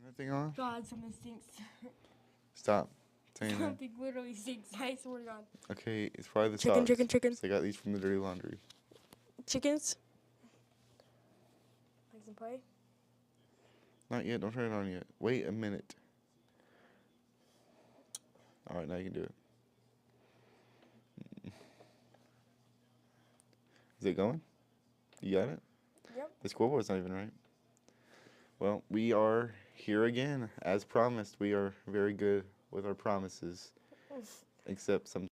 that thing on? God, something stinks. Stop saying that. Something literally stinks. I swear to God. Okay, it's probably the Chicken, socks. chicken, chicken. So I got these from the dirty laundry. Chickens. Like some pie. Not yet. Don't turn it on yet. Wait a minute. All right, now you can do it. Is it going? You got it? Yep. The scoreboard's not even right. Well, we are here again. As promised, we are very good with our promises. Except some.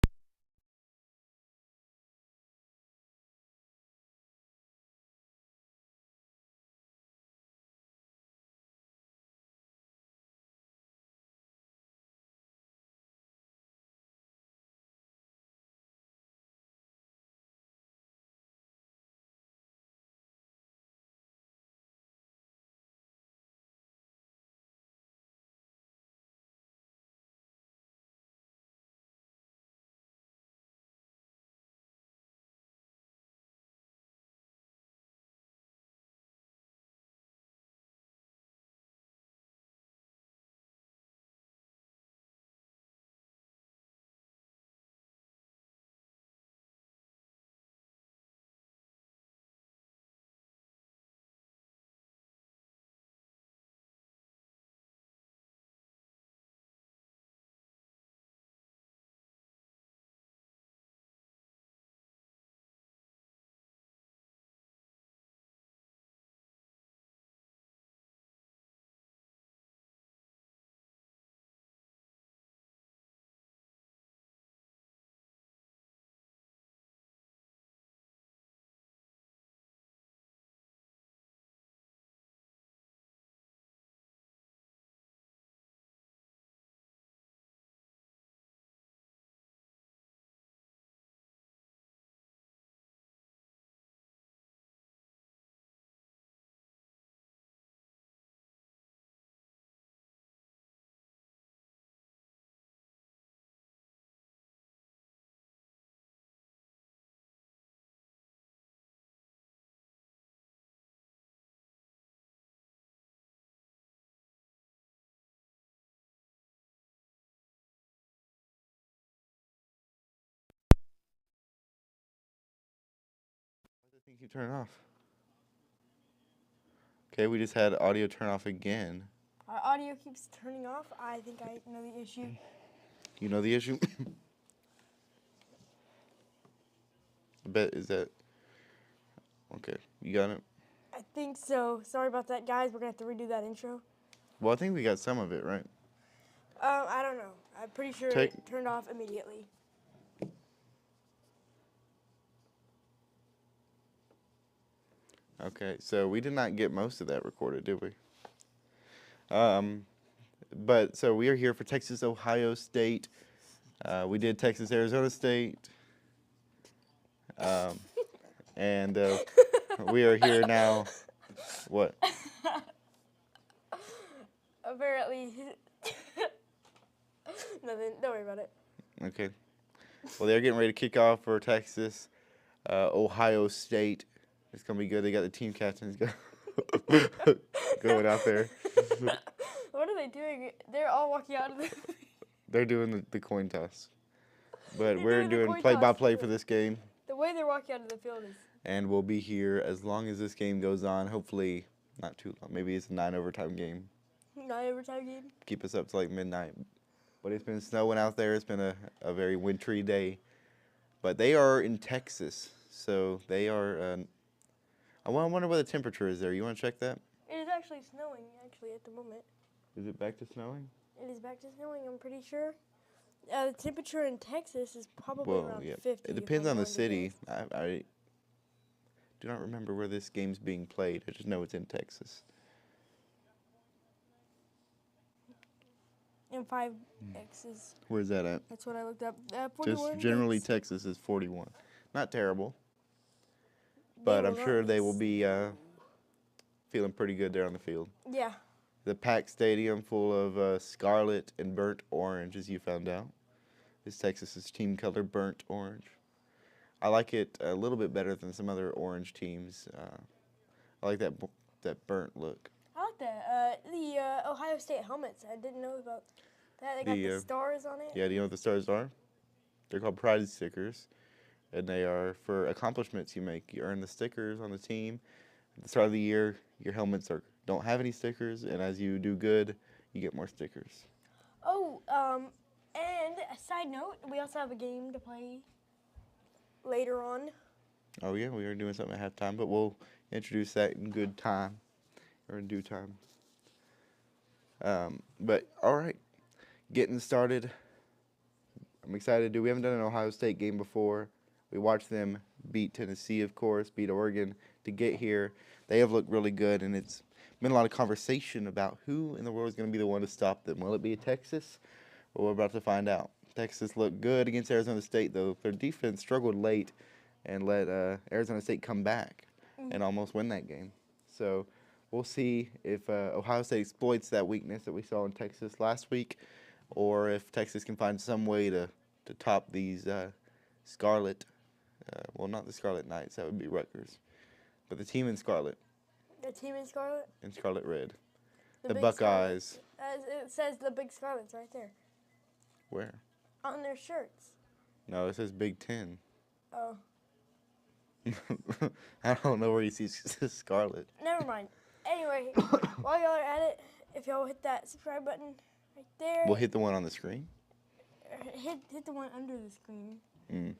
Why does that thing keep turning off? Okay, we just had audio turn off again. Our audio keeps turning off. I think I know the issue. You know the issue? I bet is that. Okay, you got it? I think so. Sorry about that, guys. We're going to have to redo that intro. Well, I think we got some of it, right? I don't know. I'm pretty sure it turned off immediately. Okay, so we did not get most of that recorded, did we? But so we are here for Texas, Ohio State. We did Texas, Arizona State. And we are here now. What? Apparently. Nothing. Don't worry about it. Okay. Well, they're getting ready to kick off for Texas, Ohio State. It's going to be good. They got the team captains going out there. What are they doing? They're all walking out of the... They're doing the coin toss. But They're we're doing play-by-play for this game. The way they're walking out of the field is... And we'll be here as long as this game goes on. Hopefully, not too long. Maybe it's a 9 overtime game. 9 overtime game? Keep us up to like midnight. But it's been snowing out there. It's been a very wintry day. But they are in Texas. So they are... I wonder what the temperature is there. You want to check that? It is actually snowing, at the moment. Is it back to snowing? It is back to snowing, I'm pretty sure. The temperature in Texas is probably around 50. It depends on the city. I do not remember where this game's being played. I just know it's in Texas. And 5X's. Where's that at? That's what I looked up. Just generally, Texas is 41. Not terrible. But I'm sure they will be feeling pretty good there on the field. Yeah. The packed stadium full of scarlet and burnt orange, as you found out. This Texas's team color, burnt orange. I like it a little bit better than some other orange teams. I like that burnt look. I like about that? The Ohio State helmets. I didn't know about that. They got the stars on it. Yeah, do you know what the stars are? They're called pride stickers, and they are for accomplishments you make. You earn the stickers on the team. At the start of the year, your helmets don't have any stickers, and as you do good, you get more stickers. Oh, and a side note, we also have a game to play later on. Oh yeah, we are doing something at halftime, but we'll introduce that in good time, or in due time. But all right, getting started. I'm excited. We haven't done an Ohio State game before. We watched them beat Tennessee, of course, beat Oregon to get here. They have looked really good, and it's been a lot of conversation about who in the world is going to be the one to stop them. Will it be Texas? Well, we're about to find out. Texas looked good against Arizona State, though. Their defense struggled late and let Arizona State come back and almost win that game. So we'll see if Ohio State exploits that weakness that we saw in Texas last week, or if Texas can find some way to top these Scarlet, well, not the Scarlet Knights, that would be Rutgers, but the team in Scarlet. The team in Scarlet? In Scarlet Red. The Big Buckeyes. It says the Big Scarlets right there. Where? On their shirts. No, it says Big Ten. Oh. I don't know where you see Scarlet. Never mind. Anyway, while y'all are at it, if y'all hit that subscribe button right there. We'll hit the one on the screen. Hit the one under the screen.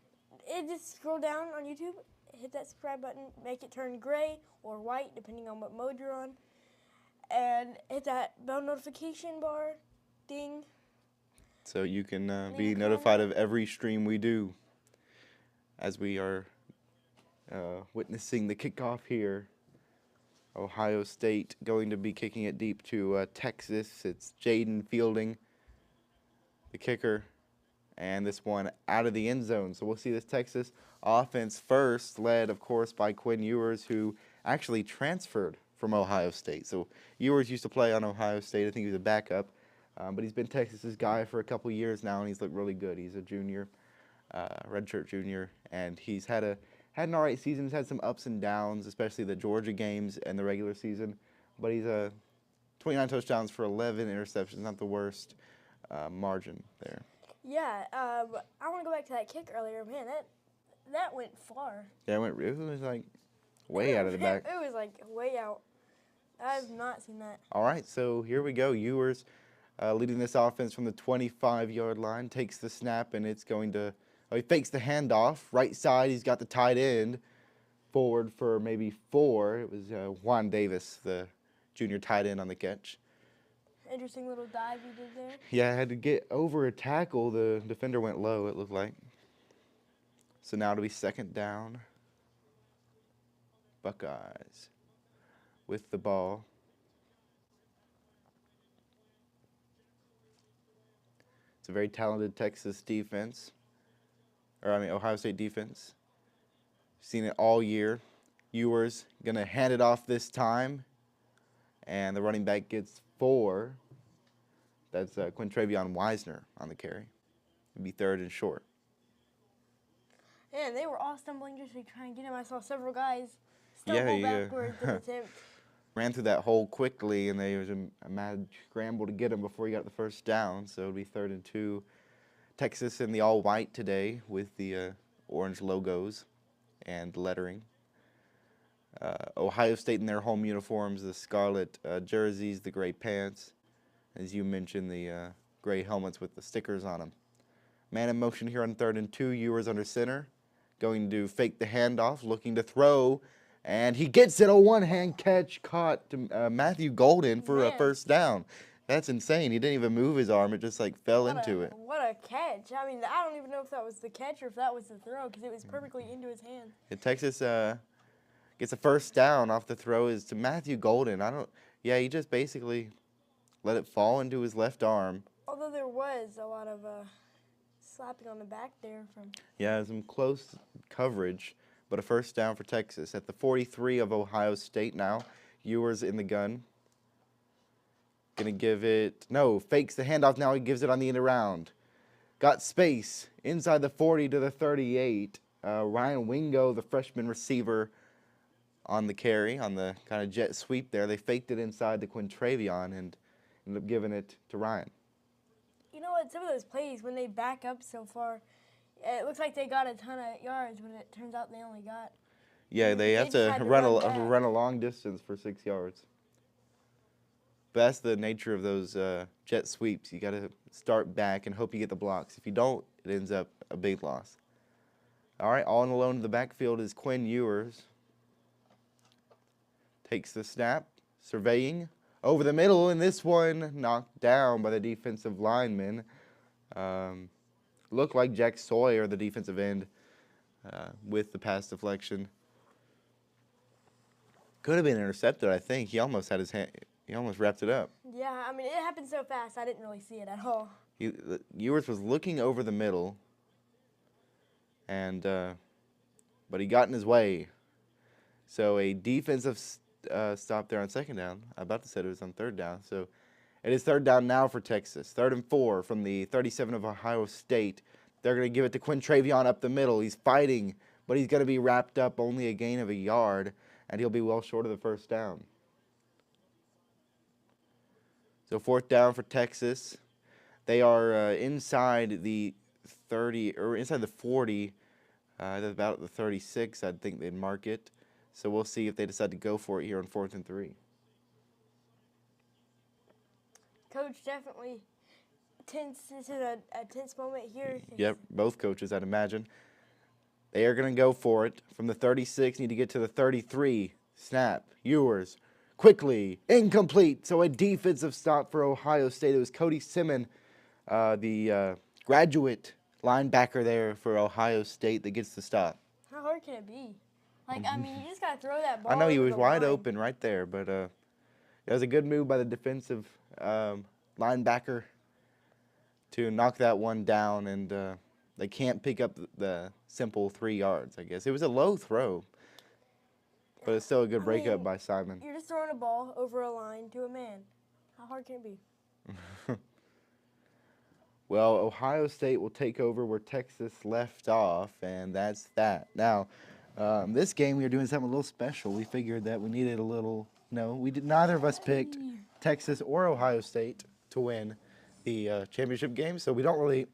Just scroll down on YouTube, hit that subscribe button, make it turn gray or white depending on what mode you're on, and hit that bell notification bar, ding. So you can be notified of every stream we do as we are witnessing the kickoff here. Ohio State going to be kicking it deep to Texas. It's Jaden Fielding, the kicker, and this one out of the end zone. So we'll see this Texas offense first, led, of course, by Quinn Ewers, who actually transferred from Ohio State. So Ewers used to play on Ohio State. I think he was a backup, but he's been Texas's guy for a couple years now, and he's looked really good. He's a junior, redshirt junior, and he's had an all right season. He's had some ups and downs, especially the Georgia games and the regular season, but he's 29 touchdowns for 11 interceptions, not the worst margin there. Yeah, I want to go back to that kick earlier. Man, that went far. Yeah, it was like way out of the back. It was like way out. I've not seen that. All right, so here we go. Ewers leading this offense from the 25-yard line, takes the snap, and it's going to he fakes the handoff. Right side, he's got the tight end forward for maybe 4. It was Juan Davis, the junior tight end, on the catch. Interesting little dive you did there. Yeah, I had to get over a tackle. The defender went low, it looked like. So now it'll be second down. Buckeyes with the ball. It's a very talented Texas defense. Ohio State defense. Seen it all year. Ewers going to hand it off this time. And the running back gets 4. That's Quintravion Wisner on the carry. It'd be 3rd and short. And they were all stumbling just to try and get him. I saw several guys stumble backwards in attempt. Ran through that hole quickly, and there was a mad scramble to get him before he got the first down. So it'll be 3rd and 2. Texas in the all-white today with the orange logos and lettering. Ohio State in their home uniforms, the scarlet jerseys, the gray pants. As you mentioned, the gray helmets with the stickers on them. Man in motion here on 3rd and 2. Ewers under center. Going to fake the handoff, looking to throw. And he gets it. A one-hand catch caught to Matthew Golden for a first down. That's insane. He didn't even move his arm. It just fell into it. What a catch. I mean, I don't even know if that was the catch or if that was the throw because it was perfectly into his hand. Texas gets a first down off the throw is to Matthew Golden. He just basically let it fall into his left arm. Although there was a lot of slapping on the back there from. Yeah, some close coverage, but a first down for Texas. At the 43 of Ohio State now, Ewers in the gun. Gonna give it, fakes the handoff now, he gives it on the end around. Got space inside the 40 to the 38. Ryan Wingo, the freshman receiver, on the carry, on the kind of jet sweep there. They faked it inside to Quintravion and ended up giving it to Ryan. You know what? Some of those plays, when they back up so far, it looks like they got a ton of yards, when it turns out they only got. Yeah, they have just to had to run back. a long distance for 6 yards. But that's the nature of those jet sweeps. You got to start back and hope you get the blocks. If you don't, it ends up a big loss. All right, all alone in the backfield is Quinn Ewers. Takes the snap, surveying over the middle, and this one knocked down by the defensive lineman. Looked like Jack Sawyer, the defensive end, with the pass deflection. Could have been intercepted, I think. He almost had his hand. He almost wrapped it up. Yeah, I mean, it happened so fast, I didn't really see it at all. Ewers was looking over the middle, and but he got in his way. So a defensive stop there on second down. I about to say it was on third down. So it is third down now for Texas. 3rd and 4 from the 37 of Ohio State. They're going to give it to Quintravion up the middle. He's fighting, but he's going to be wrapped up, only a gain of a yard, and he'll be well short of the first down. So 4th down for Texas. They are inside the 30, or inside the 40, about the 36, I'd think they'd mark it. So we'll see if they decide to go for it here on 4th and 3. Coach definitely tense. This is a tense moment here. Yep, both coaches, I'd imagine. They are going to go for it from the 36, need to get to the 33. Snap, Ewers, quickly, incomplete. So a defensive stop for Ohio State. It was Cody Simmon, the graduate linebacker there for Ohio State, that gets the stop. How hard can it be? Like, I mean, you just got to throw that ball. I know he over was the wide line. open right there, but it was a good move by the defensive linebacker to knock that one down, and they can't pick up the simple 3 yards, I guess. It was a low throw, but it's still a good breakup by Simon. You're just throwing a ball over a line to a man. How hard can it be? Well, Ohio State will take over where Texas left off, and that's that. Now, this game we were doing something a little special. We figured that we needed a little. No, we did. Neither of us picked Texas or Ohio State to win the championship game, so we don't really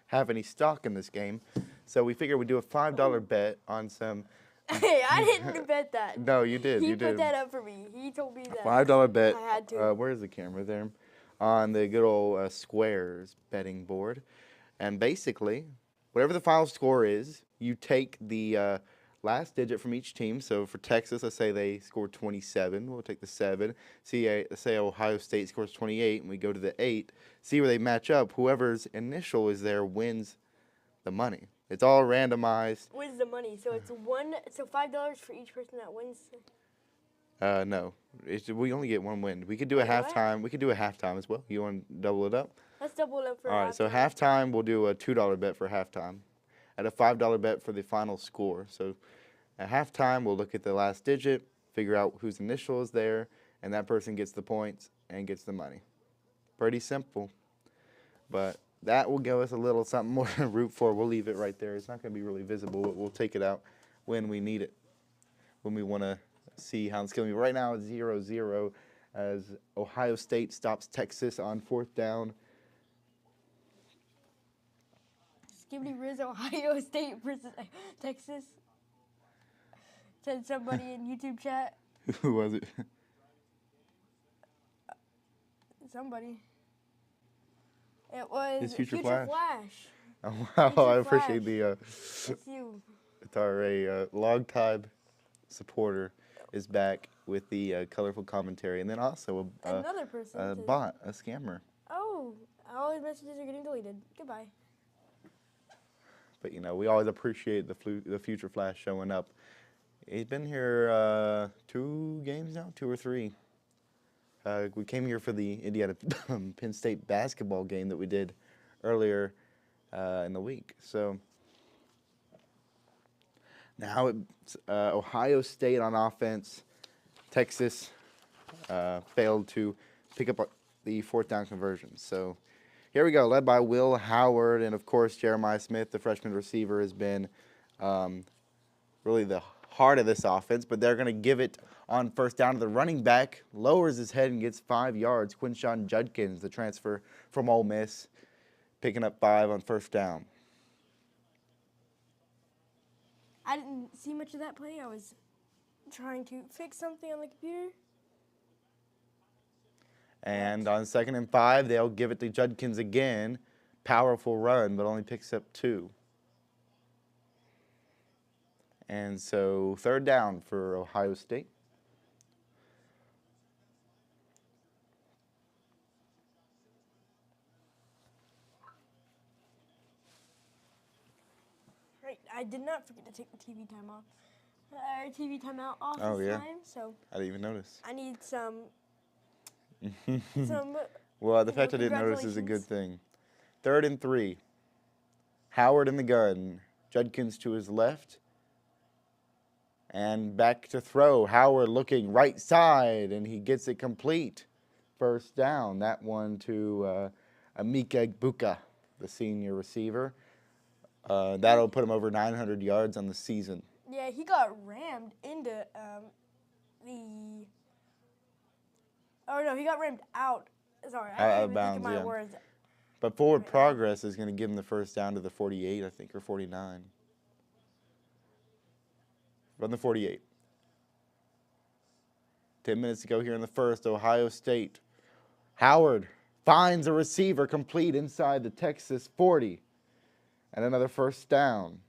have any stock in this game. So we figured we'd do a $5 bet on some. Hey, I didn't bet that. No, you did. He You put did. that up for me. He told me that. $5 bet. I had to. Where's the camera there? On the good old Squares betting board. And basically, whatever the final score is, you take the last digit from each team. So for Texas, let's say they scored 27. We'll take the 7. Let's say Ohio State scores 28, and we go to the 8. See where they match up. Whoever's initial is there wins the money. It's all randomized. Wins the money. So it's $5 for each person that wins. No, we only get one win. We could do a Wait, what? halftime. We could do a halftime as well. You want to double it up? Let's double it up for All right, so halftime, we'll do a $2 bet for halftime and a $5 bet for the final score. So at halftime, we'll look at the last digit, figure out whose initial is there, and that person gets the points and gets the money. Pretty simple. But that will give us a little something more to root for. We'll leave it right there. It's not going to be really visible, but we'll take it out when we need it, when we want to see how it's going to be. Right now, it's 0-0 as Ohio State stops Texas on 4th down. Skibbity Riz, Ohio State versus Texas. Said somebody in YouTube chat. Who was it? Somebody. It was It's Future Flash. Oh, wow, Future I appreciate Flash. the It's you. it's our log-time supporter is back with the colorful commentary, and then also Another person. a says, bot, a scammer. Oh, all his messages are getting deleted. Goodbye. But we always appreciate the Future Flash showing up. He's been here 2 games now, 2 or 3. We came here for the Indiana Penn State basketball game that we did earlier in the week. So now it's Ohio State on offense. Texas failed to pick up the 4th down conversion. So here we go, led by Will Howard, and of course Jeremiah Smith, the freshman receiver, has been really the heart of this offense, but they're going to give it on first down to the running back, lowers his head and gets 5 yards. Quinshon Judkins, the transfer from Ole Miss, picking up 5 on first down. I didn't see much of that play. I was trying to fix something on the computer. And on 2nd and 5, they'll give it to Judkins again. Powerful run, but only picks up 2. And so 3rd down for Ohio State. Right, I did not forget to take the TV time off. TV timeout off Oh, this yeah. time, so I didn't even notice. I need some. Well, the fact I didn't notice is a good thing. 3rd and 3. Howard in the gun. Judkins to his left. And back to throw. Howard looking right side, and he gets it complete. First down. That one to Emeka Egbuka, the senior receiver. That'll put him over 900 yards on the season. Yeah, he got rammed into the. Oh no, he got rammed out. Sorry, I Out can't of even bounds, think of my yeah. words. But forward progress is going to give him the first down to the 48, I think, or 49. From the 48. 10 minutes to go here in the first. Ohio State. Howard finds a receiver complete inside the Texas 40. And another first down.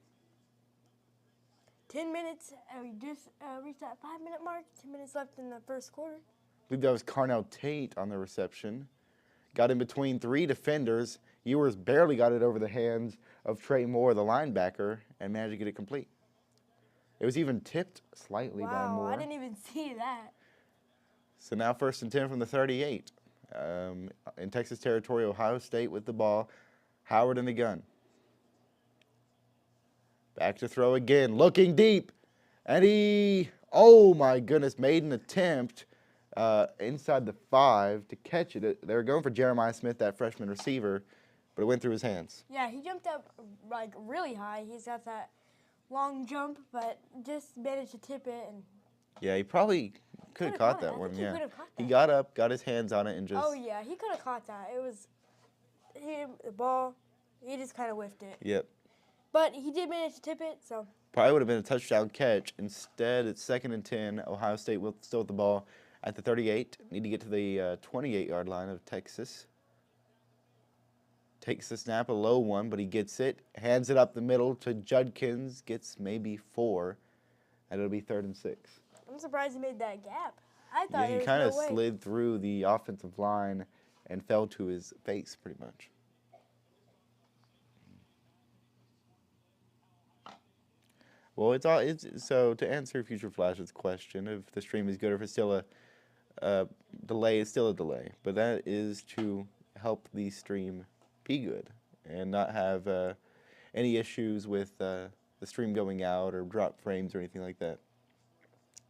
10 minutes, and we just reached that 5-minute mark. 10 minutes left in the first quarter. I believe that was Carnell Tate on the reception. Got in between 3 defenders. Ewers barely got it over the hands of Trey Moore, the linebacker, and managed to get it complete. It was even tipped slightly by Wow, Moore. I didn't even see that. So now 1st and 10 from the 38. In Texas territory, Ohio State with the ball. Howard in the gun. Back to throw again, looking deep. And he, oh my goodness, made an attempt inside the 5 to catch it. They were going for Jeremiah Smith, that freshman receiver, but it went through his hands. Yeah, he jumped up like really high. He's got that long jump, but just managed to tip it. And Yeah, he probably could have caught it. that I one, think he yeah. could have caught He that. got up, got his hands on it, and just, Oh yeah, he could have caught that. It was the ball. He just kind of whiffed it. yep. But he did manage to tip it, so. Probably would have been a touchdown catch. Instead, it's 2nd and 10. Ohio State will still with the ball at the 38. Need to get to the 28-yard line of Texas. Takes the snap, a low one, but he gets it. Hands it up the middle to Judkins. Gets maybe 4. And it'll be 3rd and 6. I'm surprised he made that gap. I Yeah, thought he there was kind of no way. slid through the offensive line and fell to his face pretty much. Well, so to answer Future Flash's question, if the stream is good or if it's still a delay, it's still a delay. But that is to help the stream be good and not have any issues with the stream going out or drop frames or anything like that.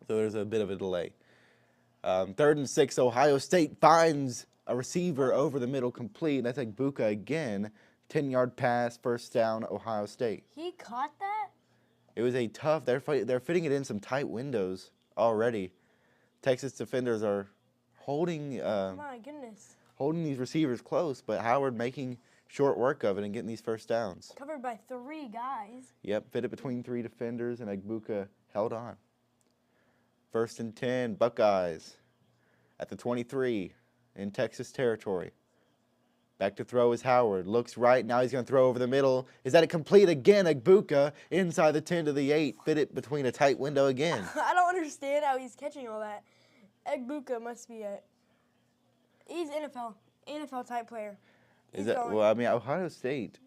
So there's a bit of a delay. 3rd and 6, Ohio State finds a receiver over the middle complete. That's Egbuka again. 10-yard pass, first down, Ohio State. He caught that? It was a tough. They're fitting it in some tight windows already. Texas defenders are holding My goodness. holding these receivers close, but Howard making short work of it and getting these first downs. Covered by 3 guys. Yep, fit it between 3 defenders, and Egbuka held on. 1st and 10, Buckeyes at the 23 in Texas territory. Back to throw is Howard. Looks right. Now he's going to throw over the middle. Is that a complete again? Egbuka inside the 10 to the 8. Fit it between a tight window again. I don't understand how he's catching all that. Egbuka must be he's NFL type player. Well, I mean, Ohio State,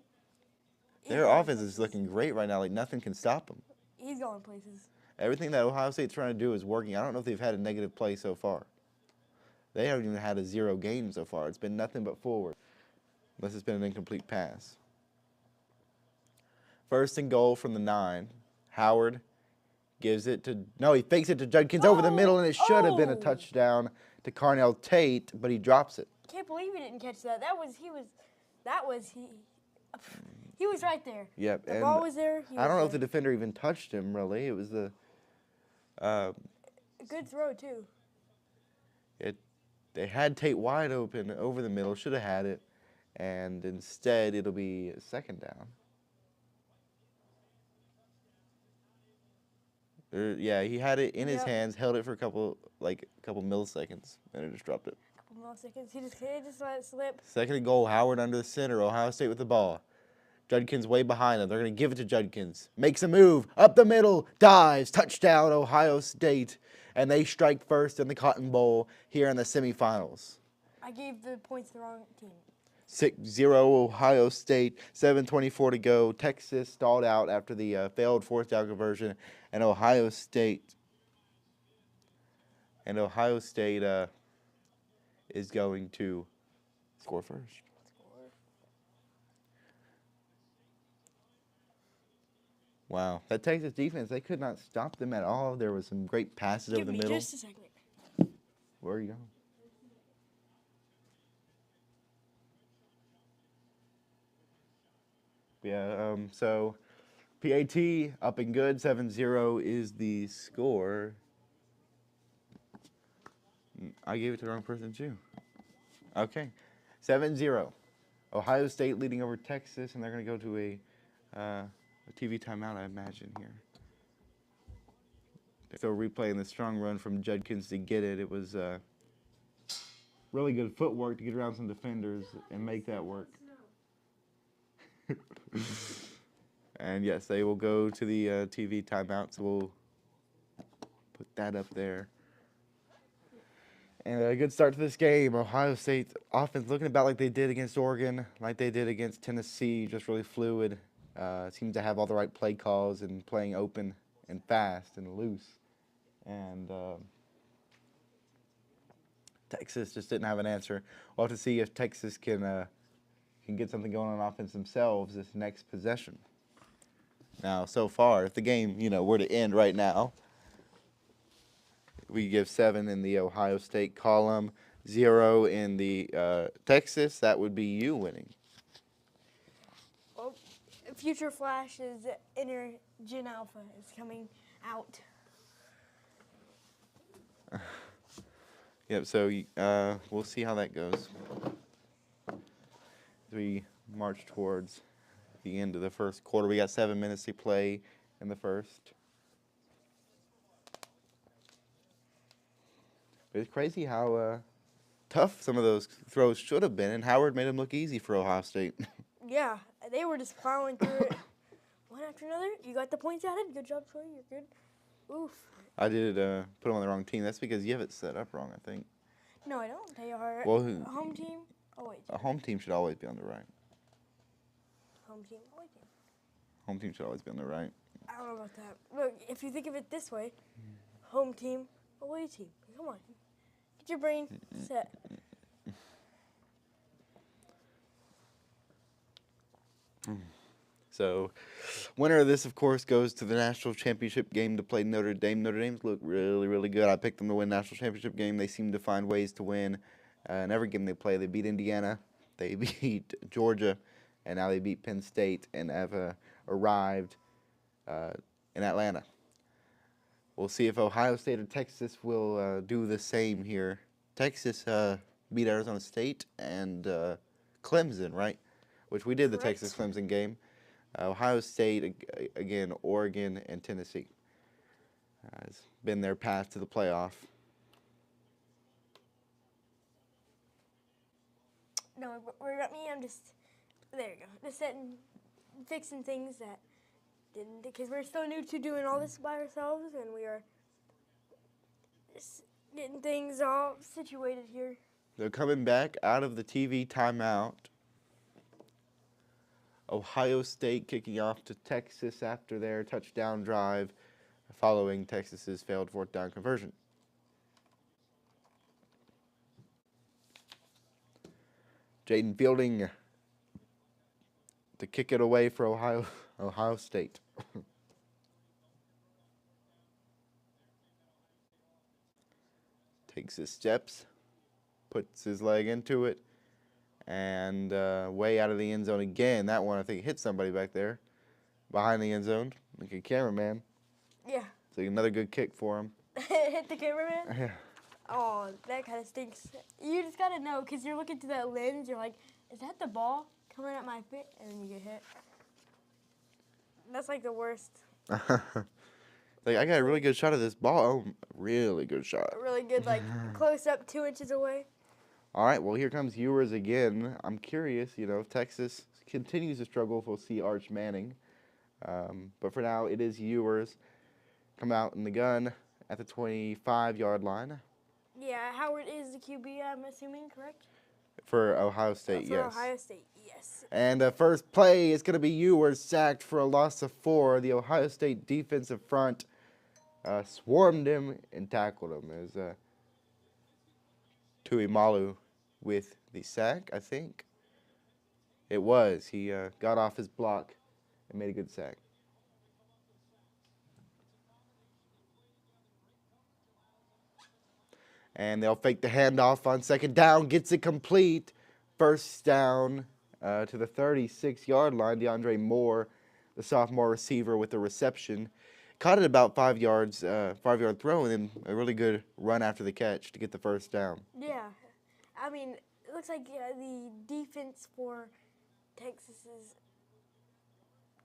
their offense is looking great right now. Like, nothing can stop them. He's going places. Everything that Ohio State's trying to do is working. I don't know if they've had a negative play so far. They haven't even had a 0 game so far. It's been nothing but forward, unless it's been an incomplete pass. 1st and goal from the 9. Howard gives it to, no, he fakes it to Judkins over the middle, and it should have been a touchdown to Carnell Tate, but he drops it. Can't believe he didn't catch that. He was right there. Yep. The and ball was there. I don't know if the defender even touched him, really. It was the Uh, A good throw, too. they had Tate wide open over the middle, should have had it, and instead it'll be a second down. Yeah, he had it in his Yep. hands, held it for a couple milliseconds, and it just dropped it. Couple more seconds. He just let it slip. Second and goal, Howard under the center, Ohio State with the ball. Judkins way behind him. They're going to give it to Judkins. Makes a move, up the middle, dives, touchdown, Ohio State. And they strike first in the Cotton Bowl here in the semifinals. I gave the points to the wrong team. 6-0 Ohio State, 7:24 to go. Texas stalled out after the failed fourth down conversion, and Ohio State is going to score first. Wow, that Texas defense, they could not stop them at all. There was some great passes over the middle. Just a second. Where are you going? Yeah, so PAT up and good, 7-0 is the score. I gave it to the wrong person too. Okay, 7-0. Ohio State leading over Texas, and they're going to go to a TV timeout, I imagine, here. So replaying the strong run from Judkins to get it. It was really good footwork to get around some defenders and make that work. And yes, they will go to the TV timeout, so we'll put that up there. And a good start to this game. Ohio State offense looking about like they did against Oregon, like they did against Tennessee, just really fluid. Seems to have all the right play calls and playing open and fast and loose. And Texas just didn't have an answer. We'll have to see if Texas can get something going on offense themselves this next possession. Now, so far, if the game, were to end right now, we give 7 in the Ohio State column, 0 in the Texas. That would be you winning. Well, Future Flash's inner Gen Alpha is coming out. Yep, so we'll see how that goes. As we march towards the end of the first quarter, we got 7 minutes to play in the first. But it's crazy how tough some of those throws should have been, and Howard made them look easy for Ohio State. Yeah, they were just plowing through it one after another. You got the points added. Good job, Troy. You're good. Oof. I did put them on the wrong team. That's because you have it set up wrong, I think. No, I don't. They are Well, home team. Oh, wait. A home team should always be on the right. Home team. Away team. Home team should always be on the right. I don't know about that. Look, if you think of it this way, home team, away team. Come on. Get your brain set. So, winner of this, of course, goes to the national championship game to play Notre Dame. Notre Dame's look really, really good. I picked them to win national championship game. They seem to find ways to win in every game they play. They beat Indiana, they beat Georgia, and now they beat Penn State and have arrived in Atlanta. We'll see if Ohio State or Texas will do the same here. Texas beat Arizona State and Clemson, right? Which we did the Correct. Texas-Clemson game. Ohio State, again, Oregon, and Tennessee. Has been their path to the playoff. No, we're at me. I'm just, there you go. Just fixing things that didn't, because we're still new to doing all this by ourselves, and we are just getting things all situated here. They're coming back out of the TV timeout. Ohio State kicking off to Texas after their touchdown drive following Texas's failed fourth down conversion. Jaden Fielding to kick it away for Ohio State. Takes his steps, puts his leg into it, and way out of the end zone again. That one, I think, hit somebody back there behind the end zone, like a cameraman. Yeah. It's So another good kick for him. Hit the cameraman? Yeah. Oh, that kind of stinks. You just got to know, because you're looking through that lens, you're like, is that the ball coming at my feet? And then you get hit. That's like the worst. Like, I got a really good shot of this ball. Oh, really good shot. A really good, like, close up 2 inches away. All right, well, here comes Ewers again. I'm curious, if Texas continues to struggle, if we'll see Arch Manning. But for now, it is Ewers. Come out in the gun at the 25-yard line. Yeah, Howard is the QB, I'm assuming, correct? For Ohio State, For yes. Ohio State, yes. And first play is going to be Ewers sacked for a loss of 4. The Ohio State defensive front swarmed him and tackled him. As Tuimalu with the sack, I think. It was. He got off his block and made a good sack. And they'll fake the handoff on second down. Gets it complete. First down to the 36-yard line. DeAndre Moore, the sophomore receiver, with the reception. Caught it about 5 yards, 5-yard throw, and then a really good run after the catch to get the first down. Yeah. I mean, it looks like the defense for Texas is...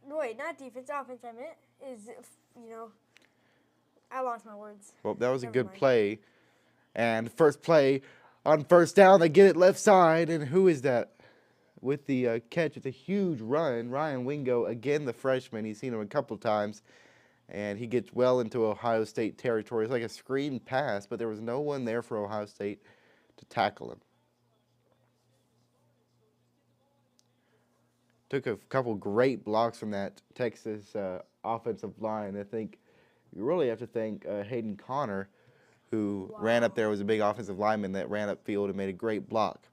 Wait, not defense, offense, I meant, is, I lost my words. Well, that was a Never good mind. play. And first play on first down, they get it left side. And who is that? With the catch, it's a huge run. Ryan Wingo, again the freshman. He's seen him a couple times. And he gets well into Ohio State territory. It's like a screen pass, but there was no one there for Ohio State to tackle him. Took a couple great blocks from that Texas offensive line. I think you really have to thank Hayden Connor, who ran up there, was a big offensive lineman that ran upfield and made a great block.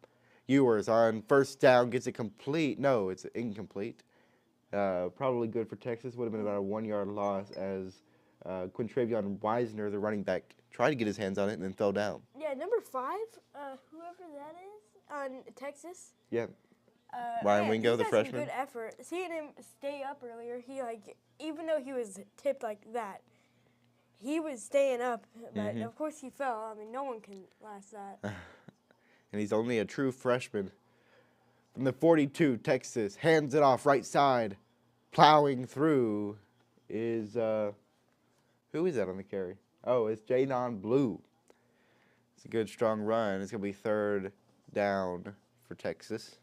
Ewers on first down gets it complete. No, it's incomplete. Probably good for Texas. Would have been about a 1-yard loss as Quintravion Wisner, the running back, tried to get his hands on it and then fell down. Yeah, number 5, whoever that is, on Texas. Yeah. Ryan Wingo, the Some freshman. good effort. Seeing him stay up earlier, he even though he was tipped like that, he was staying up. But of course he fell. I mean, no one can last that. And he's only a true freshman. From the 42, Texas hands it off right side. Plowing through is, who is that on the carry? Oh, it's Jadon Blue. It's a good, strong run. It's going to be third down for Texas.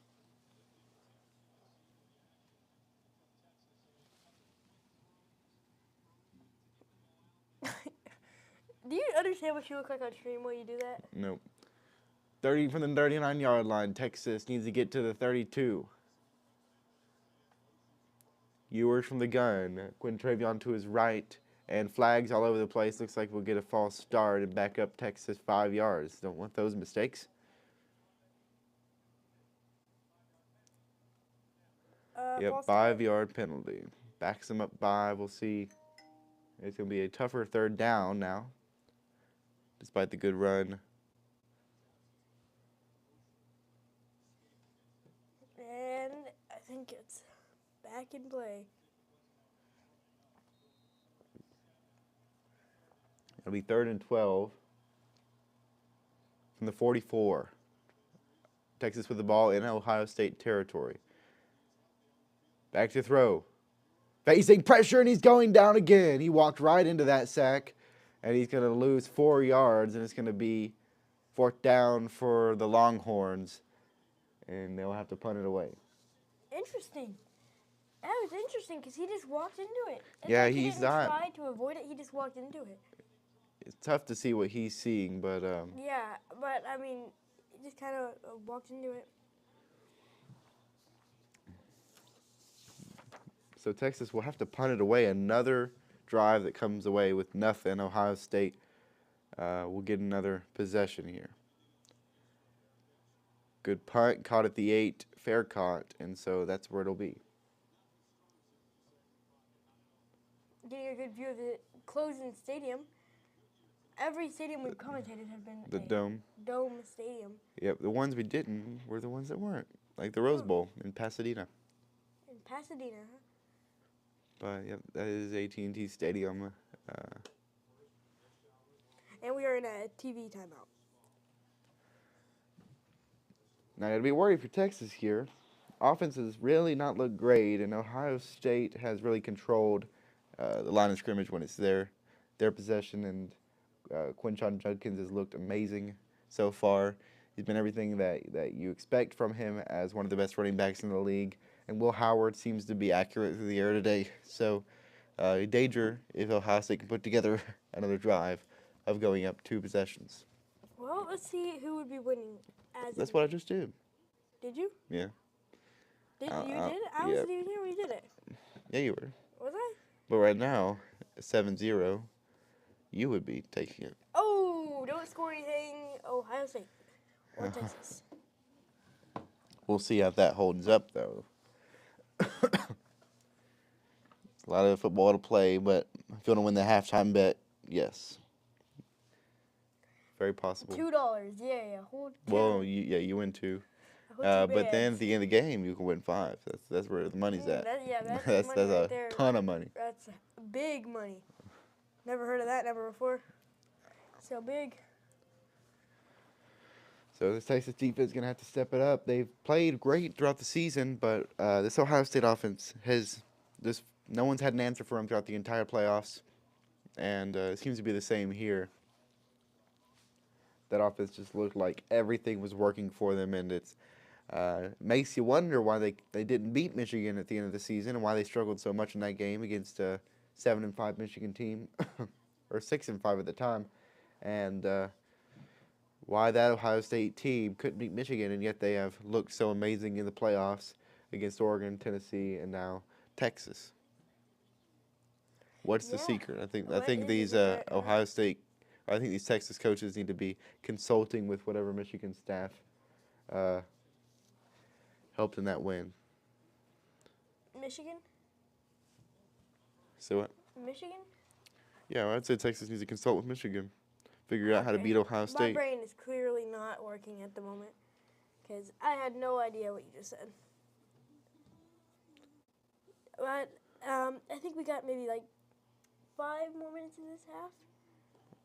Do you understand what you look like on stream while you do that? Nope. 30 from the 39-yard line. Texas needs to get to the 32. Ewers from the gun. Quintravion to his right. And flags all over the place. Looks like we'll get a false start and back up Texas 5 yards. Don't want those mistakes. Yep, 5-yard penalty. Backs them up by, we'll see. It's going to be a tougher third down now, despite the good run. And I think it's back in play. It'll be 3rd and 12 from the 44. Texas with the ball in Ohio State territory. Back to throw. Facing pressure, and he's going down again. He walked right into that sack, and he's going to lose 4 yards, and it's going to be 4th down for the Longhorns, and they'll have to punt it away. Interesting. That was interesting because he just walked into it. It's Yeah, like he's he not. didn't try to avoid it. He just walked into it. It's tough to see what he's seeing, but Yeah, but I mean, he just kind of walked into it. so Texas will have to punt it away. Another drive that comes away with nothing. Ohio State will get another possession here. Good punt, caught at the 8, fair caught, and so that's where it'll be. Getting a good view of the closing stadium. Every stadium we've commentated has been The a dome. dome stadium. Yep, the ones we didn't were the ones that weren't, like the Rose Bowl in Pasadena. In Pasadena, huh? But yep, that is AT&T Stadium. And we are in a TV timeout. Now, I got to be worried for Texas here. Offense has really not looked great, and Ohio State has really controlled the line of scrimmage when it's their possession, and Quinshon Judkins has looked amazing so far. He's been everything that you expect from him as one of the best running backs in the league, and Will Howard seems to be accurate through the air today. So, danger if Ohio State can put together another drive of going up 2 possessions. Well, let's see who would be winning. That's what I just did. Did you? Yeah. You did it? I yeah. wasn't even here when you did it. Yeah, you were. Was I? But right now, 7-0, you would be taking it. Oh, don't score anything, Ohio State or Texas. We'll see how that holds up, though. A lot of football to play, but if you want to win the halftime bet, yes. Very possible. $2, yeah. Hold Well, you win 2. But then at the end of the game, you can win 5. That's where the money's at. That's money right a there. ton of money. That's big money. Never heard of that number before. So big. So this Texas defense is going to have to step it up. They've played great throughout the season, but this Ohio State offense no one's had an answer for them throughout the entire playoffs, and it seems to be the same here. That offense just looked like everything was working for them, and it's makes you wonder why they didn't beat Michigan at the end of the season and why they struggled so much in that game against a 7-5 Michigan team, or 6-5 at the time, and why that Ohio State team couldn't beat Michigan, and yet they have looked so amazing in the playoffs against Oregon, Tennessee, and now Texas. What's the secret? I think these Ohio State, I think these Texas coaches need to be consulting with whatever Michigan staff helped in that win. Michigan? So what? Michigan? Yeah, I'd say Texas needs to consult with Michigan. Figure out how to beat Ohio State. My brain is clearly not working at the moment because I had no idea what you just said. But I think we got maybe like 5 more minutes in this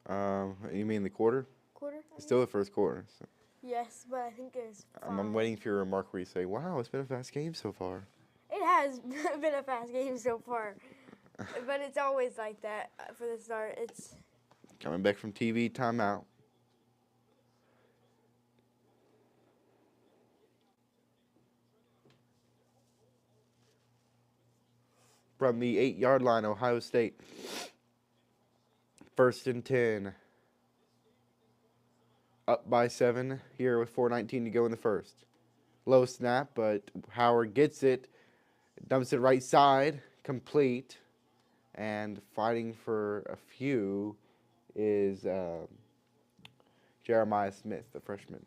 half. You mean the quarter? It's still the first quarter. So. Yes, but I think there's 5. I'm waiting for your remark where you say, wow, it's been a fast game so far. It has been a fast game so far. But it's always like that for the start. It's coming back from TV timeout. From the 8-yard line, Ohio State. 1st and 10. Up by 7 here with 4:19 to go in the first. Low snap, but Howard gets it. Dumps it right side. Complete. And fighting for a few is Jeremiah Smith, the freshman.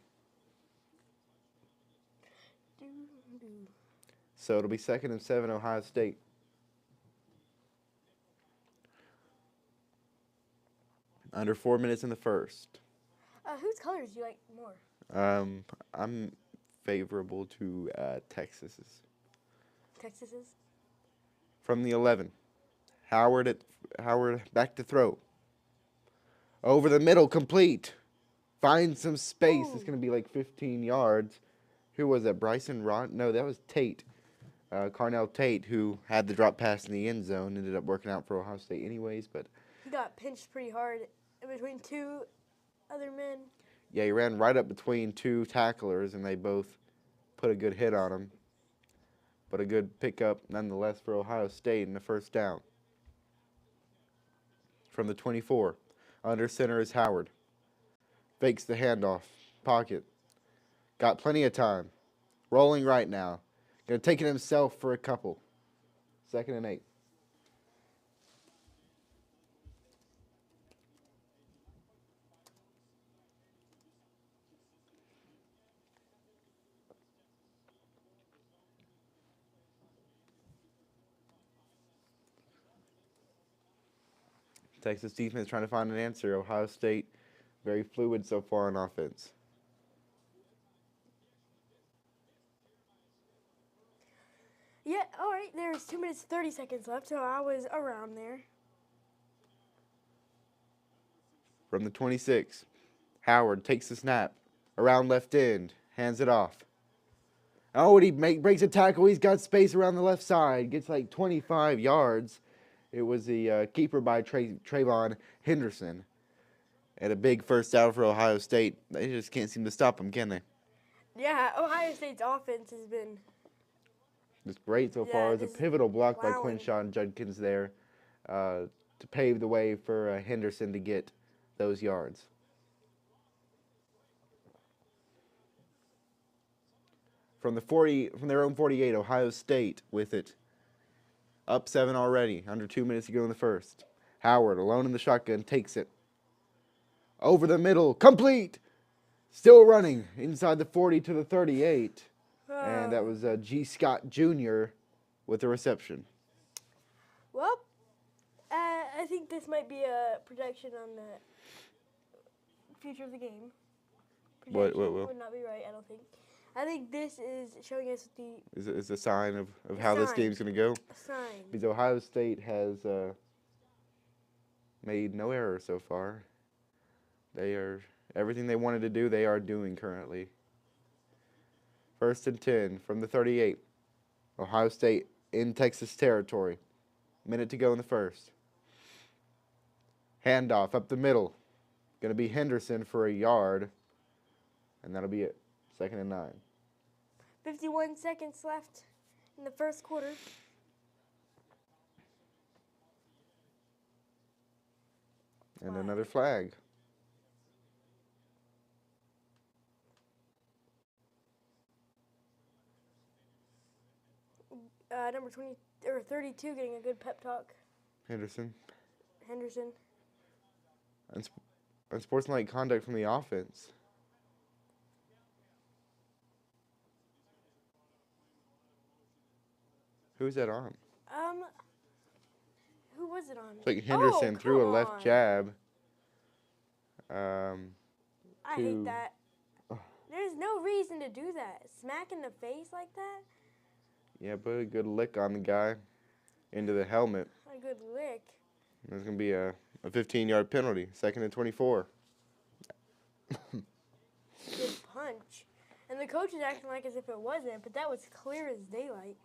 So it'll be 2nd and 7, Ohio State. Under 4 minutes in the first. Whose colors do you like more? I'm favorable to Texas's. Texas's? From the 11. Howard back to throw. Over the middle, complete. Find some space. Ooh. It's going to be like 15 yards. Who was that? Bryson Rod? No, that was Tate. Carnell Tate, who had the drop pass in the end zone, ended up working out for Ohio State anyways. But he got pinched pretty hard in between 2 other men. Yeah, he ran right up between 2 tacklers, and they both put a good hit on him. But a good pickup nonetheless for Ohio State in the first down. From the 24. Under center is Howard. Fakes the handoff. Pocket. Got plenty of time. Rolling right now. Going to take it himself for a couple. 2nd and 8. Texas defense trying to find an answer. Ohio State very fluid so far on offense. Yeah, all right. There's 2 minutes 30 seconds left, so I was around there. From the 26, Howard takes the snap. Around left end. Hands it off. Oh, and he breaks a tackle. He's got space around the left side. Gets like 25 yards. It was the keeper by Trayvon Henderson. And a big first down for Ohio State. They just can't seem to stop him, can they? Yeah, Ohio State's offense has been It's great so far. It's a pivotal block by wowing. Quinshawn Judkins there to pave the way for Henderson to get those yards. From their own 48, Ohio State with it. Up 7 already. Under 2 minutes to go in the first. Howard, alone in the shotgun, takes it. Over the middle. Complete! Still running inside the 40 to the 38. And that was G. Scott Jr. with the reception. Well, I think this might be a projection on the future of the game. What would not be right, I don't think. I think this is showing us is a sign of how this game's going to go. A sign. Because Ohio State has made no error so far. They are everything they wanted to do, they are doing currently. 1st and 10 from the 38. Ohio State in Texas territory. Minute to go in the first. Handoff up the middle. Going to be Henderson for a yard. And that'll be it. 2nd and 9. 51 seconds left in the first quarter. And another flag. Number 32 getting a good pep talk. Henderson. Unsportsmanlike conduct from the offense. Who's that on? Who was it on? It's like Henderson threw a left jab. I hate that. There's no reason to do that. Smack in the face like that? Yeah, put a good lick on the guy into the helmet. A good lick. There's going to be a 15-yard penalty, 2nd and 24. Good punch. And the coach is acting like as if it wasn't, but that was clear as daylight.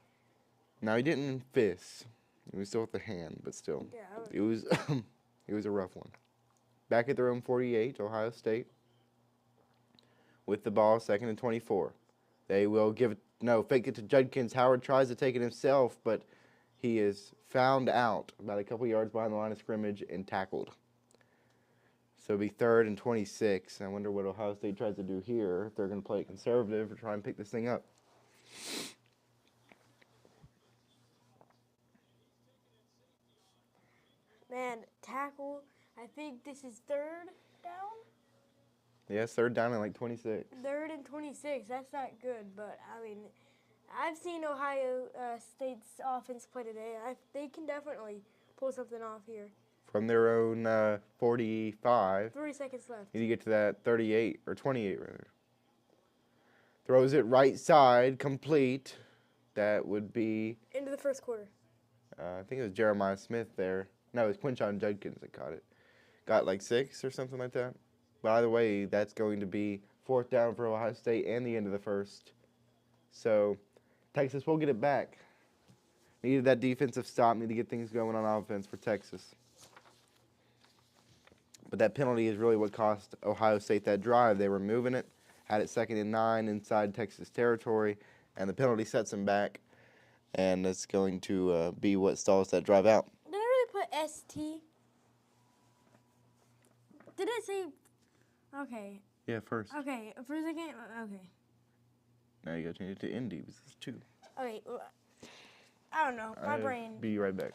Now, he didn't fist. He was still with the hand, but still. Yeah. It was a rough one. Back at their own 48, Ohio State. With the ball, 2nd and 24. They will fake it to Judkins. Howard tries to take it himself, but he is found out about a couple yards behind the line of scrimmage and tackled. So it'll be 3rd and 26. I wonder what Ohio State tries to do here, if they're going to play it conservative or try and pick this thing up. Man, tackle. I think this is 3rd down? Yes, 3rd down and like 26. 3rd and 26. That's not good, but I mean, I've seen Ohio State's offense play today. They can definitely pull something off here. From their own 45. 30 seconds left. Need to get to that 38, or 28 rather. Throws it right side, complete. That would be... Into the first quarter. I think it was Jeremiah Smith there. No, it was Quinshawn Judkins that caught it. Got like 6 or something like that. By the way, that's going to be 4th down for Ohio State and the end of the first. So, Texas will get it back. Needed that defensive stop. Need to get things going on offense for Texas. But that penalty is really what cost Ohio State that drive. They were moving it, had it 2nd and 9 inside Texas territory, and the penalty sets them back. And it's going to be what stalls that drive out. Did I really put ST? Did it say... Okay. Yeah, first. Okay, for a second. Okay. Now you got to change it to Indy because it's 2. Okay. I don't know. My brain. Be right back.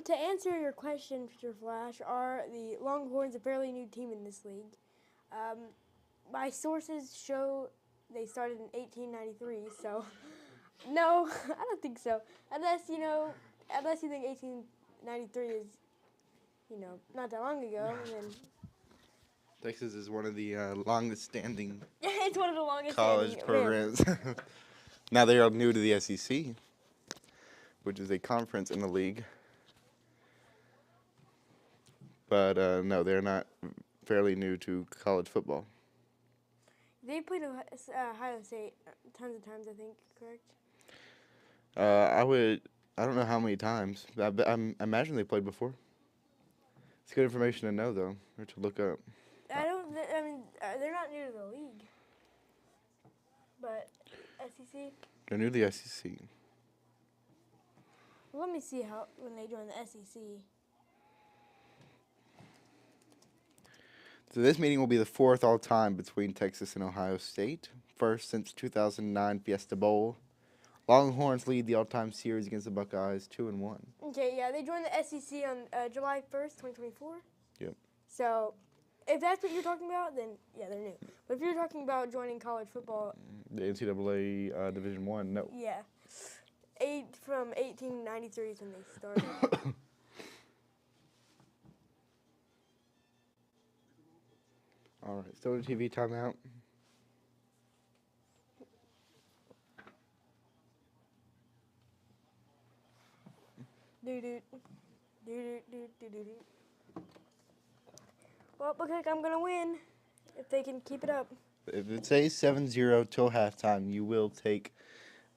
To answer your question, Mr. Flash, are the Longhorns a fairly new team in this league? My sources show they started in 1893, so no, I don't think so. Unless you think 1893 is, not that long ago, then Texas is one of the longest-standing it's one of the longest college standing programs. Now they are new to the SEC, which is a conference in the league. But no, they're not fairly new to college football. They played Ohio State tons of times, I think, correct? I don't know how many times. I imagine they played before. It's good information to know, though, or to look up. They're not new to the league. But SEC? They're new to the SEC. Well, let me see when they joined the SEC. So this meeting will be the fourth all-time between Texas and Ohio State. First since 2009 Fiesta Bowl. Longhorns lead the all-time series against the Buckeyes 2-1. Okay, yeah, they joined the SEC on July 1st, 2024. Yep. So, if that's what you're talking about, then yeah, they're new. But if you're talking about joining college football, The NCAA Division I, no. yeah, from 1893 is when they started. All right, still in TV timeout. Well, looks like I'm gonna win if they can keep it up. If it says 7-0 till halftime, you will take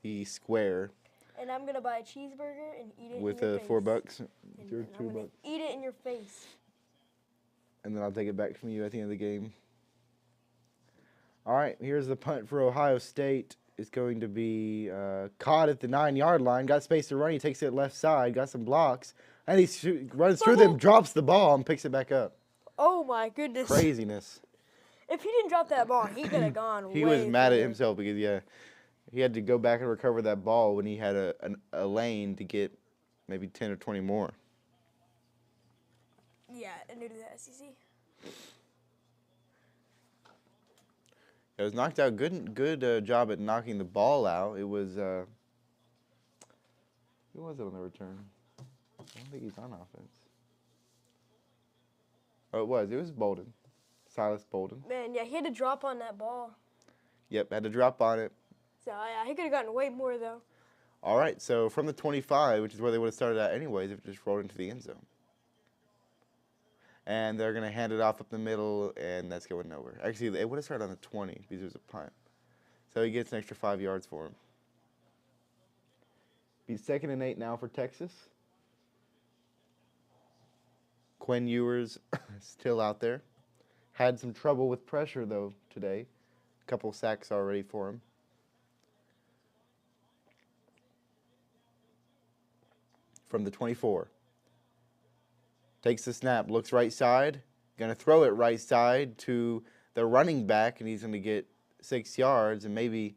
the square And I'm gonna buy a cheeseburger and eat it with in your face. $4. And Your I'm gonna $2. eat it in your face. And then I'll take it back from you at the end of the game. All right, here's the punt for Ohio State. It's going to be caught at the 9-yard line. Got space to run. He takes it left side. Got some blocks. And he runs through them, drops the ball, and picks it back up. Oh, my goodness. Craziness. If he didn't drop that ball, he could have gone He way was mad at further. himself because, yeah, he had to go back and recover that ball when he had a lane to get maybe 10 or 20 more. Yeah, new to the SEC. It was knocked out. Good job at knocking the ball out. It was who was it on the return? I don't think he's on offense. Oh, it was Bolden, Silas Bolden. Man, yeah, he had to drop on that ball. Yep, had to drop on it. So, yeah, he could have gotten way more, though. All right, so from the 25, which is where they would have started at anyways, if it just rolled into the end zone. And they're going to hand it off up the middle, and that's going nowhere. Actually, it would have started on the 20 because it was a punt. So he gets an extra 5 yards for him. Be 2nd and 8 now for Texas. Quinn Ewers still out there. Had some trouble with pressure, though, today. A couple sacks already for him. From the 24. Takes the snap, looks right side, going to throw it right side to the running back, and he's going to get 6 yards, and maybe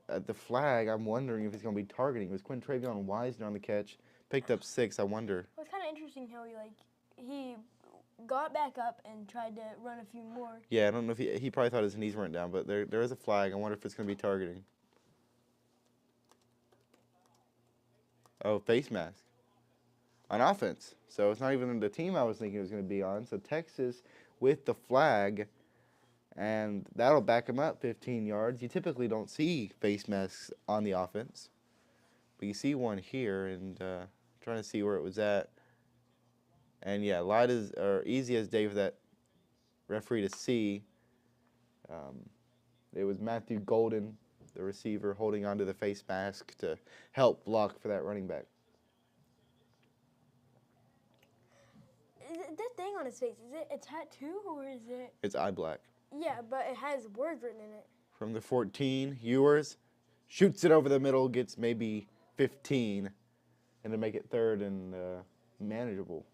at the flag, I'm wondering if he's going to be targeting. It was Quintravion Wisener on the catch, picked up 6, I wonder. It was kind of interesting how he got back up and tried to run a few more. Yeah, I don't know if he probably thought his knees weren't down, but there is a flag. I wonder if it's going to be targeting. Oh, face mask. On offense. So it's not even the team I was thinking it was going to be on. So Texas with the flag, and that'll back them up 15 yards. You typically don't see face masks on the offense, but you see one here, and trying to see where it was at. And yeah, light as or easy as day for that referee to see. It was Matthew Golden, the receiver, holding onto the face mask to help block for that running back. That thing on his face, is it a tattoo or is it? It's eye black. Yeah, but it has words written in it. From the 14, Ewers shoots it over the middle, gets maybe 15, and to make it 3rd and manageable.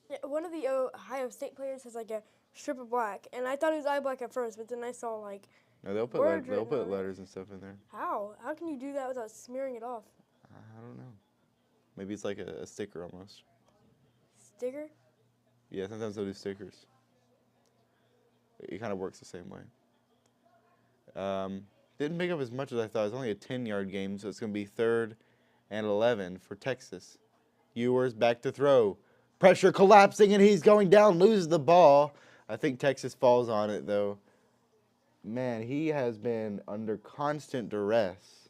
Yeah, one of the Ohio State players has like a strip of black, and I thought it was eye black at first, but then I saw like. No, they'll Words put written on it. letters and stuff in there. How? How can you do that without smearing it off? I don't know. Maybe it's like a sticker almost. sticker? Yeah, sometimes they'll do stickers. It kind of works the same way. Didn't pick up as much as I thought. It's only a 10-yard game, so it's going to be 3rd and 11 for Texas. Ewers back to throw. Pressure collapsing, and he's going down, loses the ball. I think Texas falls on it, though. Man, he has been under constant duress.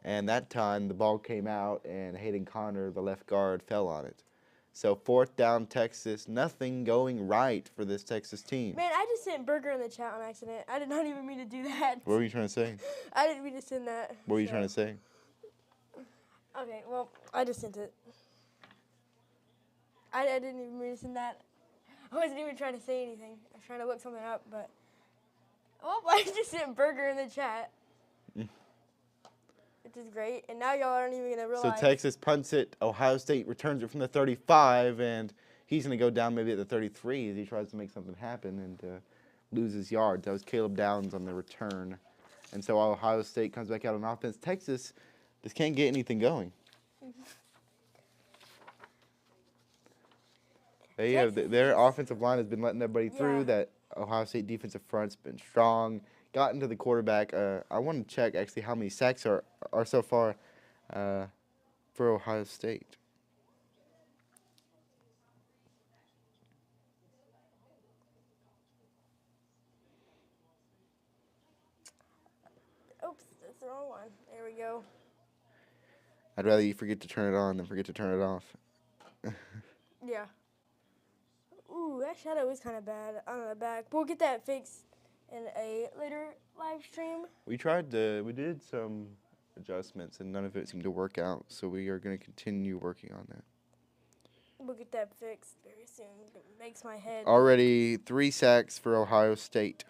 And that time, the ball came out, and Hayden Connor, the left guard, fell on it. So 4th down Texas, nothing going right for this Texas team. Man, I just sent burger in the chat on accident. I did not even mean to do that. What were you trying to say? I didn't mean to send that. What were you trying to say? Okay, well, I just sent it. I didn't even mean to send that. I wasn't even trying to say anything. I was trying to look something up, but... Oh, I just sent burger in the chat. Which is great. And now y'all aren't even going to realize... So Texas punts it. Ohio State returns it from the 35, and he's going to go down maybe at the 33 as he tries to make something happen and loses yards. That was Caleb Downs on the return. And so Ohio State comes back out on offense. Texas just can't get anything going. Their offensive line has been letting everybody through. That Ohio State defensive front's been strong. Got into the quarterback. I want to check actually how many sacks are so far for Ohio State. Oops, that's the wrong one. There we go. I'd rather you forget to turn it on than forget to turn it off. Yeah. Ooh, that shadow is kind of bad on the back. We'll get that fixed in a later live stream. We did some adjustments and none of it seemed to work out, so we are going to continue working on that. We'll get that fixed very soon. It makes my head... Already 3 sacks for Ohio State.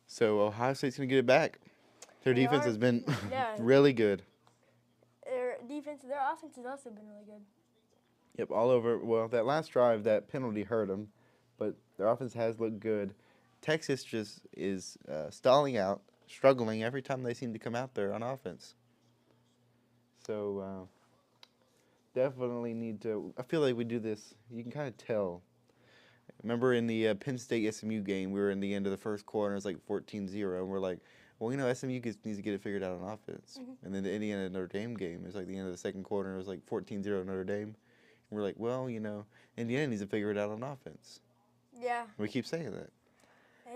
So Ohio State's going to get it back. Their defense has been really good. Their offense has also been really good. Yep, all over. Well, that last drive, that penalty hurt them, but their offense has looked good. Texas just is stalling out, struggling every time they seem to come out there on offense. So definitely need to. I feel like we do this. You can kind of tell. Remember in the Penn State SMU game, we were in the end of the first quarter. It was like 14-0, and we're like, well, SMU needs to get it figured out on offense. Mm-hmm. And then the Indiana Notre Dame game, it was like the end of the second quarter, and it was like 14-0 Notre Dame. And we're like, well, Indiana needs to figure it out on offense. Yeah. And we keep saying that.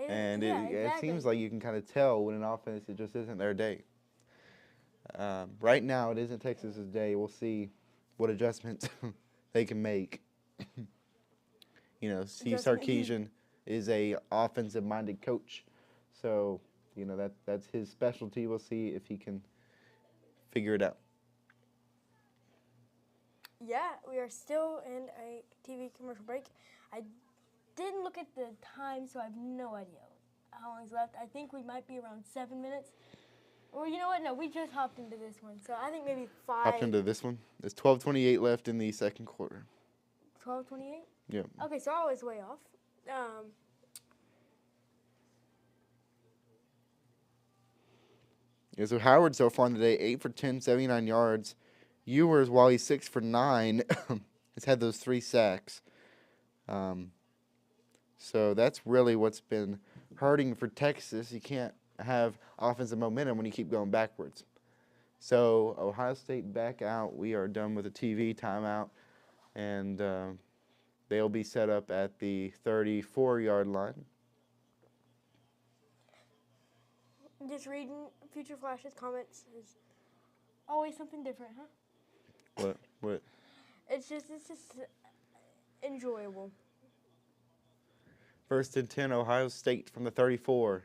And it seems like you can kind of tell when an offense, it just isn't their day. Right now, it isn't Texas's day. We'll see what adjustments they can make. Steve Sarkisian is a offensive-minded coach, so that's his specialty. We'll see if he can figure it out. Yeah, we are still in a TV commercial break. I didn't look at the time, so I have no idea how long's left. I think we might be around 7 minutes. Or you know what? No, we just hopped into this one, so I think maybe 5. Hopped into this one? There's 12:28 left in the second quarter. 12:28? Yeah. Okay, so I was way off. Yeah, so Howard so far in the day, 8 for 10, 79 yards. Ewers, while he's 6 for 9, has had those 3 sacks. So that's really what's been hurting for Texas. You can't have offensive momentum when you keep going backwards. So Ohio State back out. We are done with the TV timeout, and they'll be set up at the 34-yard line. Just reading Future Flash's comments is always something different, huh? What? It's just enjoyable. 1st and 10, Ohio State from the 34.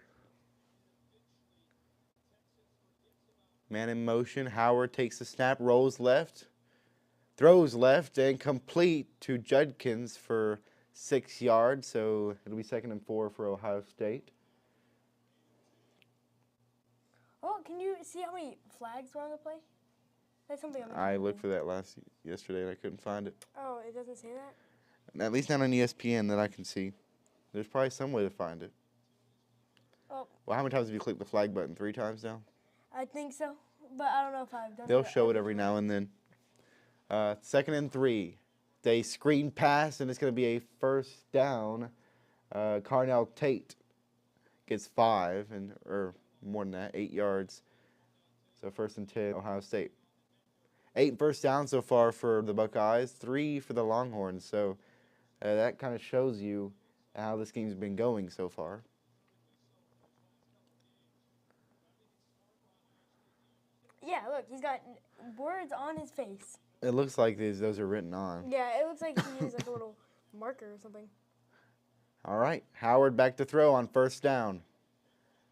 Man in motion. Howard takes the snap, rolls left, throws left, and complete to Judkins for 6 yards. So it'll be 2nd and 4 for Ohio State. Oh, can you see how many flags were on the play? That's something I looked for that yesterday and I couldn't find it. Oh, it doesn't say that? At least not on ESPN that I can see. There's probably some way to find it. Oh, Well, how many times have you clicked the flag button? 3 times now? I think so, but I don't know if I've done They'll it. show it every now and then. 2nd and 3. They screen pass, and it's going to be a first down. Carnell Tate gets 5, or more than that, 8 yards. So 1st and 10, Ohio State. 8 first downs so far for the Buckeyes, 3 for the Longhorns. So that kind of shows you how this game's been going so far. Yeah, look, he's got words on his face. It looks like those are written on. Yeah, it looks like he used like a little marker or something. All right, Howard back to throw on 1st down.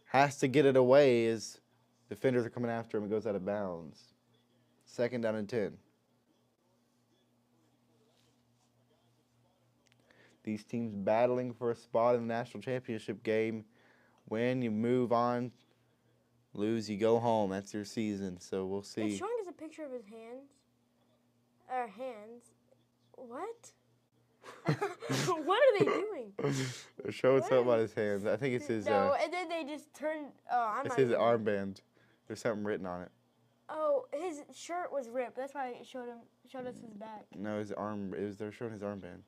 Has to get it away as defenders are coming after him. It goes out of bounds. 2nd down and 10. These teams battling for a spot in the national championship game. Win, you move on. Lose, you go home. That's your season. So we'll see. It's showing us a picture of his hands. Hands. What? What are they doing? They're showing something about his hands. I think it's his. No, and then they just turned. Oh, I'm It's not his even- armband. There's something written on it. Oh, his shirt was ripped. That's why it showed us his back. No, his arm. They're showing his armband,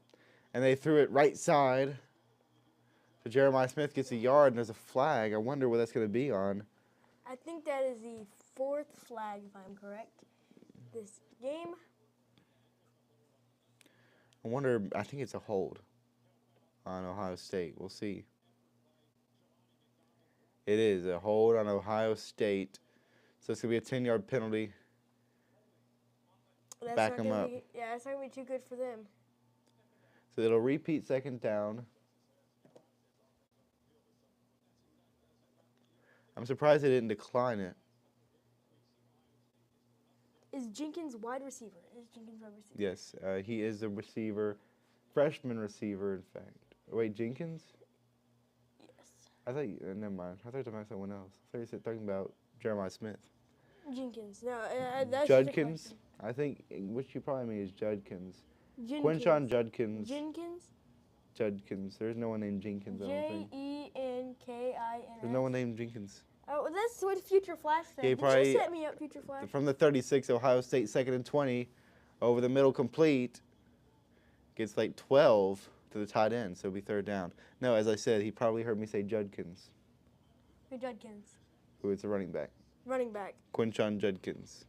and they threw it right side. So Jeremiah Smith gets a yard, and there's a flag. I wonder what that's going to be on. I think that is the 4th flag, if I'm correct. This game. I wonder. I think it's a hold on Ohio State. We'll see. It is a hold on Ohio State. So it's going to be a 10-yard penalty. Back 'em up. Yeah, it's not going to be too good for them. So it'll repeat 2nd down. I'm surprised they didn't decline it. Is Jenkins wide receiver? Is Jenkins wide receiver? Yes, he is a receiver. Freshman receiver, in fact. Wait, Jenkins? Yes. I thought you, never mind. I thought you were talking about someone else. I thought you were talking about Jeremiah Smith. Jenkins. No, that's just a Judkins? question. I think, which you probably mean is Judkins. Jenkins. Quinshon Judkins. Jenkins. Judkins. There's no one named Jenkins, I don't think. Jenkins. There's no one named Jenkins. Oh, well, that's what Future Flash said. Yeah, Did probably- you set me up, Future Flash? From the 36, Ohio State 2nd and 20. Over the middle, complete. Gets like 12 to the tight end, so it'll be 3rd down. No, as I said, he probably heard me say Judkins, Who Judkins? who is a running back. Running back. Quinshon Judkins.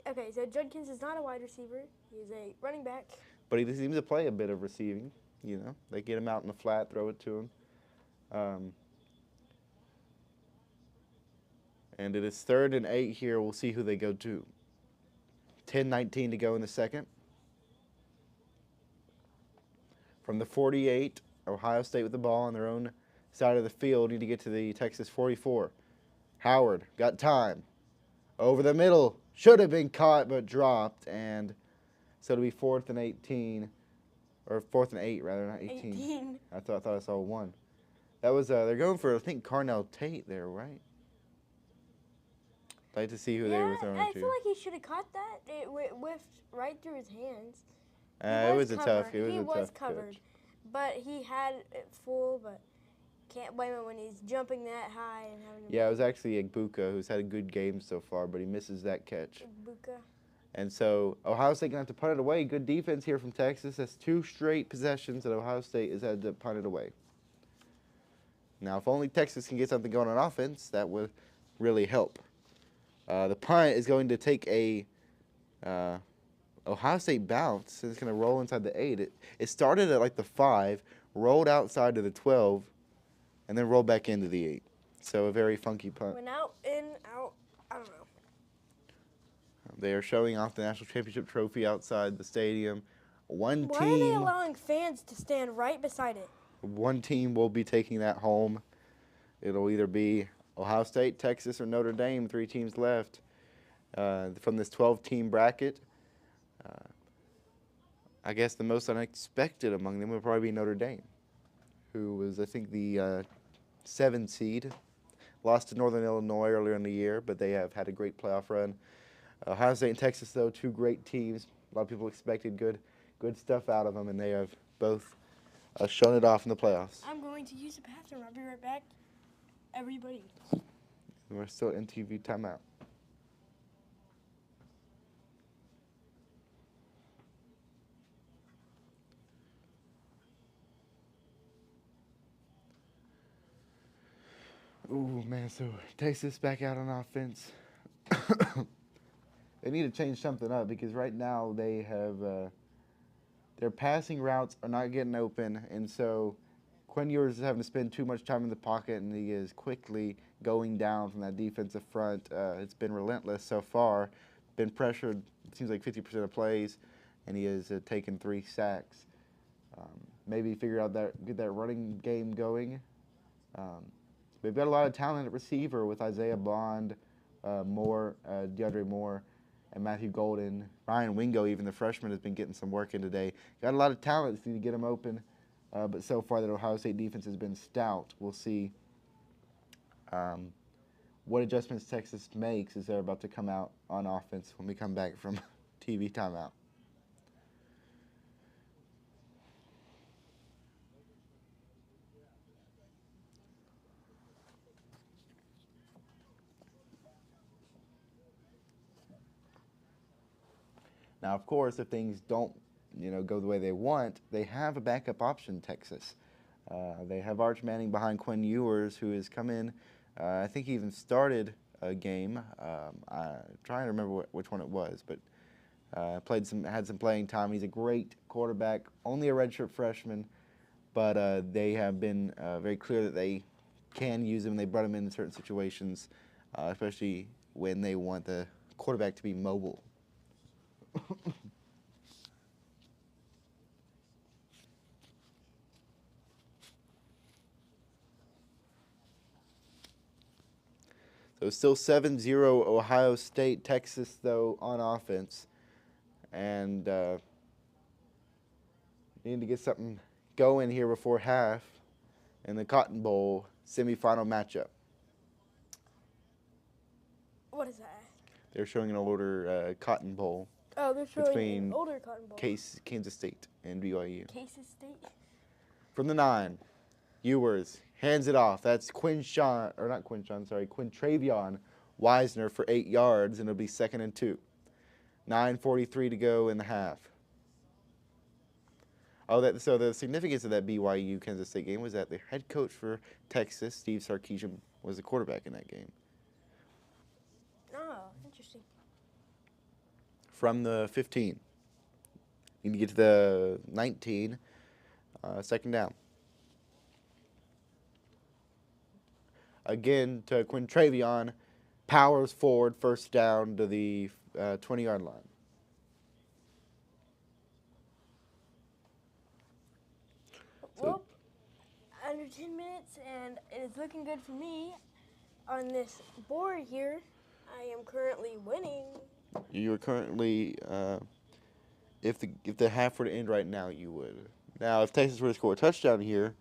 Okay, so Judkins is not a wide receiver. He's a running back. But he seems to play a bit of receiving, you know. They get him out in the flat, throw it to him. And it is 3rd and 8 here. We'll see who they go to. 10:19 to go in the 2nd. From the 48, Ohio State with the ball on their own side of the field. Need to get to the Texas 44. Howard got time. Over the middle. Should have been caught but dropped. And so it'll be 4th and 18. Or 4th and 8, rather, not 18. I thought I saw 1. That was, they're going for, I think, Carnell Tate there, right? I'd like to see who they were throwing I to. feel like he should have caught that. It whiffed right through his hands. It was a tough. He It was a was tough covered, catch. but he had it full. But can't blame him when he's jumping that high and having. Yeah, it was actually Egbuka who's had a good game so far, but he misses that catch. Buka. And so Ohio State gonna have to punt it away. Good defense here from Texas. That's 2 straight possessions that Ohio State has had to punt it away. Now, if only Texas can get something going on offense, that would really help. The punt is going to take a Ohio State bounce, and it's going to roll inside the 8. It started at like the 5, rolled outside to the 12, and then rolled back into the 8. So a very funky punt. Went out, in, out. I don't know. They are showing off the national championship trophy outside the stadium. Why are they allowing fans to stand right beside it? One team will be taking that home. It'll either be Ohio State, Texas, or Notre Dame. 3 teams left from this 12-team bracket. I guess the most unexpected among them would probably be Notre Dame, who was, I think, the 7 seed. Lost to Northern Illinois earlier in the year, but they have had a great playoff run. Ohio State and Texas, though, 2 great teams. A lot of people expected good stuff out of them, and they have both shown it off in the playoffs. I'm going to use the bathroom. I'll be right back. everybody. We're still in TV timeout. Ooh, man, so Texas back out on offense. They need to change something up because right now they have their passing routes are not getting open, and so Quinn Ewers is having to spend too much time in the pocket, and he is quickly going down from that defensive front. It's been relentless so far. Been pressured, it seems like 50% of plays, and he has taken 3 sacks. Maybe figure out get that running game going. They've got a lot of talent at receiver with Isaiah Bond, Moore, DeAndre Moore, and Matthew Golden. Ryan Wingo, even the freshman, has been getting some work in today. Got a lot of talent. Just need to get them open. But so far, that Ohio State defense has been stout. We'll see what adjustments Texas makes as they're about to come out on offense when we come back from TV timeout. Now, of course, if things don't, go the way they want, they have a backup option, Texas. They have Arch Manning behind Quinn Ewers, who has come in. I think he even started a game. I'm trying to remember which one it was, but had some playing time. He's a great quarterback, only a redshirt freshman, but they have been very clear that they can use him. They brought him in certain situations, especially when they want the quarterback to be mobile. So still 7-0 Ohio State. Texas, though, on offense. And need to get something going here before half in the Cotton Bowl semifinal matchup. What is that? They're showing an older Cotton Bowl. Oh, they're showing between an older Cotton Bowl. Kansas State and BYU. Kansas State. From the 9, Ewers hands it off. That's Quintravion Wisner for 8 yards, and it'll be 2nd and 2. 9:43 to go in the half. So the significance of that BYU Kansas State game was that the head coach for Texas, Steve Sarkisian, was the quarterback in that game. Oh, interesting. From the 15. You need to get to the 19. 2nd down. Again to Quintravion. Powers forward, 1st down to the 20-yard line. Well, under 10 minutes, and it's looking good for me. On this board here, I am currently winning. You are currently, if the half were to end right now, you would. Now, if Texas were to score a touchdown here,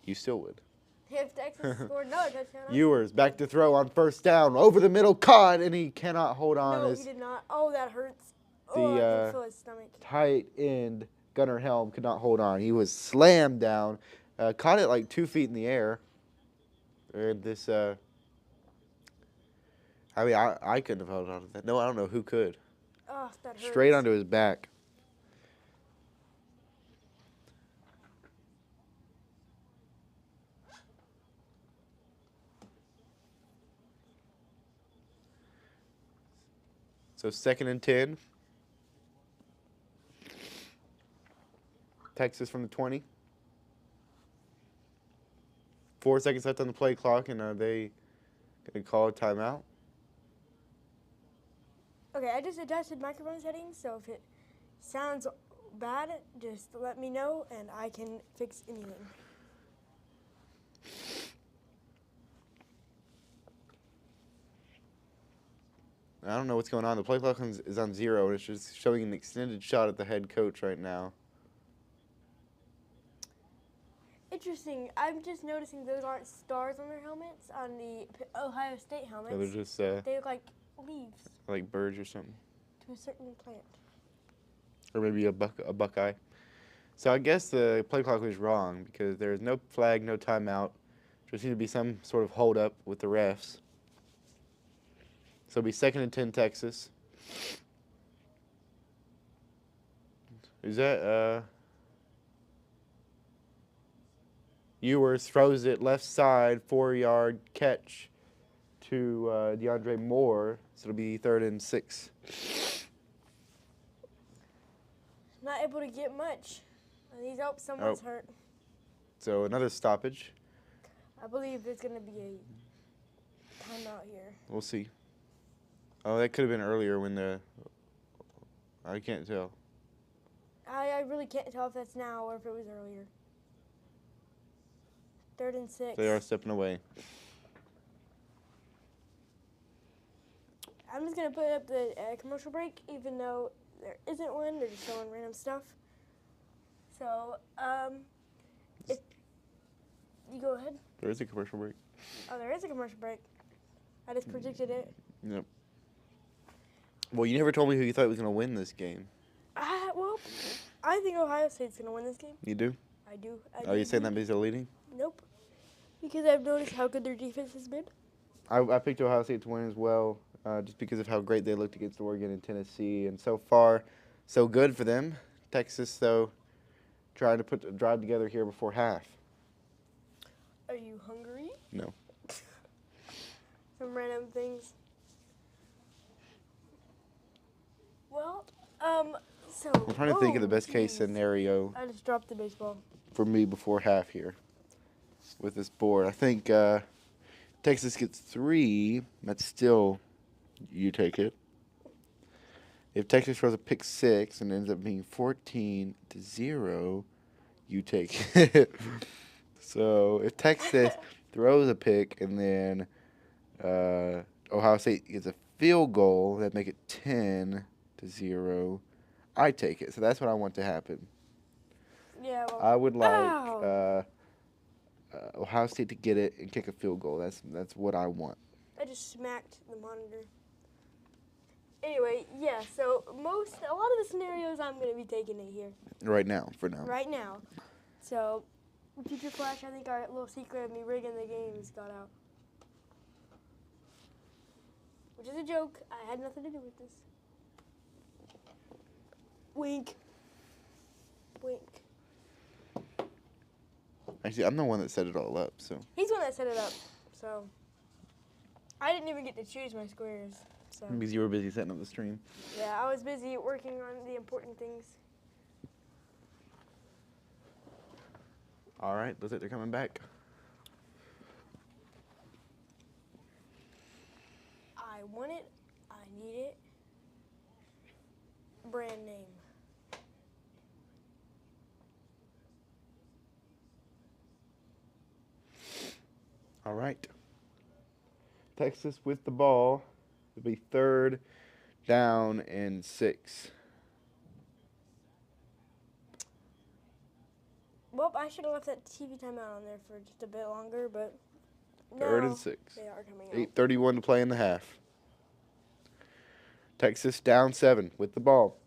you still would. If Texas scored another touchdown. Ewers back to throw on 1st down, over the middle, caught, and he cannot hold on. No, he did not. Oh, that hurts. The I can feel his stomach. tight end Gunnar Helm could not hold on. He was slammed down, caught it like 2 feet in the air. And this, I couldn't have held on to that. No, I don't know who could. Oh, that hurts. Straight onto his back. So 2nd and 10. Texas from the 20. 4 seconds left on the play clock, and are they going to call a timeout? Okay, I just adjusted microphone settings, so if it sounds bad, just let me know, and I can fix anything. I don't know what's going on. The play clock is on 0, and it's just showing an extended shot at the head coach right now. Interesting. I'm just noticing those aren't stars on their helmets, on the Ohio State helmets. So they're just they look like leaves like birds or something. to a certain plant. Or maybe a buckeye. So I guess the play clock was wrong because there's no flag, no timeout. There seems to be some sort of hold up with the refs. So it'll be 2nd and 10 Texas. Is that Ewers throws it left side, 4-yard catch to DeAndre Moore. So it'll be 3rd and 6. Not able to get much. Someone's hurt. So another stoppage. I believe there's going to be a timeout here. We'll see. Oh, that could have been earlier when I can't tell. I really can't tell if that's now or if it was earlier. 3rd and 6. They are stepping away. I'm just going to put up the commercial break, even though there isn't one. They're just showing random stuff. So, if you go ahead. There is a commercial break. Oh, there is a commercial break. I just predicted it. Yep. Well, you never told me who you thought was going to win this game. Well, I think Ohio State's going to win this game. You do? I do. Are you saying that because they're leading? Nope. Because I've noticed how good their defense has been. I picked Ohio State to win as well, just because of how great they looked against Oregon and Tennessee. And so far, so good for them. Texas, though, trying to put the drive together here before half. Are you hungry? No. Some random things. Well, so. I'm trying to think of the best case scenario I just dropped the baseball. for me before half here with this board. I think Texas gets 3. That's still, you take it. If Texas throws a pick 6 and ends up being 14-0, you take it. So if Texas throws a pick and then Ohio State gets a field goal, that make it 10-0, I take it. So that's what I want to happen. Yeah, well, I would like Ohio State to get it and kick a field goal. That's what I want. I just smacked the monitor. Anyway, yeah, so a lot of the scenarios I'm going to be taking it here. Right now, for now. Right now. So, Future Flash, I think our little secret of me rigging the games got out. Which is a joke. I had nothing to do with this. Wink. Wink. Actually, I'm the one that set it all up, so. He's the one that set it up, so. I didn't even get to choose my squares, so. Because you were busy setting up the stream. Yeah, I was busy working on the important things. All right, looks like they're coming back. I want it. I need it. Brand name. All right. Texas with the ball. It'll be 3rd down and 6. Well, I should have left that TV timeout on there for just a bit longer, but 3rd now and 6. they are coming out. 8:31 to play in the half. Texas down 7 with the ball.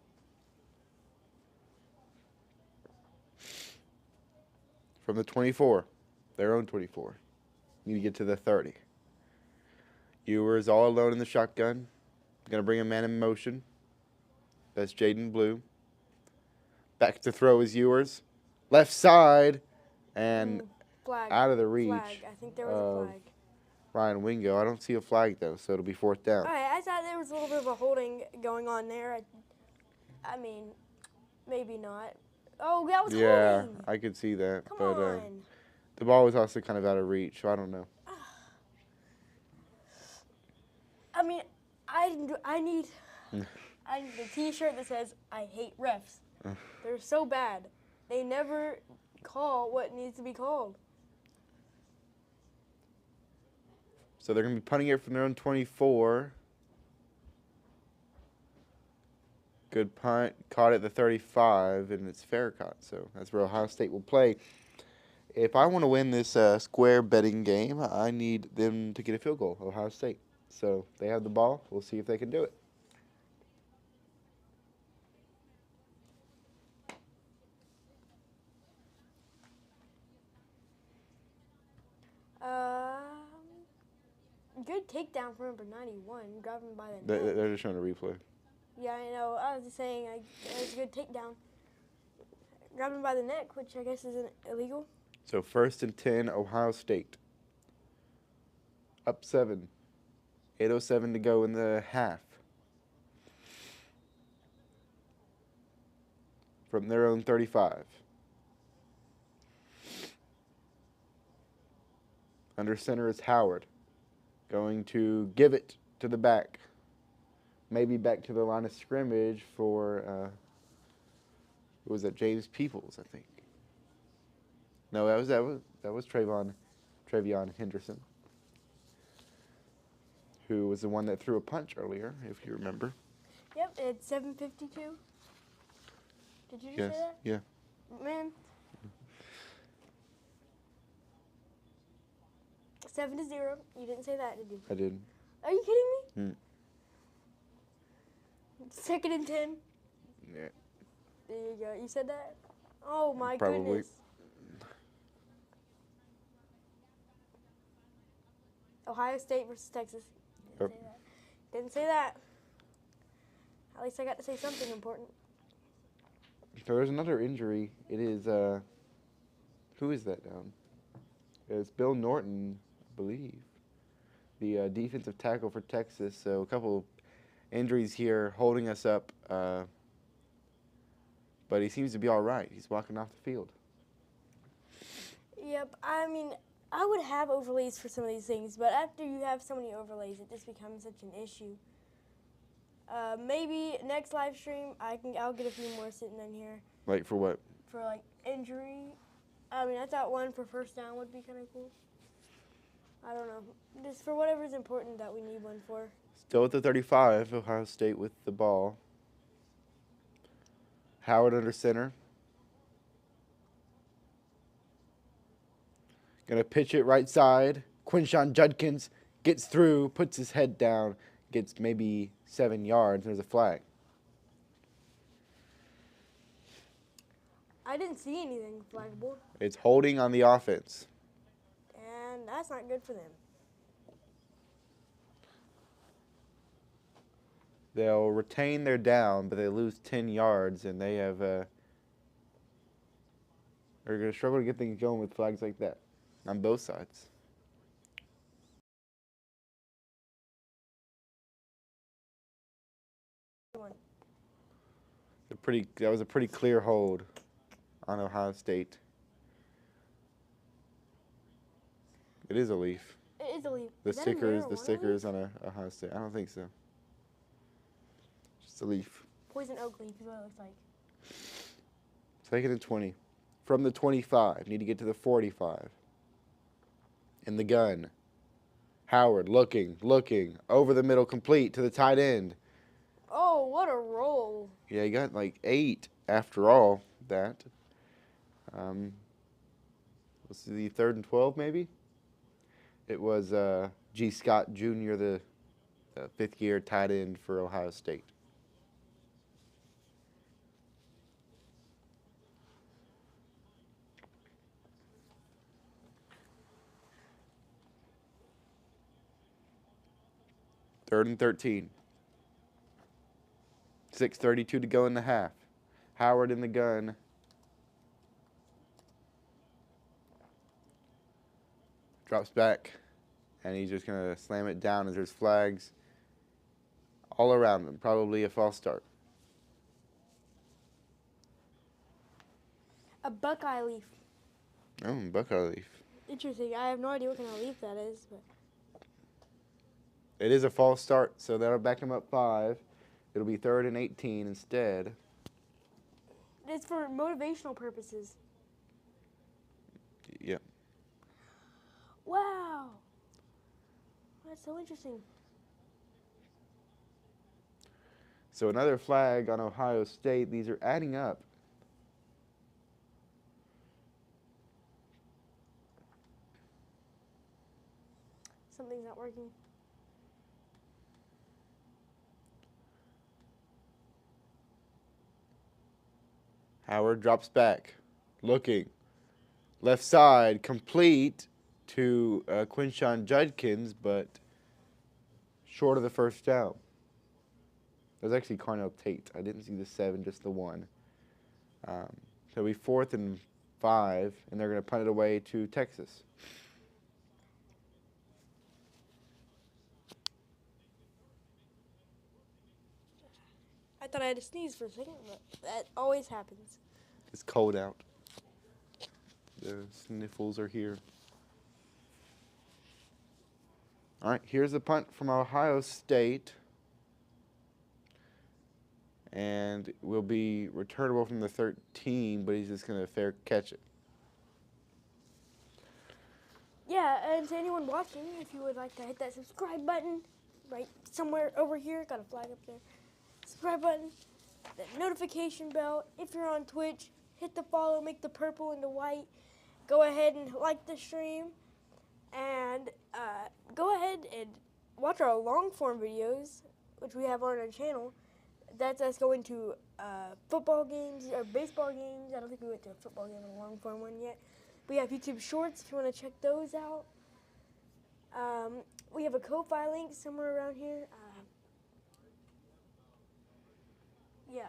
From the 24, their own 24. Need to get to the 30. Ewers all alone in the shotgun. Going to bring a man in motion. That's Jaden Blue. Back to throw is Ewers. Left side and Flag. out of the reach. Flag. I think there was a flag. Ryan Wingo. I don't see a flag, though, so it'll be 4th down. All right, I thought there was a little bit of a holding going on there. I mean, maybe not. Oh, that was holding. I could see that. Come but on. the ball was also kind of out of reach, so I don't know. I mean, I need the T-shirt that says "I hate refs." They're so bad. They never call what needs to be called. So they're going to be punting it from their own 24. Good punt. Caught at the 35, and it's fair caught. So that's where Ohio State will play. If I want to win this square betting game, I need them to get a field goal, Ohio State. So they have the ball. We'll see if they can do it. good takedown from number 91, grabbing by the They, neck. they're just showing a replay. Yeah, I know. I was just saying, it was a good takedown. Grabbing by the neck, which I guess isn't illegal. So 1st and 10, Ohio State. Up 7. 8:07 to go in the half. From their own 35. Under center is Howard. Going to give it to the back. Maybe back to the line of scrimmage for, who was that? James Peoples, I think. No, that was Travion Henderson, who was the one that threw a punch earlier, if you remember. Yep, it's 7:52. Did you just say that? Yeah. Man. 7-0. You didn't say that, did you? I did. Are you kidding me? Mm. 2nd and 10. Yeah. There you go. You said that? Oh my Probably. goodness. Ohio State versus Texas. Yep. Didn't say that. At least I got to say something important. So there's another injury. It is, who is that down? It's Bill Norton, I believe. The defensive tackle for Texas. So a couple injuries here holding us up. But he seems to be all right. He's walking off the field. Yep. I mean, I would have overlays for some of these things, but after you have so many overlays, it just becomes such an issue. Maybe next live stream, I'll get a few more sitting in here. Like for what? For like injury. I mean, I thought one for first down would be kind of cool. I don't know. Just for whatever's important that we need one for. Still at the 35, Ohio State with the ball. Howard under center. Gonna pitch it right side. Quinshawn Judkins gets through, puts his head down, gets maybe 7 yards. There's a flag. I didn't see anything flaggable, It's holding on the offense. and that's not good for them. They'll retain their down, but they lose 10 yards, and they have are going to struggle to get things going with flags like that on both sides. That was a pretty clear hold on Ohio State. It is a leaf. It is a leaf. The Is that a sticker is marijuana on a Ohio State. I don't think so. Just a leaf. leaf? Poison oak leaf is what it looks like. 2nd and 20. From the 25. Need to get to the 45. In the gun. Howard looking. Over the middle, complete to the tight end. Oh, what a roll. Yeah, he got like 8 after all that. Was the 3rd and 12 maybe? It was G. Scott Jr., the 5th-year tight end for Ohio State. Third and 13. 6:32 to go in the half. Howard in the gun. Drops back, and he's just going to slam it down as there's flags all around him. Probably a false start. A Buckeye leaf. Oh, Buckeye leaf. Interesting. I have no idea what kind of leaf that is, but It is a false start, so that'll back him up 5. It'll be 3rd and 18 instead. it's for motivational purposes. Yep. Wow. That's so interesting. So another flag on Ohio State. These are adding up. Something's not working. Howard drops back, looking. Left side, complete to Quinshawn Judkins, but short of the first down. It was actually Carnell Tate. I didn't see the 7, just the 1. So it'll be 4th and 5, and they're going to punt it away to Texas. I thought I had to sneeze for a second, but that always happens. It's cold out. The sniffles are here. All right, here's a punt from Ohio State. And will be returnable from the 13, but he's just going to fair catch it. Yeah, and to anyone watching, if you would like to hit that subscribe button, right somewhere over here, got a flag up there. Subscribe button, the notification bell. If you're on Twitch, hit the follow, make the purple and the white. Go ahead and like the stream, and go ahead and watch our long form videos, which we have on our channel. That's us going to football games or baseball games. I don't think we went to a football game or a long form one yet. We have YouTube Shorts if you want to check those out. We have a Ko-Fi link somewhere around here. Yeah.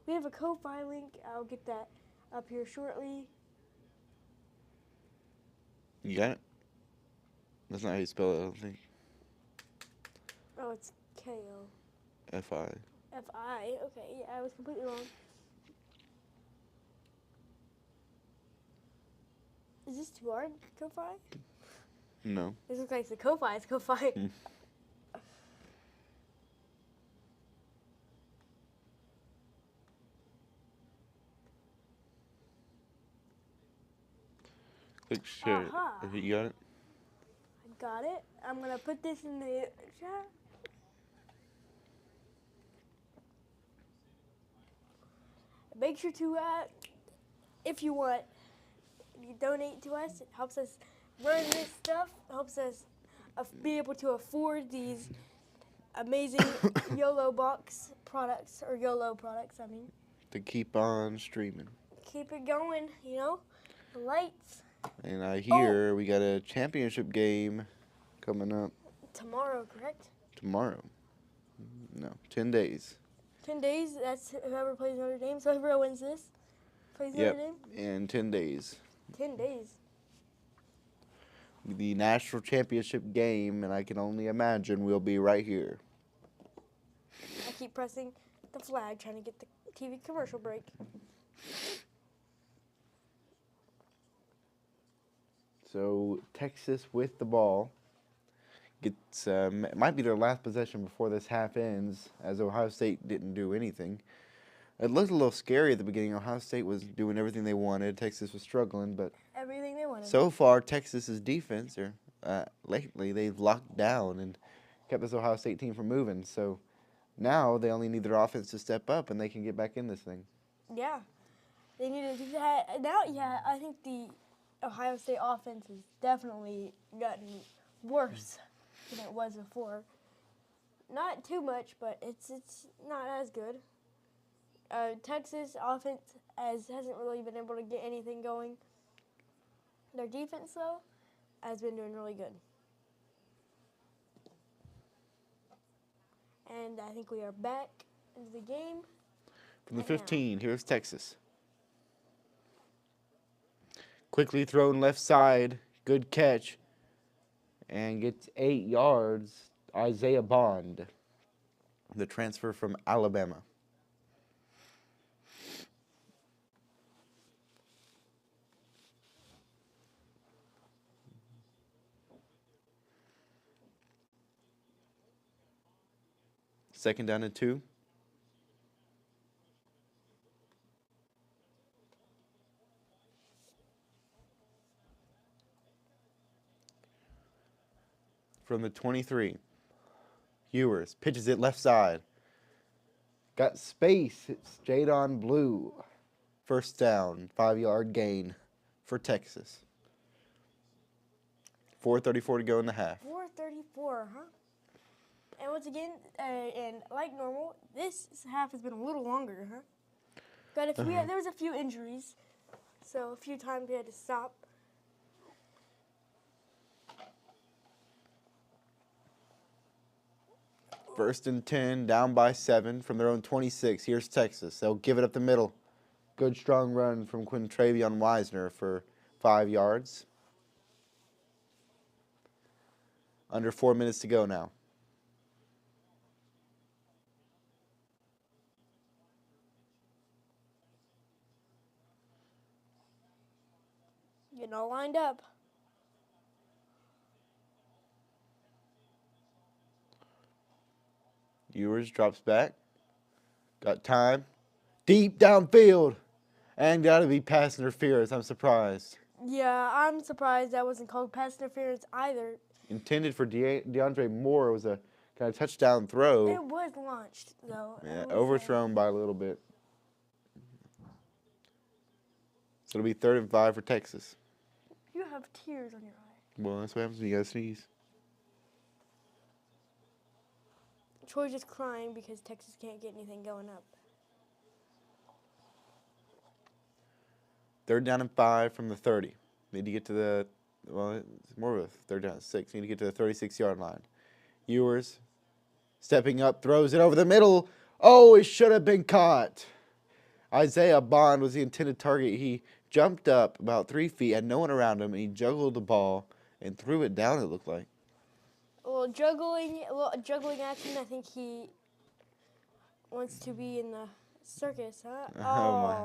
We have a Ko-Fi link. I'll get that up here shortly. You got it? That's not how you spell it, I don't think. Oh, it's K-O. F-I. F-I. Okay, yeah, I was completely wrong. Is this too hard, Ko-Fi? No. This looks like it's a Ko-Fi. It's Ko-Fi. Click share. Aha. You got it? I got it. I'm going to put this in the chat. Make sure to, if you want, you donate to us. It helps us run this stuff. Helps us be able to afford these amazing YOLO box products, or YOLO products, I mean. To keep on streaming. Keep it going, you know. The lights. And I hear we got a championship game coming up. Tomorrow, correct? Tomorrow. No, 10 days. 10 days, that's whoever plays Notre Dame. So whoever wins this plays Notre Dame? In 10 days. 10 days. The national championship game, and I can only imagine we'll be right here. I keep pressing the flag, trying to get the TV commercial break. So Texas with the ball gets might be their last possession before this half ends, as Ohio State didn't do anything. It looked a little scary at the beginning. Ohio State was doing everything they wanted. Texas was struggling, but Everything they wanted. so far Texas's defense, or lately, they've locked down and kept this Ohio State team from moving. So now they only need their offense to step up, and they can get back in this thing. Yeah. They need to do that. Now, yeah, I think the Ohio State offense has definitely gotten worse than it was before. Not too much, but it's not as good. Texas offense hasn't really been able to get anything going. Their defense, though, has been doing really good. And I think we are back into the game. From the 15, here's Texas. Quickly thrown left side, good catch, and gets 8 yards. Isaiah Bond, the transfer from Alabama. Second down and 2. From the 23. Ewers pitches it left side. Got space. It's Jadon Blue. First down, 5-yard gain for Texas. 4:34 to go in the half. 4:34, huh? And once again, and like normal, this half has been a little longer, huh? But if there was a few injuries, so a few times we had to stop. First and 10, down by 7 from their own 26. Here's Texas. They'll give it up the middle. Good strong run from Quintravion Wisner for 5 yards. Under 4 minutes to go now. Getting all lined up. Ewers drops back. Got time. Deep downfield. And got to be pass interference. I'm surprised. Yeah, I'm surprised that wasn't called pass interference either. Intended for DeAndre Moore. It was a kind of touchdown throw. It was launched, though. Yeah, overthrown by a little bit. So it'll be 3rd and 5 for Texas. You have tears on your eye. Well, that's what happens when you gotta sneeze. Troy's just crying because Texas can't get anything going up. 3rd down and 5 from the 30. Need to get to the, well, it's more of a 3rd down and 6. Need to get to the 36-yard line. Ewers stepping up, throws it over the middle. Oh, it should have been caught. Isaiah Bond was the intended target. He jumped up about 3 feet, had no one around him, and he juggled the ball and threw it down, it looked like. A little juggling action. I think he wants to be in the circus, huh? Oh, my.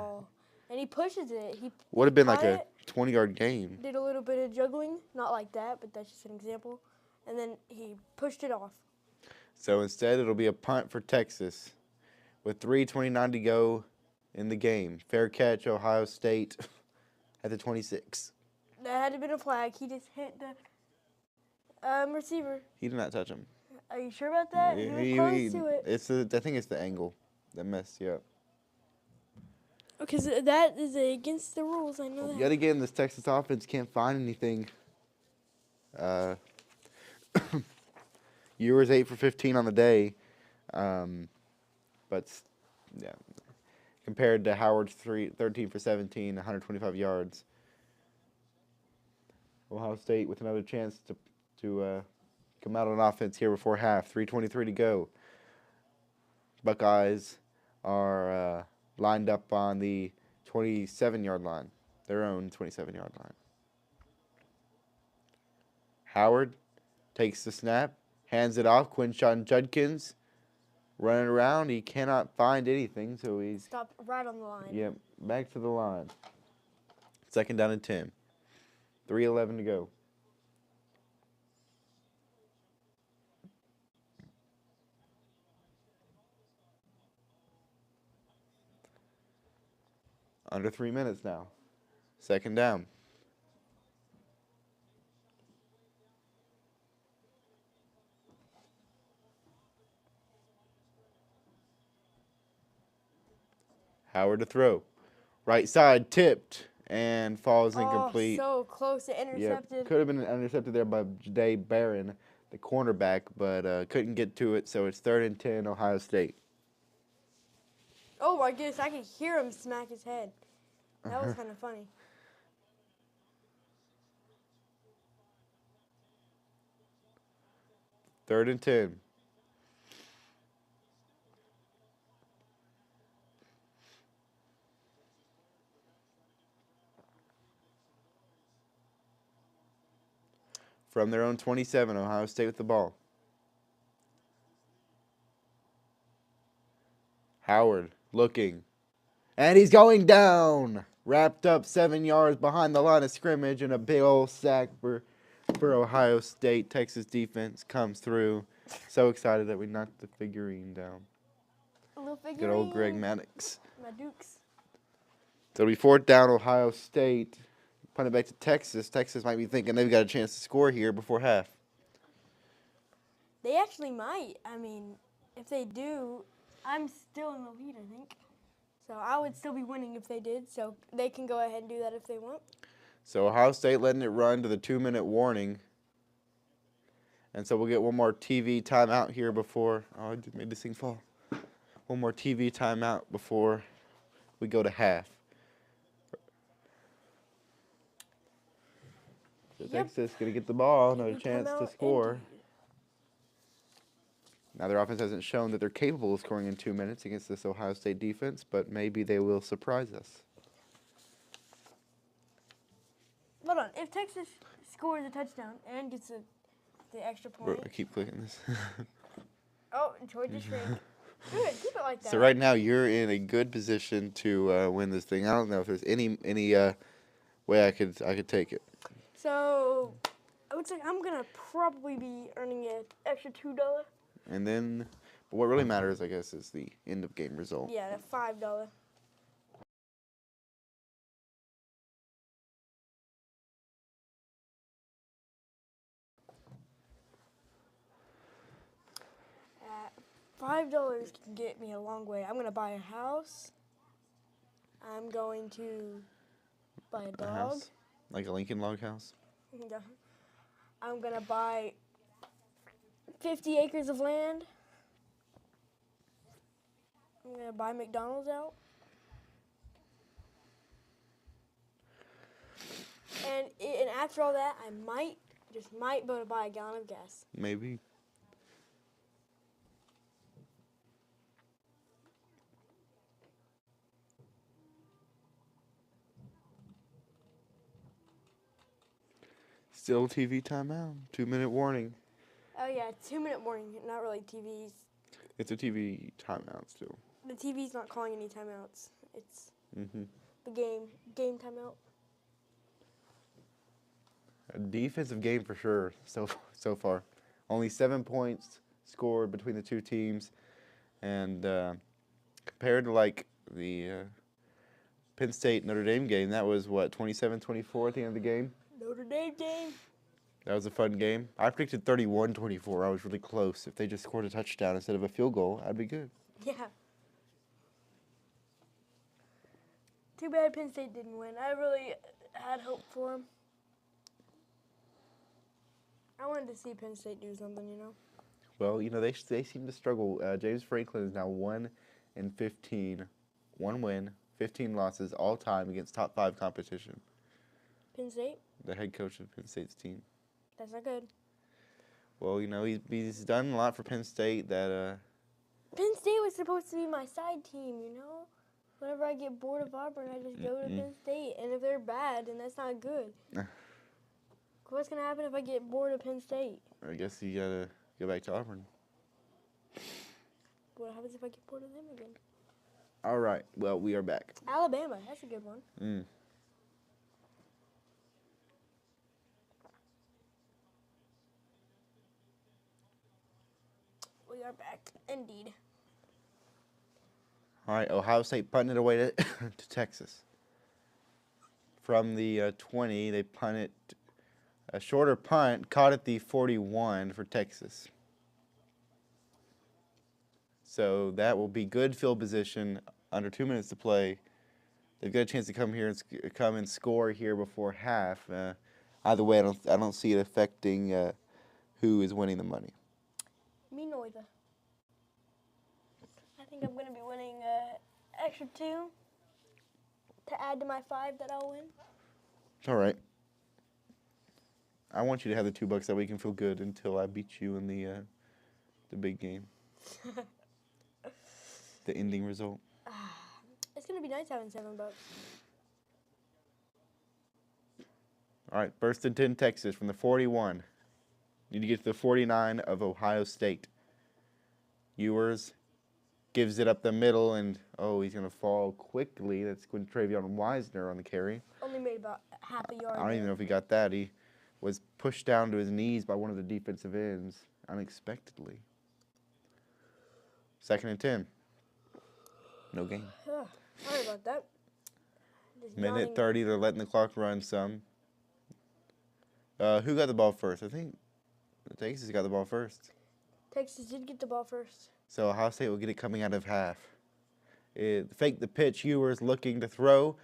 And he pushes it. He Would have been like caught a 20-yard game. did a little bit of juggling. Not like that, but that's just an example. And then he pushed it off. So instead, it'll be a punt for Texas with 3:29 to go in the game. Fair catch, Ohio State at the 26. That had to been a flag. He just hit the receiver. He did not touch him. Are you sure about that? He was close to it. I think it's the angle that messed you up. Because that is against the rules. I know that. Yet again, this Texas offense can't find anything. Ewers 8 for 15 on the day, but yeah, compared to Howard's 13 for 17, 125 yards. Ohio State with another chance to come out on offense here before half. 3:23 to go. Buckeyes are lined up on the 27-yard line, their own 27-yard line. Howard takes the snap, hands it off. Quinshon Judkins running around. He cannot find anything, so he's Stopped right on the line. Yep, back to the line. 2nd down and 10. 3:11 to go. Under 3 minutes now. 2nd down. Howard to throw. Right side tipped and falls incomplete. Oh, so close to intercepted. Yep. Could have been intercepted there by Ja'Day Barron, the cornerback, but couldn't get to it, so it's 3rd and 10, Ohio State. Oh my goodness, I could hear him smack his head. That was kind of funny. Third and 10. From their own 27, Ohio State with the ball. Howard looking. And he's going down. Wrapped up 7 yards behind the line of scrimmage, and a big old sack for Ohio State. Texas defense comes through. So excited that we knocked the figurine down. A little figurine. Good old Greg Maddox. My Dukes. So it'll be 4th down, Ohio State. Punt it back to Texas. Texas might be thinking they've got a chance to score here before half. They actually might. I mean, if they do, I'm still in the lead, I think. So I would still be winning if they did. So they can go ahead and do that if they want. So Ohio State letting it run to the 2-minute warning. And so we'll get one more TV timeout here before. Oh, I just made this thing fall. One more TV timeout before we go to half. So Yep. Texas going to get the ball. No TV chance to timeout score. indeed. Now, their offense hasn't shown that they're capable of scoring in 2 minutes against this Ohio State defense, but maybe they will surprise us. Hold on. If Texas scores a touchdown and gets the extra point. I keep clicking this. Oh, Georgia shrink. Good. Keep it like that. So right now, you're in a good position to win this thing. I don't know if there's any way I could take it. So, I would say I'm gonna probably be earning an extra $2. And then, but what really matters, I guess, is the end of game result. Yeah, the $5. $5 can get me a long way. I'm gonna buy a house. I'm going to buy a A dog. house, like a Lincoln log house. Yeah. I'm gonna buy 50 acres of land. I'm gonna buy McDonald's out. And after all that, I might be able to buy a gallon of gas. Maybe. Still TV timeout. 2-minute warning. Oh yeah, 2-minute warning. Not really TVs. It's a TV timeout still. The TV's not calling any timeouts. It's Mm-hmm. the game timeout. A defensive game for sure so far. Only 7 points scored between the two teams, and compared to like the Penn State Notre Dame game, that was what 27-24 at the end of the game. Notre Dame game. That was a fun game. I predicted 31-24. I was really close. If they just scored a touchdown instead of a field goal, I'd be good. Yeah. Too bad Penn State didn't win. I really had hope for them. I wanted to see Penn State do something, you know. Well, you know, they seem to struggle. James Franklin is now 1-15. 1 win, 15 losses all time against top 5 competition. Penn State? The head coach of Penn State's team. That's not good. Well, you know, he's done a lot for Penn State that Penn State was supposed to be my side team, you know? Whenever I get bored of Auburn, I just go to Penn State. And if they're bad, then that's not good. What's going to happen if I get bored of Penn State? I guess you got to go back to Auburn. What happens if I get bored of them again? All right. Well, we are back. Alabama, that's a good one. We are back, indeed. All right. Ohio State punting it away to Texas. From the 20, they punted a shorter punt, caught at the 41 for Texas. So that will be good field position. Under 2 minutes to play. They've got a chance to come here and come and score here before half. Either way, I don't see it affecting who is winning the money. Me neither. I think I'm going to be winning extra 2 to add to my 5 that I'll win. All right. I want you to have the $2 that we can feel good until I beat you in the big game. The ending result. It's going to be nice having $7. All right, 1st and 10 Texas from the 41. Need to get to the 49 of Ohio State. Ewers gives it up the middle, and he's going to fall quickly. That's Quintravion Wisner on the carry. Only made about half a yard. I don't even know if he got that. He was pushed down to his knees by one of the defensive ends unexpectedly. 2nd and 10. No gain. Sorry about that. Minute 30, they're letting the clock run some. Who got the ball first? I think Texas got the ball first. Texas did get the ball first. So Ohio State will get it coming out of half. Fake the pitch. Ewers looking to throw.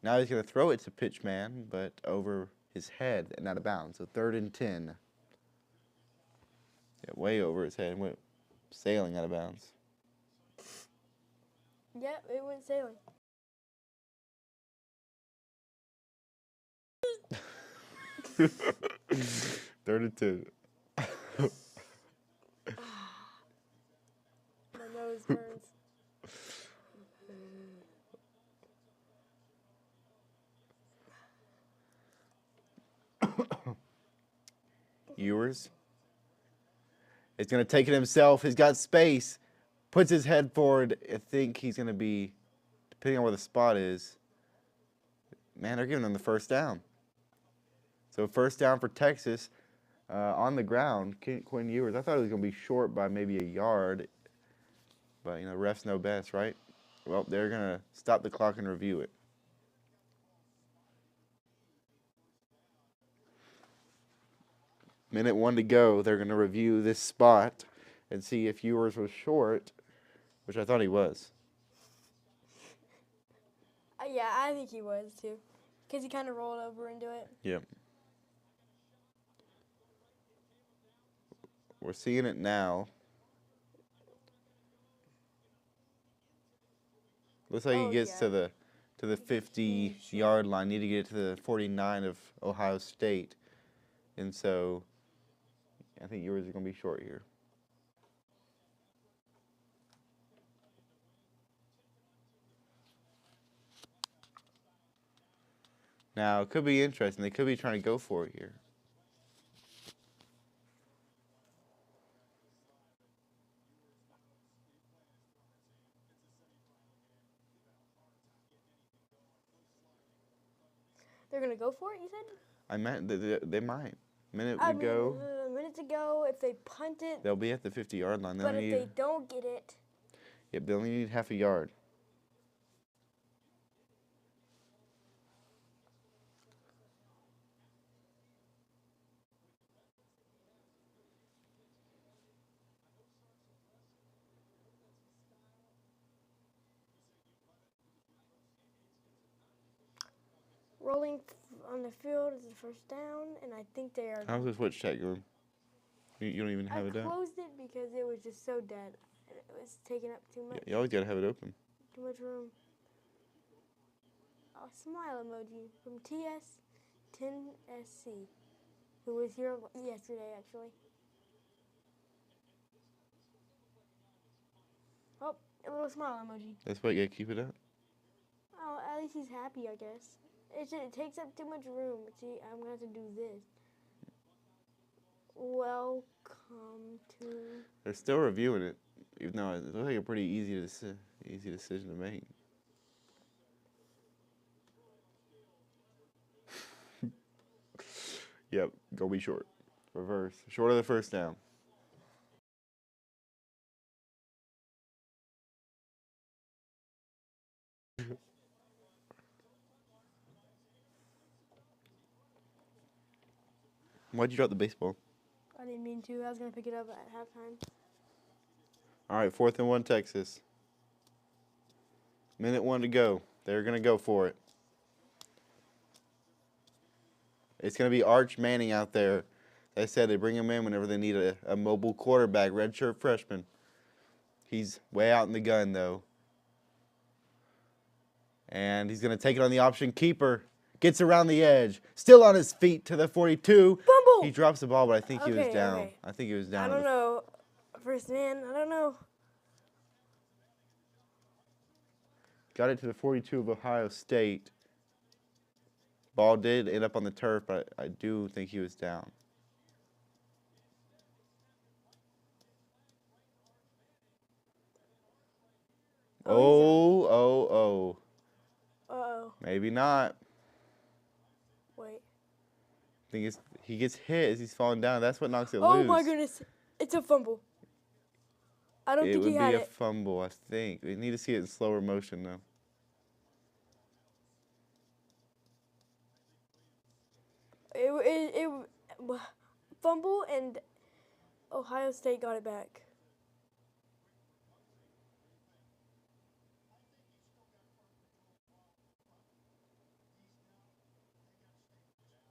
Now he's going to throw it to Pitchman, but over his head and out of bounds. So 3rd and 10. Yeah, way over his head. Went sailing out of bounds. Yep, it went sailing. Third and 2. Ewers. He's going to take it himself. He's got space. Puts his head forward. I think he's going to be, depending on where the spot is. Man, they're giving him the first down. So first down for Texas on the ground. Quinn Ewers. I thought it was going to be short by maybe a yard. But, you know, refs know best, right? Well, they're going to stop the clock and review it. Minute 1 to go. They're going to review this spot and see if Ewers was short, which I thought he was. Yeah, I think he was too, because he kind of rolled over into it. Yep. We're seeing it now. Looks like he gets to the 50-yard line. Need to get to the 49 of Ohio State, and so I think Ewers is going to be short here. Now, it could be interesting. They could be trying to go for it here. They're going to go for it, you said? I meant they might. Minute to go. If they punt it. They'll be at the 50-yard line. But if they don't get it. Yep, they only need half a yard. Rolling on the field is the first down, and I think they are. How's this switch check going? You don't even have it down? I closed it because it was just so dead. It was taking up too much. You always got to have it open. Too much room. A smile emoji from TS10SC, who was here yesterday, actually. Oh, a little smile emoji. That's why you got to keep it up. Oh, at least he's happy, I guess. It takes up too much room. See, I'm going to have to do this. Welcome to... They're still reviewing it, even though it looks like a pretty easy decision to make. Yep, go be short. Reverse. Short of the first down. Why'd you drop the baseball? I didn't mean to. I was going to pick it up at halftime. All right, 4th and 1, Texas. Minute 1 to go. They're going to go for it. It's going to be Arch Manning out there. They said they bring him in whenever they need a mobile quarterback, redshirt freshman. He's way out in the gun, though. And he's going to take it on the option keeper. Gets around the edge. Still on his feet to the 42. Fumble! He drops the ball, but I think he was down. Okay. I think he was down. I don't know. First man, I don't know. Got it to the 42 of Ohio State. Ball did end up on the turf, but I do think he was down. Oh. Uh-oh. Maybe not. Wait. I think he gets hit as he's falling down. That's what knocks it loose. Oh, my goodness. It's a fumble. I don't think he had it. It would be a fumble, I think. We need to see it in slower motion, though. It fumble, and Ohio State got it back.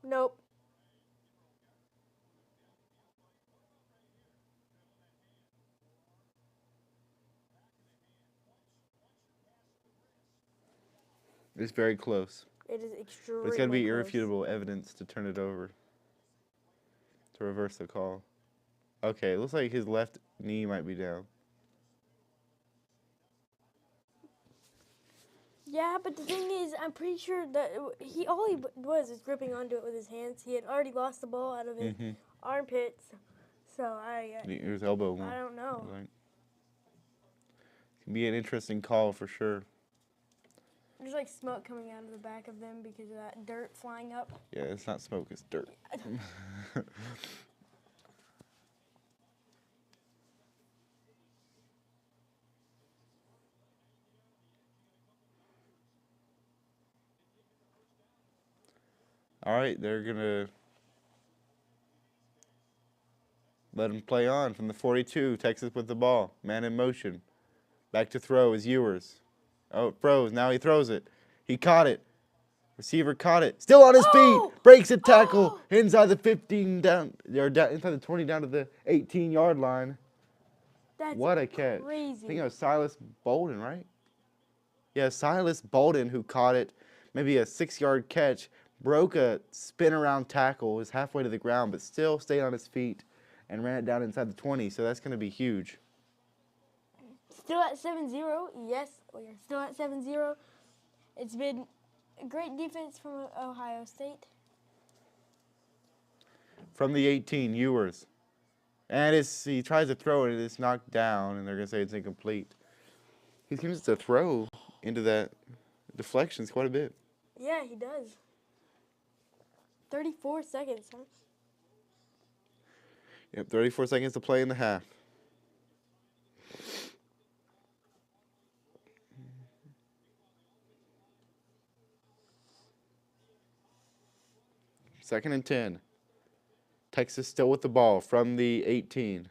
Nope. It's very close. It is extremely But it's got to be close. irrefutable evidence to turn it over. To reverse the call. Okay, it looks like his left knee might be down. Yeah, but the thing is, I'm pretty sure that all he was is gripping onto it with his hands. He had already lost the ball out of his armpits. So His elbow. I don't know. Like, can be an interesting call for sure. There's like smoke coming out of the back of them because of that dirt flying up. Yeah, it's not smoke, it's dirt. All right, they're going to let him play on from the 42. Texas with the ball. Man in motion. Back to throw is Ewers. Oh, it froze. Now he throws it. He caught it. Receiver caught it. Still on his Oh! feet. Breaks a tackle. Inside the 15 down. Or down, inside the 20 down to the 18-yard line. That's What a catch. crazy. I think it was Silas Bolden, right? Yeah, Silas Bolden who caught it. Maybe a 6-yard catch. Broke a spin-around tackle. Was halfway to the ground, but still stayed on his feet and ran it down inside the 20. So that's going to be huge. Still at 7-0. Yes, we are still at 7-0. It's been a great defense from Ohio State. From the 18, Ewers. And he tries to throw it, and it's knocked down, and they're going to say it's incomplete. He seems to throw into that deflections quite a bit. Yeah, he does. 34 seconds, huh? Yep, 34 seconds to play in the half. Second and 10. Texas still with the ball from the 18.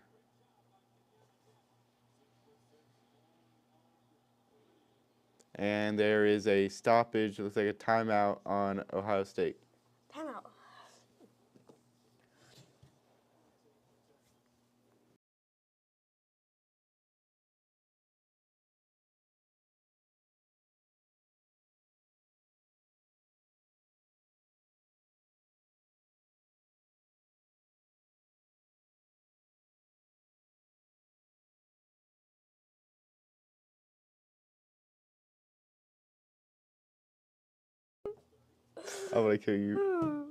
And there is a stoppage. It looks like a timeout on Ohio State. Timeout. I'm going to kill you.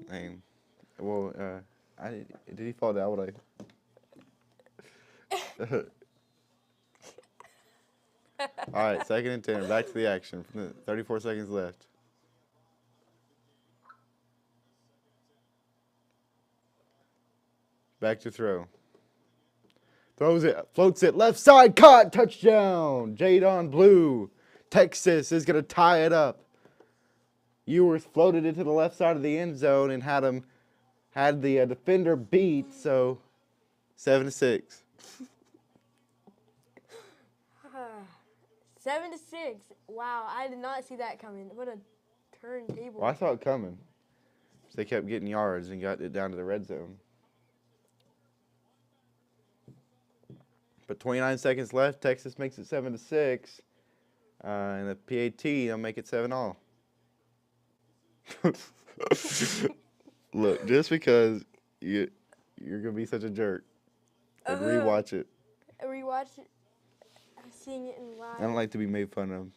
Dang. Well, did he fall down when All right, second and 10. Back to the action. 34 seconds left. Back to throw. Throws it, floats it, left side, caught, touchdown. Jadon Blue. Texas is going to tie it up. Ewers floated it to the left side of the end zone and had the defender beat, so 7-6. 7-6. Wow, I did not see that coming. What a turntable. Well, I saw it coming. So they kept getting yards and got it down to the red zone. But 29 seconds left. Texas makes it 7-6. And the PAT, they'll make it 7-all. Look, just because you're gonna be such a jerk, and rewatch it. Rewatch it. Seeing it in live. I don't like to be made fun of.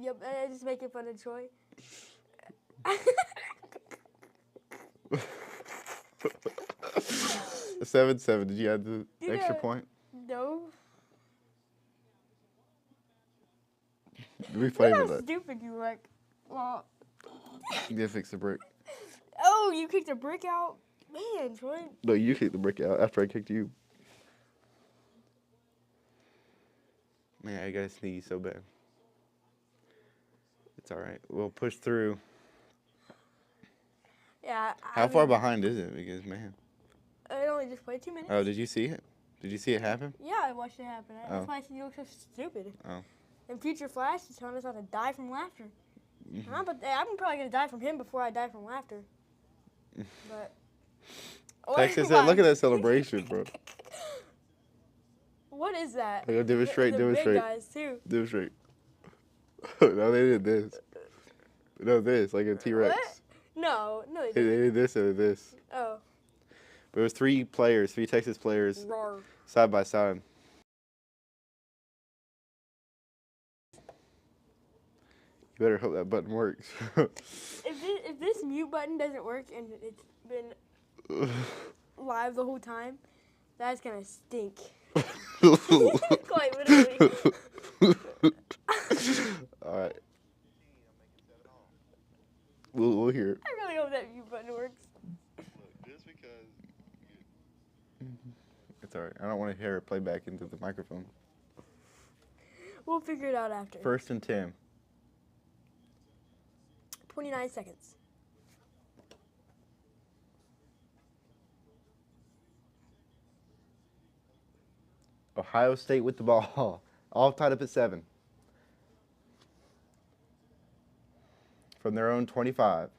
Yep, I just making fun of Troy. A 7-7. Did you add the extra point? No. It'd be funny Look with how that. stupid you look. Well, You did fix the brick. oh, you kicked a brick out? Man, Troy. No, you kicked the brick out after I kicked you. Man, I gotta sneeze so bad. It's all right. We'll push through. Yeah. How far behind is it? Because, man. I only just played 2 minutes. Oh, did you see it? Did you see it happen? Yeah, I watched it happen. Oh. That's why I said you look so stupid. Oh. And Future Flash is telling us how to die from laughter. I'm probably going to die from him before I die from laughter. But. Texas, look at that celebration, bro. What is that? Go demonstrate, the demonstrate. Big guys, too. Demonstrate. No, they did this. No, this, like a T-Rex. What? No, they They didn't. did this or this. Oh. But it was three Texas players, Roar. side by side. You better hope that button works. If this mute button doesn't work and it's been live the whole time, that's gonna stink. Quite literally. All right. We'll hear it. I really hope that mute button works. Just because. It's all right. I don't want to hear it play back into the microphone. We'll figure it out after. 1st and 10. 29 seconds. Ohio State with the ball. All tied up at 7. From their own 25.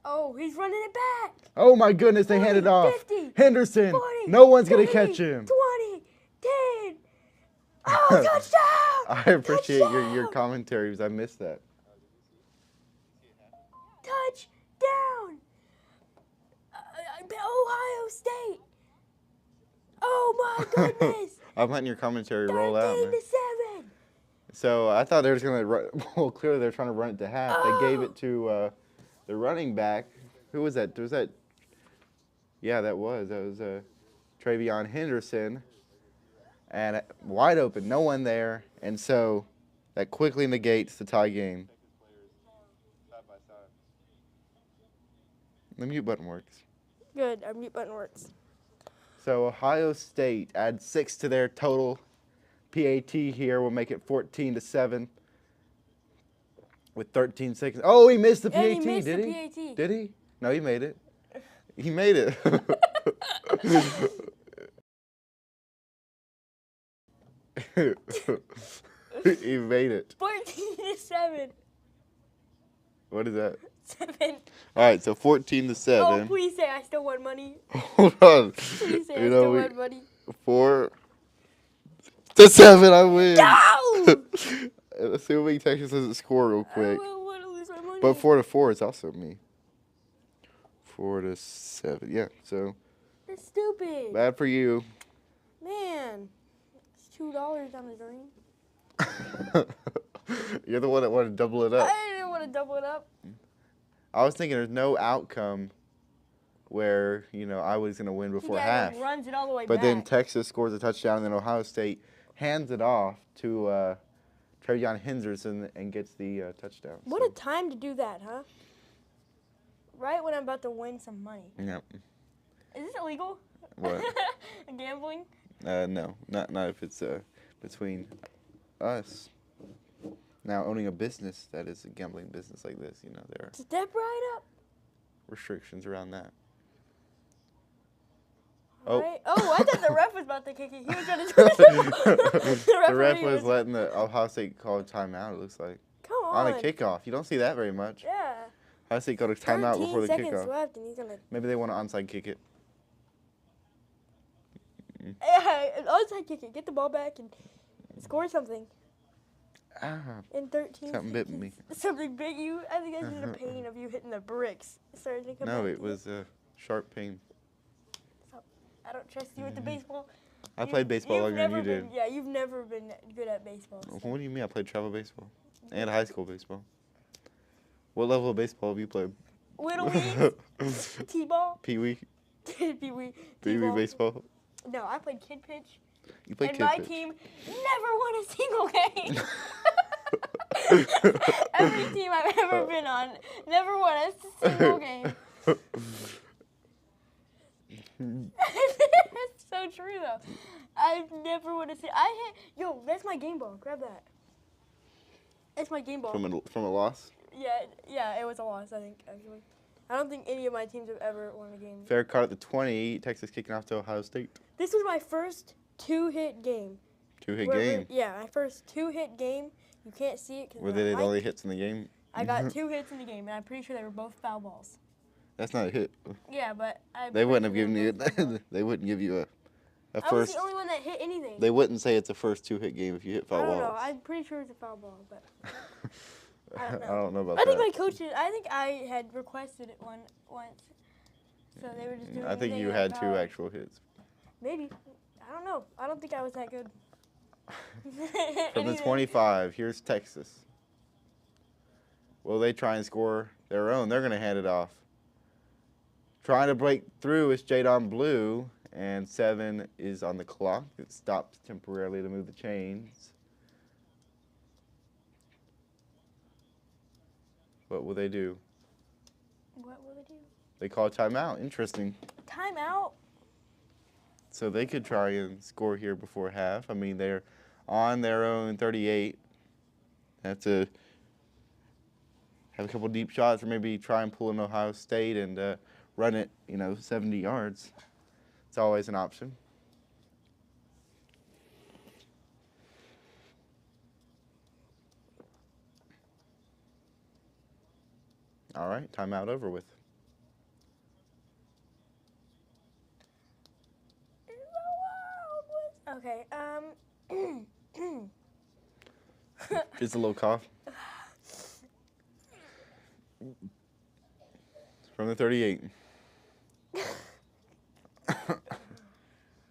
Oh, he's running it back. Oh my goodness, they 40, handed off. 50, Henderson. 40, No one's going to 30, catch him. 20, 10. Oh, touchdown! I appreciate your Touchdown! commentary because I missed that. Touchdown! Ohio State. Oh my goodness! I'm letting your commentary roll out, 13 man. to 7. So I thought they were just going to run. Well, clearly they're trying to run it to half. Oh. They gave it to the running back. Who was that? Was that? Yeah, that was Travion Henderson. And wide open, no one there. And so that quickly negates the tie game. The mute button works. Good, our mute button works. So Ohio State adds 6 to their total. PAT here will make it 14 to 7 with 13 seconds. Oh, he missed the PAT, And he missed did the he? PAT. Did he? No, he made it. He made it. He made it. 14 to 7. What is that? 7. All right, so 14 to 7. Oh, please say I still won money. Hold on. Please say You I know, still we- won money. 4 to 7, I win. No! Assuming Texas doesn't score real I quick. will want to lose my money. But 4 to 4 is also me. 4 to 7. Yeah, so That's stupid. bad for you. Man, it's $2 down the drain. You're the one that wanted to double it up. I didn't want to double it up. I was thinking there's no outcome where, I was going to win before Yeah, half. he runs it all the way But back. then Texas scores a touchdown, and then Ohio State hands it off to Travion Henderson and gets the touchdown. What So, a time to do that, huh? Right when I'm about to win some money. yeah. Is this illegal? What? Gambling? No, not if it's between us. Now, owning a business that is a gambling business like this, there are Step right up. restrictions around that. All Oh. right. Oh, I thought the ref was about to kick it. He was trying to turn it. The ref was letting the Ohio State call a timeout, it looks like. Come on. On a kickoff. You don't see that very much. Yeah. Ohio State called a timeout 13 before the seconds kickoff. left, and he's gonna. Maybe they want to onside kick it. Yeah, onside kick it. Get the ball back and score something Ah, in 13 something bit seconds. me. Something bit you? I think that's just the pain of you hitting the bricks. Starting to come No, back it to was a sharp pain. I don't trust you with the baseball. I played baseball You've longer than never you did. been- Yeah, you've never been good at baseball. so. What do you mean? I played travel baseball and high school baseball. What level of baseball have you played? Little league, t-ball, Pee-wee? pee-wee, Pee-wee t-ball. baseball? No, I played kid pitch, You played and kid my pitch. team never won a single game. Every team I've ever been on never won a single game. That's so true though. I've never won a single. Yo, that's my game ball. Grab that. That's my game ball. From a loss? Yeah, it was a loss, I think, actually. I don't think any of my teams have ever won a game. Fair caught at the 20. Texas kicking off to Ohio State. This was my first two-hit game. Two-hit Where- game. Yeah, my first two-hit game. You can't see it because Were they the only hits in the game? I got 2 hits in the game, and I'm pretty sure they were both foul balls. That's not a hit. Yeah, but They wouldn't have given you it. They wouldn't give you a I was first. the only one that hit anything. They wouldn't say it's a first 2-hit game if you hit I foul don't know. balls. I'm pretty sure it's a foul ball, but I don't know. I don't know about I think that. my coaches. I think I had requested it once, so they were just doing. I think anything you at had 2 foul. actual hits. Maybe. I don't know. I don't think I was that good. From the 25, here's Texas. Will they try and score their own? They're going to hand it off. Trying to break through is Jadon Blue, and 7 is on the clock. It stops temporarily to move the chains. What will they do? What will they do? They call timeout. Interesting. Timeout. So they could try and score here before half. I mean, they're on their own 38. Have to have a couple deep shots or maybe try and pull an Ohio State and run it, 70 yards. It's always an option. All right, timeout over with. Okay. Just a little cough. From the 38.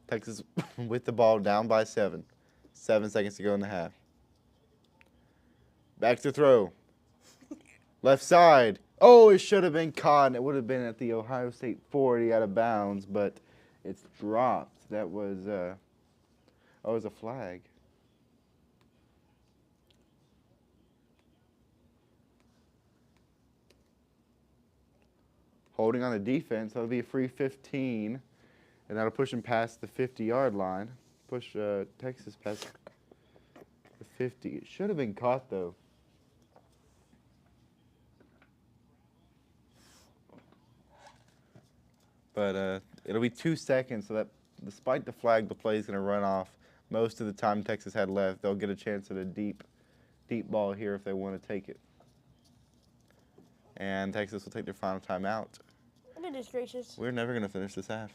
Texas with the ball down by 7. 7 seconds to go in the half. Back to throw. Left side. Oh, it should have been caught. It would have been at the Ohio State 40 out of bounds, but it's dropped. That was, it was a flag. Holding on the defense, that'll be a free 15, and that'll push him past the 50-yard line. Push Texas past the 50. It should have been caught, though. But it'll be 2 seconds, so that despite the flag, the play is going to run off. Most of the time Texas had left, they'll get a chance at a deep ball here if they want to take it. And Texas will take their final timeout. Goodness gracious. We're never going to finish this half.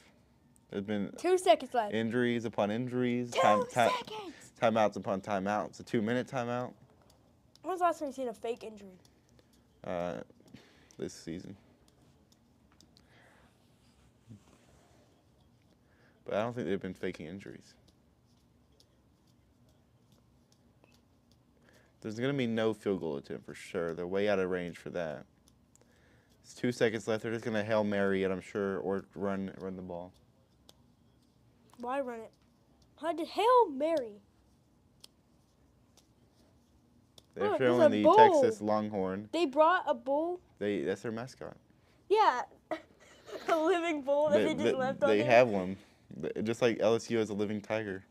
There's been 2 seconds left. injuries upon injuries. 2 seconds. Timeouts upon timeouts. A 2-minute timeout. When's the last time you seen a fake injury? This season. But I don't think they've been faking injuries. There's going to be no field goal attempt for sure. They're way out of range for that. It's 2 seconds left. They're just going to Hail Mary it, I'm sure, or run the ball. Why run it? How did Hail Mary? They're Look, showing there's a the bull. Texas Longhorn. They brought a bull? That's their mascot. Yeah. A living bull that they just left on They there? have one. Just like LSU has a living tiger.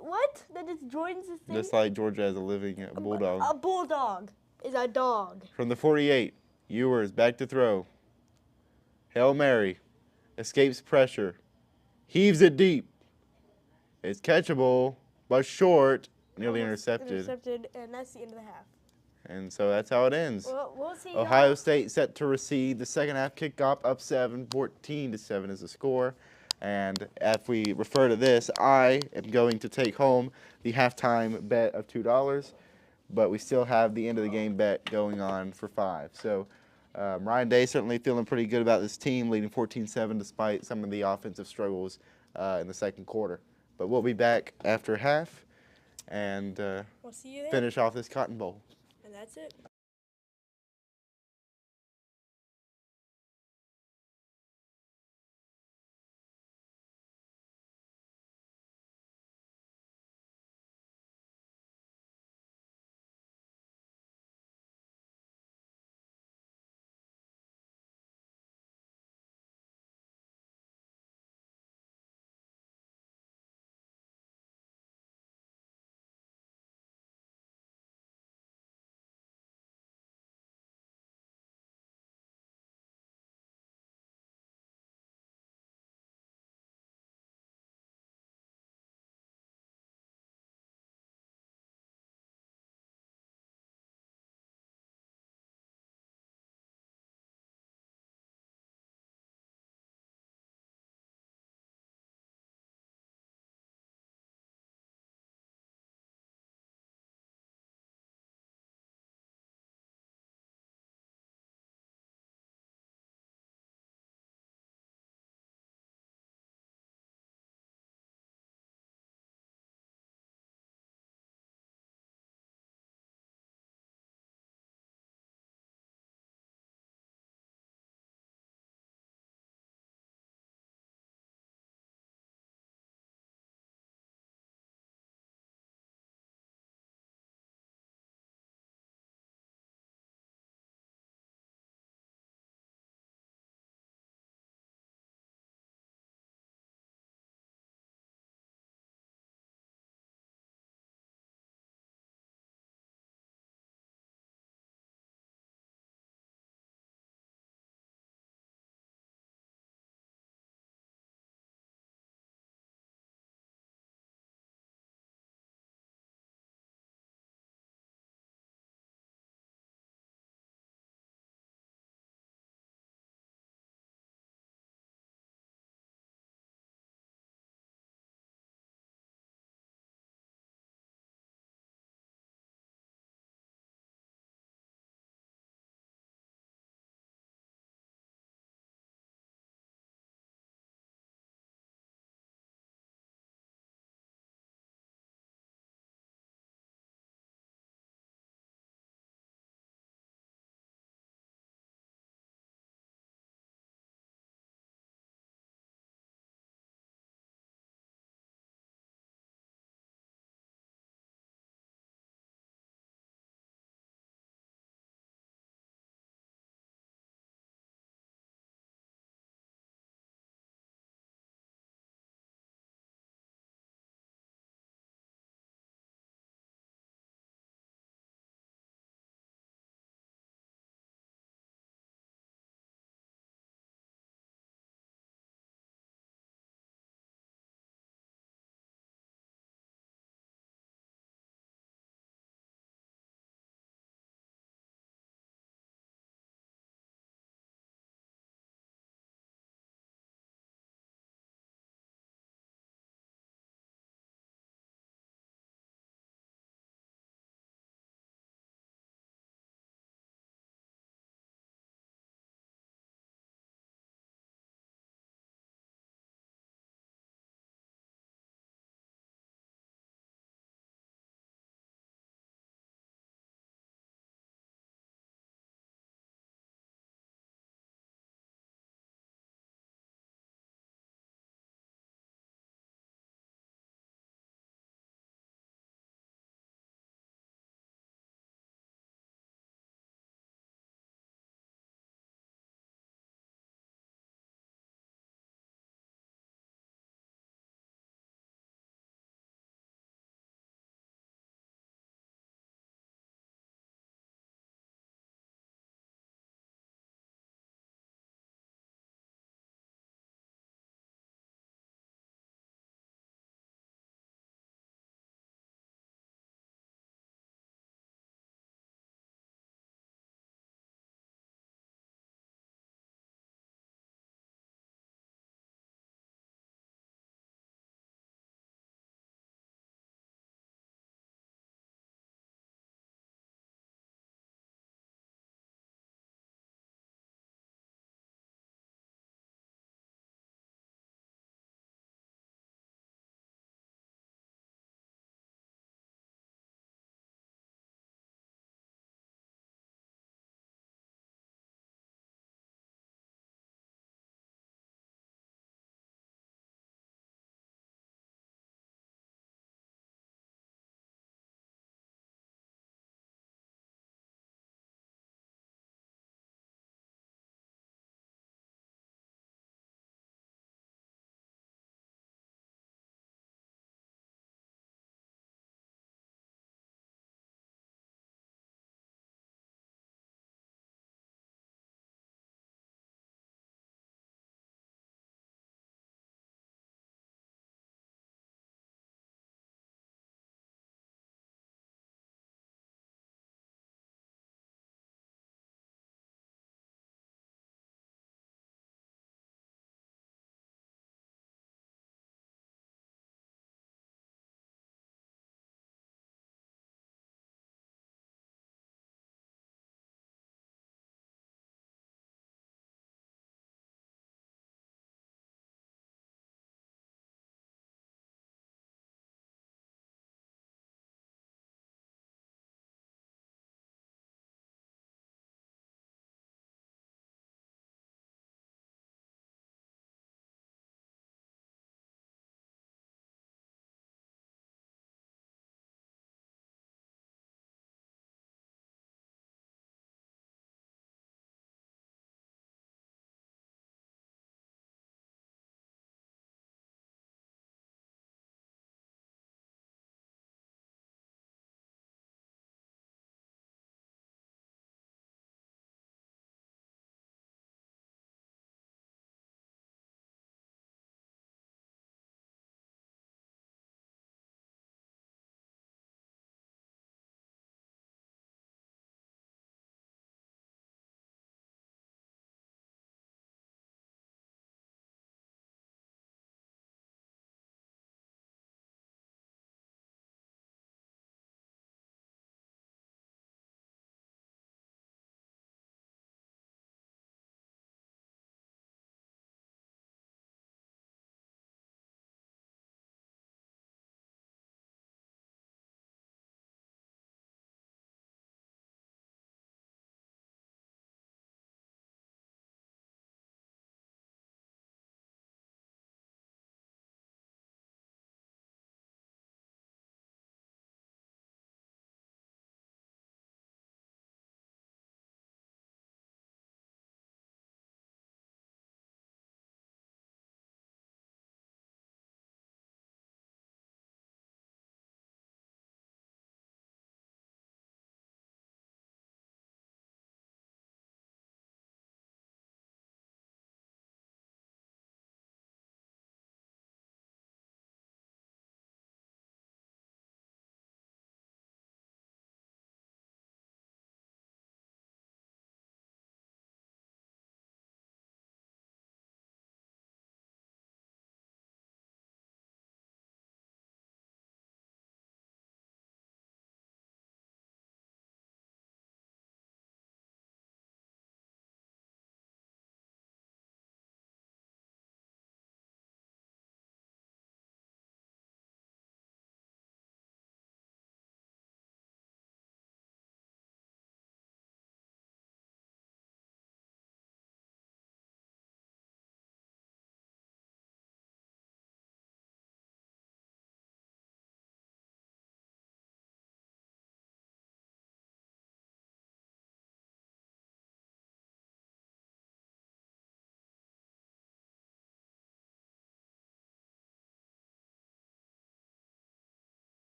What? That just joins the thing? Just like Georgia has a living bulldog. A bulldog is a dog. From the 48, Ewers back to throw. Hail Mary. Escapes pressure. Heaves it deep. It's catchable, but short. Nearly intercepted. Intercepted, and that's the end of the half. And so that's how it ends. Well, we'll see. Ohio State set to receive the second half kickoff, up 7, 14-7 is the score. And if we refer to this, I am going to take home the halftime bet of $2, but we still have the end of the game bet going on for 5. So Ryan Day certainly feeling pretty good about this team, leading 14-7 despite some of the offensive struggles in the second quarter. But we'll be back after half and we'll see you there. finish off this Cotton Bowl. And that's it.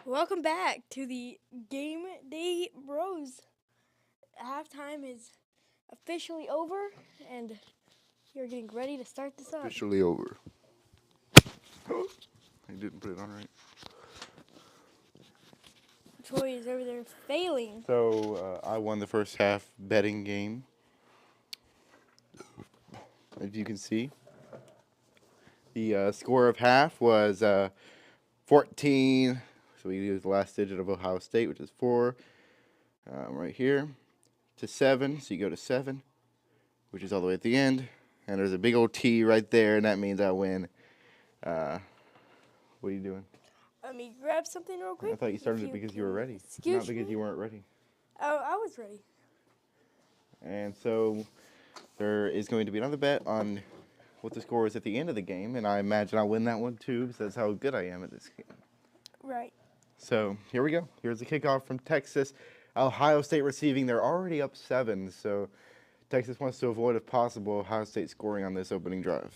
Welcome back to the Game Day Bros. Halftime is officially over, and you're getting ready to start this up. Officially over. I didn't put it on right. Troy is over there failing. So I won the first half betting game. As you can see, the score of half was 14. So we used the last digit of Ohio State, which is 4, right here, to 7. So you go to 7, which is all the way at the end. And there's a big old T right there, and that means I win. What are you doing? Let me grab something real quick. I thought you started it because you were ready. Excuse Not because you weren't ready. Oh, I was ready. And so there is going to be another bet on what the score is at the end of the game, and I imagine I'll win that one too, because that's how good I am at this game. Right. So here we go. Here's the kickoff from Texas. Ohio State receiving. They're already up 7, so Texas wants to avoid, if possible, Ohio State scoring on this opening drive.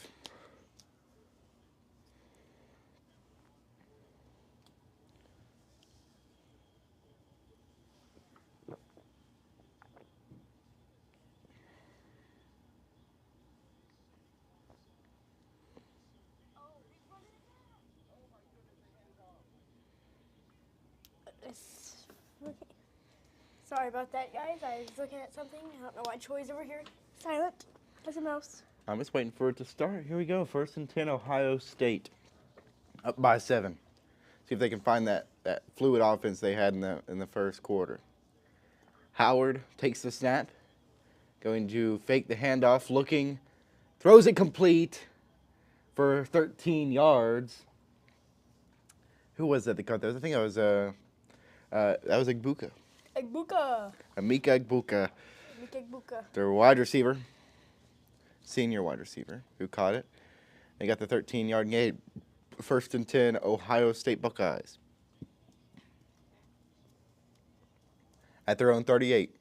Sorry about that, guys. I was looking at something. I don't know why Troy's over here silent as a mouse. I'm just waiting for it to start. Here we go. 1st and 10, Ohio State. Up by 7. See if they can find that fluid offense they had in the first quarter. Howard takes the snap. Going to fake the handoff, looking. Throws it complete for 13 yards. Who was that that caught that? I think that was Igbuka. Egbuka. Emeka Egbuka. Egbuka. Their wide receiver. Senior wide receiver who caught it. They got the 13-yard gain. 1st and 10, Ohio State Buckeyes. At their own 38.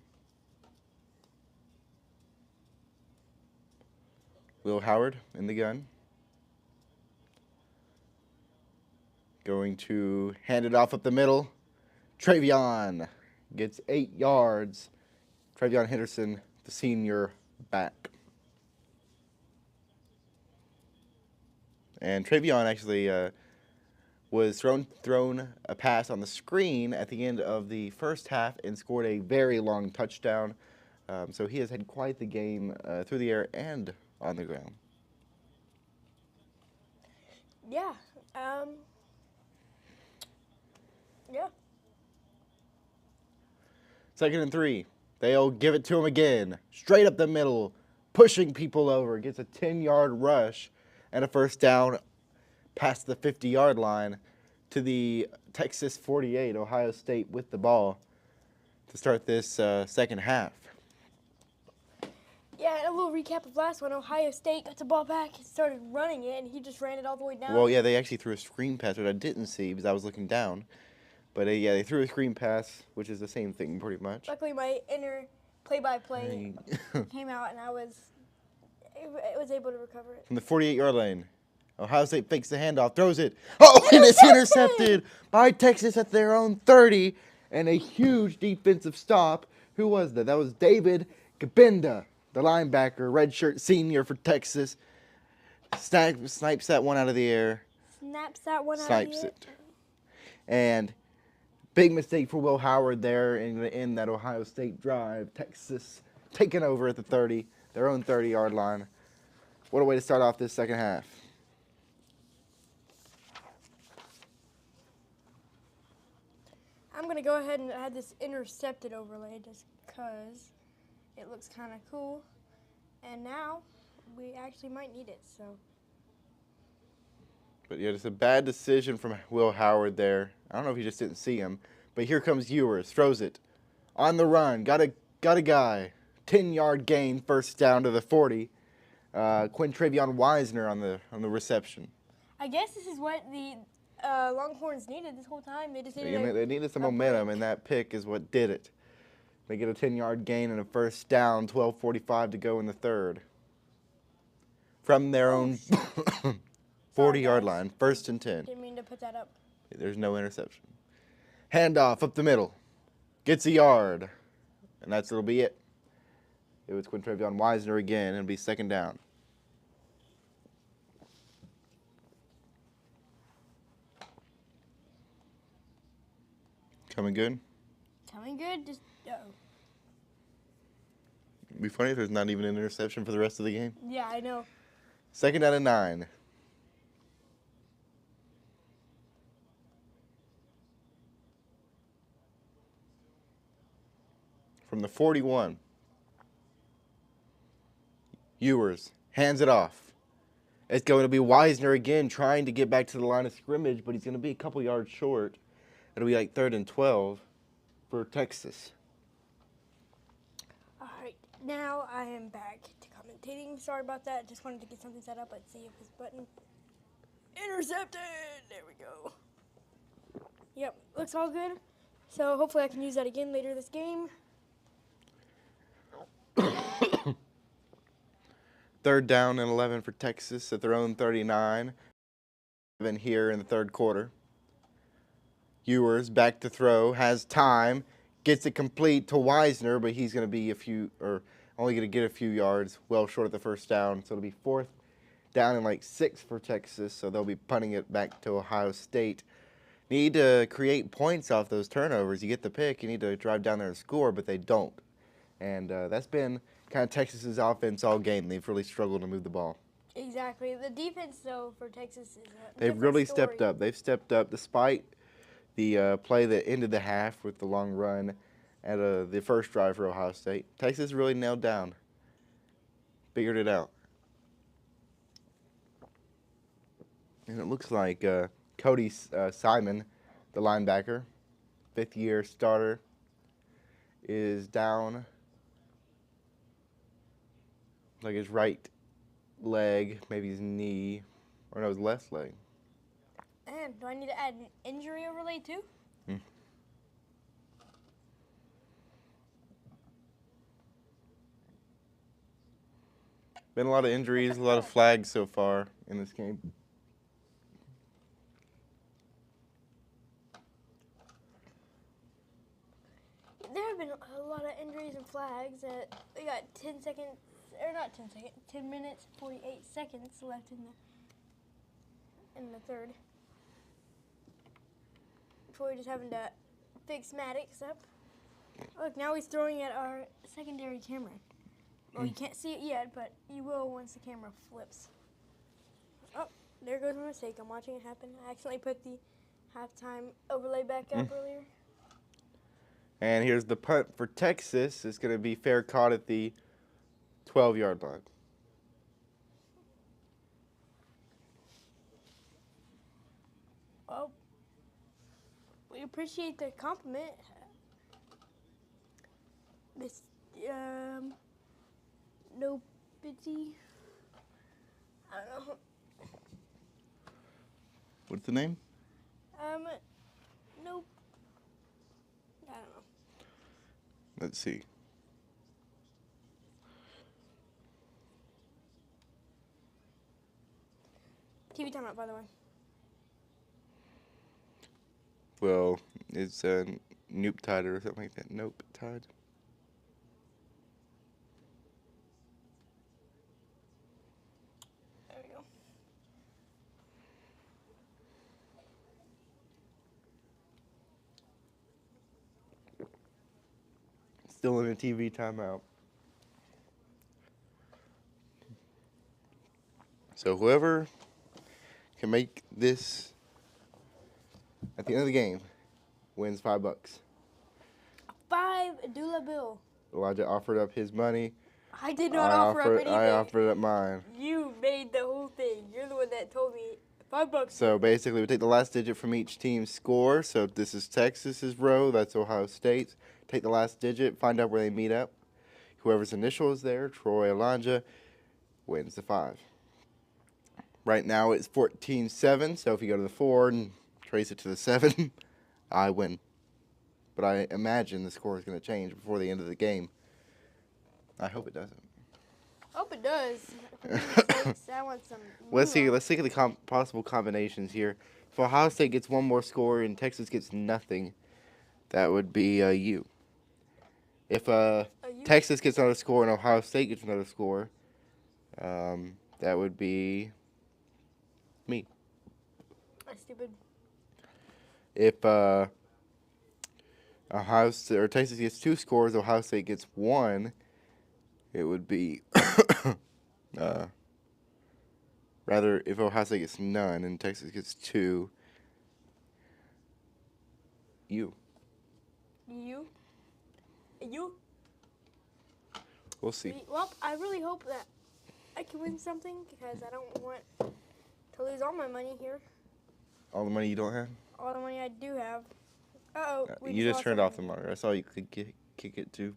Will Howard in the gun. Going to hand it off up the middle. Travion gets 8 yards. Travion Henderson, the senior back. And Travion actually was thrown a pass on the screen at the end of the first half and scored a very long touchdown. So he has had quite the game through the air and on the ground. Yeah. Yeah. 2nd and 3. They'll give it to him again. Straight up the middle. Pushing people over. Gets a 10-yard rush and a first down past the 50-yard line to the Texas 48. Ohio State with the ball to start this second half. Yeah, and a little recap of last one. Ohio State got the ball back and started running it, and he just ran it all the way down. Well, yeah, they actually threw a screen pass, which I didn't see because I was looking down. But, yeah, they threw a screen pass, which is the same thing pretty much. Luckily, my inner play-by-play came out, and I was able to recover it. From the 48-yard line, Ohio State fakes the handoff, throws it. Oh, and it's intercepted by Texas at their own 30. And a huge defensive stop. Who was that? That was David Gabinda, the linebacker, redshirt senior for Texas. Snipes that one out of the air. Snaps that one out of Snipes the air. it. And big mistake for Will Howard there in the end that Ohio State drive. Texas taking over at the 30, their own 30-yard line. What a way to start off this second half. I'm going to go ahead and add this intercepted overlay just because it looks kind of cool. And now we actually might need it, so. But yeah, it's a bad decision from Will Howard there. I don't know if he just didn't see him. But here comes Ewers, throws it. On the run, got a guy. 10-yard gain, first down to the 40. Travion Wisner on the reception. I guess this is what the Longhorns needed this whole time. They just They needed some momentum, and that pick is what did it. They get a 10-yard gain and a first down, 12:45 to go in the third. From their own 40-yard line, 1st and 10. Didn't mean to put that up. There's no interception. Handoff up the middle. Gets a yard. And that'll be it. It was Quintravion Wisner again. It'll be second down. Coming good? Coming good. Just It'd be funny if there's not even an interception for the rest of the game. yeah, I know. Second down and 9. From the 41. Ewers hands it off. It's going to be Wisner again trying to get back to the line of scrimmage, but he's going to be a couple yards short. It'll be like 3rd and 12 for Texas. All right, now I am back to commentating. Sorry about that. Just wanted to get something set up. Let's see if this button intercepted. There we go. Yep, looks all good. So hopefully I can use that again later this game. 3rd down and 11 for Texas at their own 39. Here in the 3rd quarter. Ewers back to throw, has time, gets it complete to Wisner, but he's going to be only going to get a few yards, well short of the first down. So it'll be 4th down and like 6 for Texas. So they'll be punting it back to Ohio State. Need to create points off those turnovers. You get the pick, you need to drive down there and score, but they don't. And that's been kind of Texas's offense all game. They've really struggled to move the ball. Exactly. The defense, though, for Texas is a They've different really story. stepped up. They've stepped up despite the play that ended the half with the long run at the first drive for Ohio State. Texas really nailed down. Figured it out. And it looks like Cody Simon, the linebacker, 5th-year starter, is down. Like his right leg, maybe his knee, or no, his left leg. And do I need to add an injury overlay too? Been a lot of injuries, a lot of flags so far in this game. There have been a lot of injuries and flags. We got 10 seconds, or not 10 seconds, 10 minutes, 48 seconds left in the 3rd. Before we're just having to fix Maddox up. Look, now he's throwing at our secondary camera. Well, you can't see it yet, but you will once the camera flips. Oh, there goes my mistake. I'm watching it happen. I accidentally put the halftime overlay back up earlier. And here's the punt for Texas. It's going to be fair caught at the 12-yard line. Well, we appreciate the compliment. This, no pity. I don't know. What's the name? Nope. I don't know. Let's see. TV timeout, by the way. Well, it's Nope Tide or something like that. Nope Tide. There we go. Still in a TV timeout. So whoever can make this at the end of the game wins $5. $5 bill. Elijah offered up his money. I did not offer up anything. I offered up mine. You made the whole thing. You're the one that told me $5. So basically, we take the last digit from each team's score. So if this is Texas's row, that's Ohio State's. Take the last digit, find out where they meet up. Whoever's initial is there, Troy, Elijah, wins the 5. Right now it's 14-7, so if you go to the 4 and trace it to the 7, I win. But I imagine the score is going to change before the end of the game. I hope it doesn't. Hope it does. I want some. Let's see. Let's think of the possible combinations here. If Ohio State gets one more score and Texas gets nothing, That would be you. If You? Texas gets another score and Ohio State gets another score, that would be me. That's stupid. If Ohio State, or Texas gets 2 scores, Ohio State gets 1, it would be rather, if Ohio State gets none and Texas gets 2, you. You? You? We'll see. Well, I really hope that I can win something because I don't want to lose all my money here. All the money you don't have? All the money I do have. Uh-oh. You just turned off the monitor. I saw you kick it too.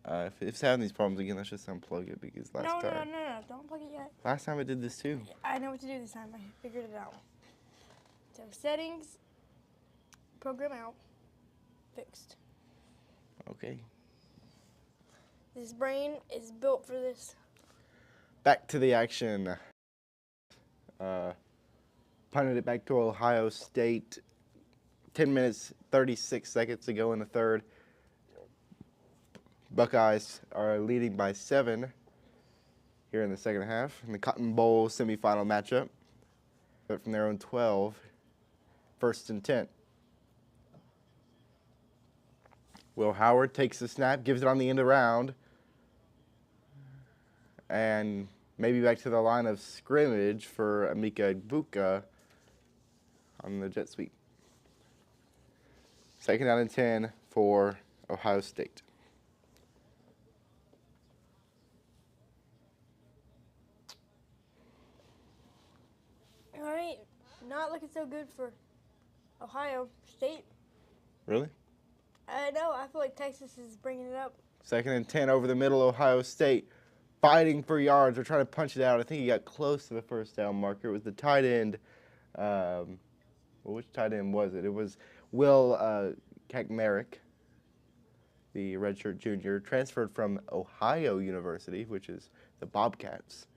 If it's having these problems again, let's just unplug it because last time. No. Don't plug it yet. Last time I did this too. I know what to do this time. I figured it out. So settings, program out, fixed. Okay. This brain is built for this. Back to the action. Punted it back to Ohio State. 10 minutes, 36 seconds to go in the third. Buckeyes are leading by 7 here in the second half in the Cotton Bowl semifinal matchup. But from their own 12, 1st and 10. Will Howard takes the snap, gives it on the end around, and maybe back to the line of scrimmage for Emeka Egbuka on the jet sweep. 2nd down and 10 for Ohio State. All right, not looking so good for Ohio State. Really? I know. I feel like Texas is bringing it up. 2nd and 10 over the middle, Ohio State fighting for yards. They're trying to punch it out. I think he got close to the first down marker. It was the tight end. Well, which tight end was it? It was Will Kakmarek, the redshirt junior, transferred from Ohio University, which is the Bobcats,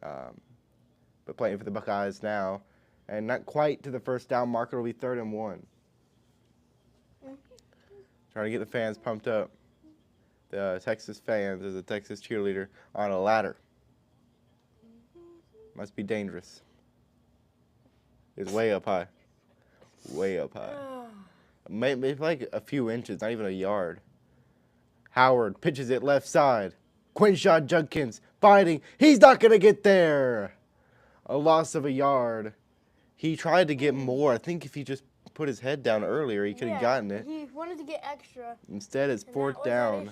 but playing for the Buckeyes now. And not quite to the first down marker. It'll be 3rd and 1. Trying to get the fans pumped up. The Texas fans, as a Texas cheerleader, on a ladder. Must be dangerous. It's way up high. Way up high. Maybe like a few inches, not even a yard. Howard pitches it left side. Quinshon Judkins fighting. He's not going to get there. A loss of a yard. He tried to get more. I think if he just put his head down earlier, he could have gotten it. He wanted to get extra. Instead, it's 4th down.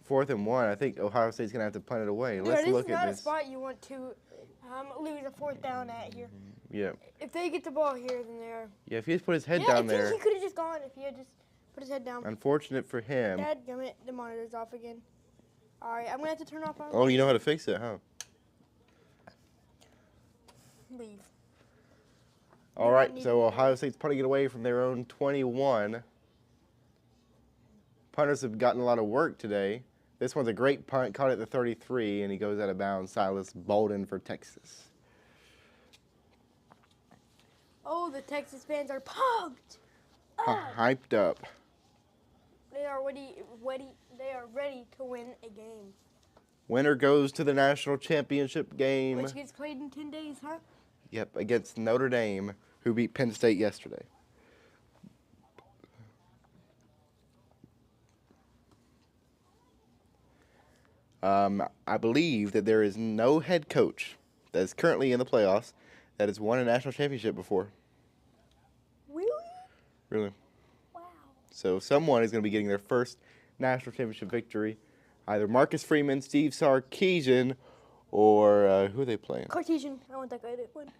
4th and 1. I think Ohio State's going to have to punt it away. Let's look at this. This is not a spot you want to lose a 4th down at here. Yeah. If they get the ball here, then they're... Yeah, if he just put his head down there. I think he could have just gone if he had just put his head down. Unfortunate for him. Dadgummit, the monitor's off again. All right, I'm going to have to turn off our... Oh, you know how to fix it, huh? Leave. All right, so Ohio State's punting it away from their own 21. Punters have gotten a lot of work today. This one's a great punt, caught at the 33, and he goes out of bounds. Silas Bolden for Texas. Oh, the Texas fans are pumped. Hyped up. They are ready. They are ready to win a game. Winner goes to the national championship game. Which gets played in 10 days, huh? Yep, against Notre Dame, who beat Penn State yesterday. I believe that there is no head coach that is currently in the playoffs that has won a national championship before. Really? Really. Wow. So someone is going to be getting their first national championship victory. Either Marcus Freeman, Steve Sarkisian, or who are they playing? Cartesian. I want that guy to win.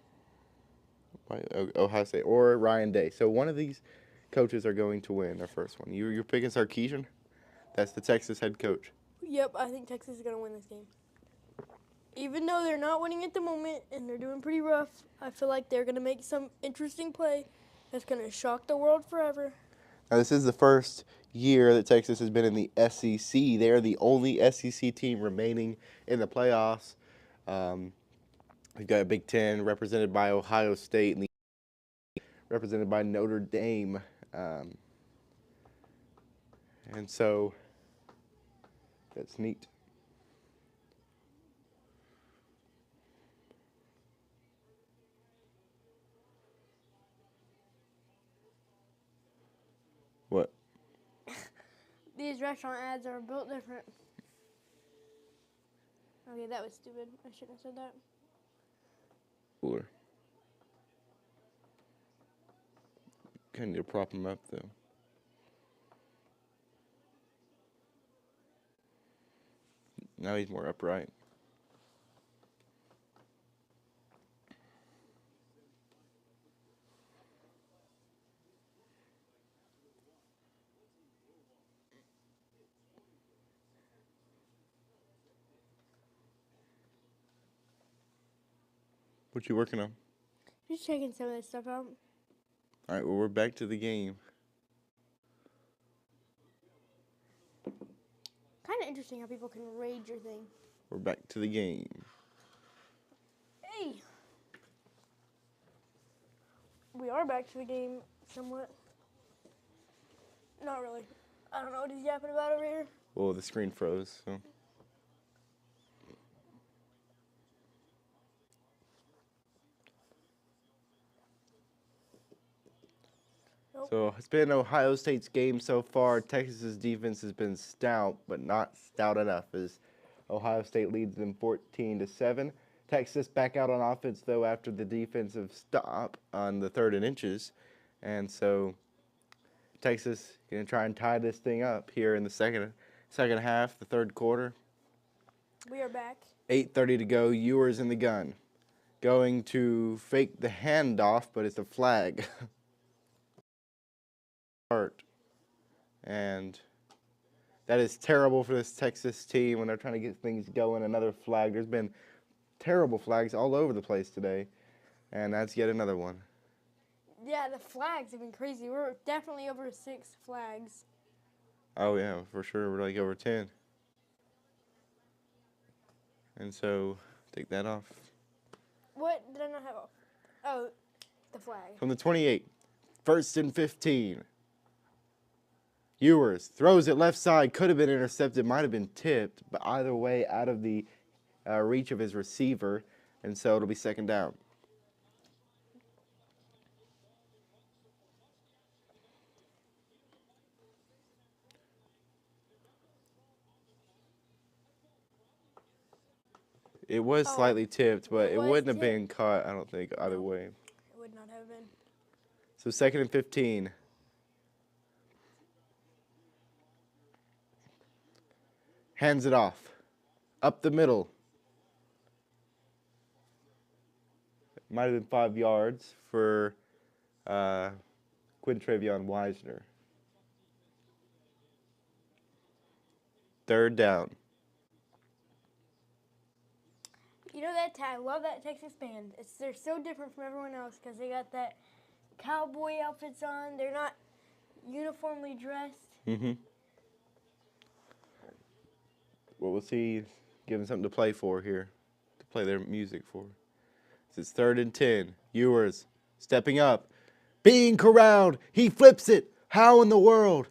Ohio State or Ryan Day. So one of these coaches are going to win their first one. You're picking Sarkisian? That's the Texas head coach. Yep, I think Texas is going to win this game. Even though they're not winning at the moment and they're doing pretty rough, I feel like they're going to make some interesting play that's going to shock the world forever. Now, this is the first year that Texas has been in the SEC. They are the only SEC team remaining in the playoffs. We've got a Big Ten represented by Ohio State and the represented by Notre Dame. And so that's neat. What? These restaurant ads are built different. Okay, that was stupid. I shouldn't have said that. Cooler. Kind of need to prop him up, though. Now he's more upright. What you working on? Just checking some of this stuff out. All right, well, we're back to the game. Kind of interesting how people can raid your thing. We're back to the game. Hey! We are back to the game somewhat. Not really. I don't know what he's yapping about over here. Well, the screen froze, so. Nope. So it's been Ohio State's game so far. Texas's defense has been stout, but not stout enough, as Ohio State leads them 14-7. Texas back out on offense though after the defensive stop on the 3rd and inches, and so Texas gonna try and tie this thing up here in the second half, the 3rd quarter. We are back. 8:30 to go. Ewers in the gun, going to fake the handoff, but it's a flag. And that is terrible for this Texas team when they're trying to get things going. Another flag. There's been terrible flags all over the place today, and that's yet another one. Yeah, the flags have been crazy. We're definitely over 6 flags. Oh yeah, for sure. We're like over 10. And so take that off. What did I not have off? Oh, the flag. From the 28, 1st and 15. Ewers throws it left side, could have been intercepted, might have been tipped, but either way, out of the reach of his receiver, and so it'll be 2nd down. It was slightly tipped, but it wouldn't have been caught, I don't think, either way. It would not have been. So 2nd and 15. Hands it off. Up the middle. Might have been 5 yards for Quintravion Wisner. 3rd down. You know I love that Texas band. They're so different from everyone else because they got that cowboy outfits on. They're not uniformly dressed. Mm-hmm. Well, we'll see. Give them something to play for here, to play their music for. It's 3rd and 10. Ewers stepping up, being corralled. He flips it. How in the world?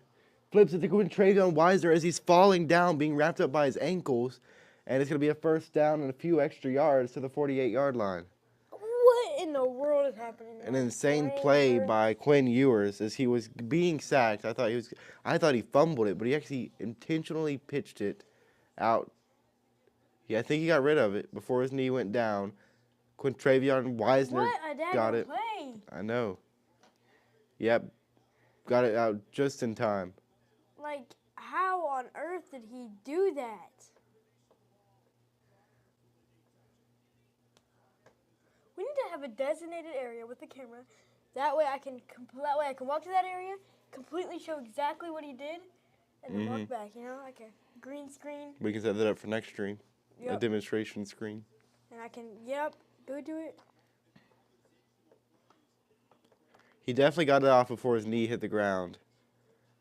Flips it to Quintravion Wisner as he's falling down, being wrapped up by his ankles, and it's going to be a 1st down and a few extra yards to the 48-yard line. What in the world is happening? An insane play by Quinn Ewers as he was being sacked. I thought he fumbled it, but he actually intentionally pitched it out. Yeah, I think he got rid of it before his knee went down. Quintravion Wisner got it. Play. I know. Yep, got it out just in time. Like, how on earth did he do that? We need to have a designated area with the camera. That way I can walk to that area, completely show exactly what he did, and then walk back. You know, like a green screen. We can set that up for next stream. Yep. A demonstration screen. And I can, go do it. He definitely got it off before his knee hit the ground.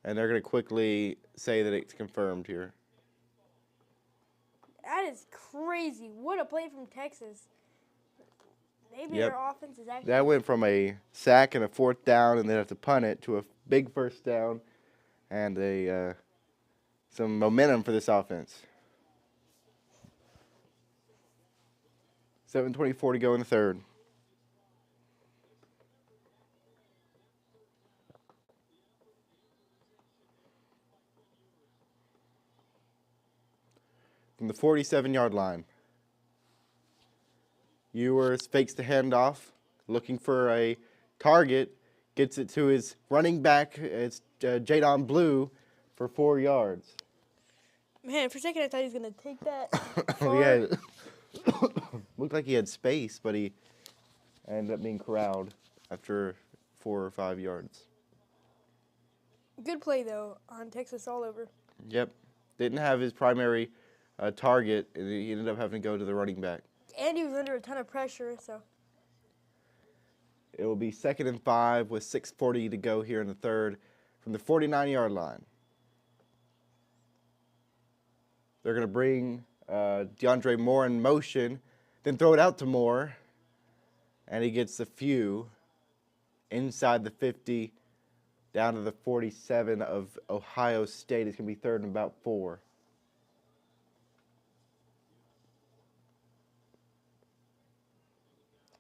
And they're going to quickly say that it's confirmed here. That is crazy. What a play from Texas. Maybe Yep. their offense is actually. That went from a sack and a fourth down, and then have to punt it to a big first down, and some momentum for this offense. 7:24 to go in the third. From the 47-yard line. Ewers fakes the handoff, looking for a target, gets it to his running back. It's Jadon Blue for 4 yards. Man, for a second I thought he was gonna take that. Yeah, looked like he had space, but he ended up being corralled after 4 or 5 yards. Good play though on Texas all over. Yep, didn't have his primary target, and he ended up having to go to the running back. And he was under a ton of pressure, so. It will be 2nd and 5 with 6:40 to go here in the third from the 49-yard line. They're going to bring DeAndre Moore in motion, then throw it out to Moore, and he gets a few inside the 50 down to the 47 of Ohio State. It's going to be 3rd and about 4.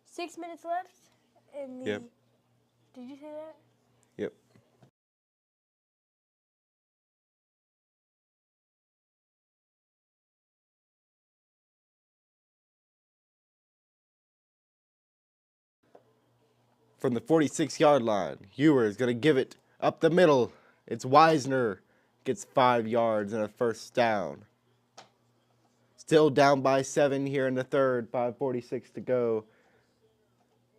Six minutes left in the. Yep. Did you say that? Yep. From the 46-yard line, Ewer is going to give it up the middle. It's Wisner. Gets 5 yards and a first down. Still down by 7 here in the third. 5:46 to go.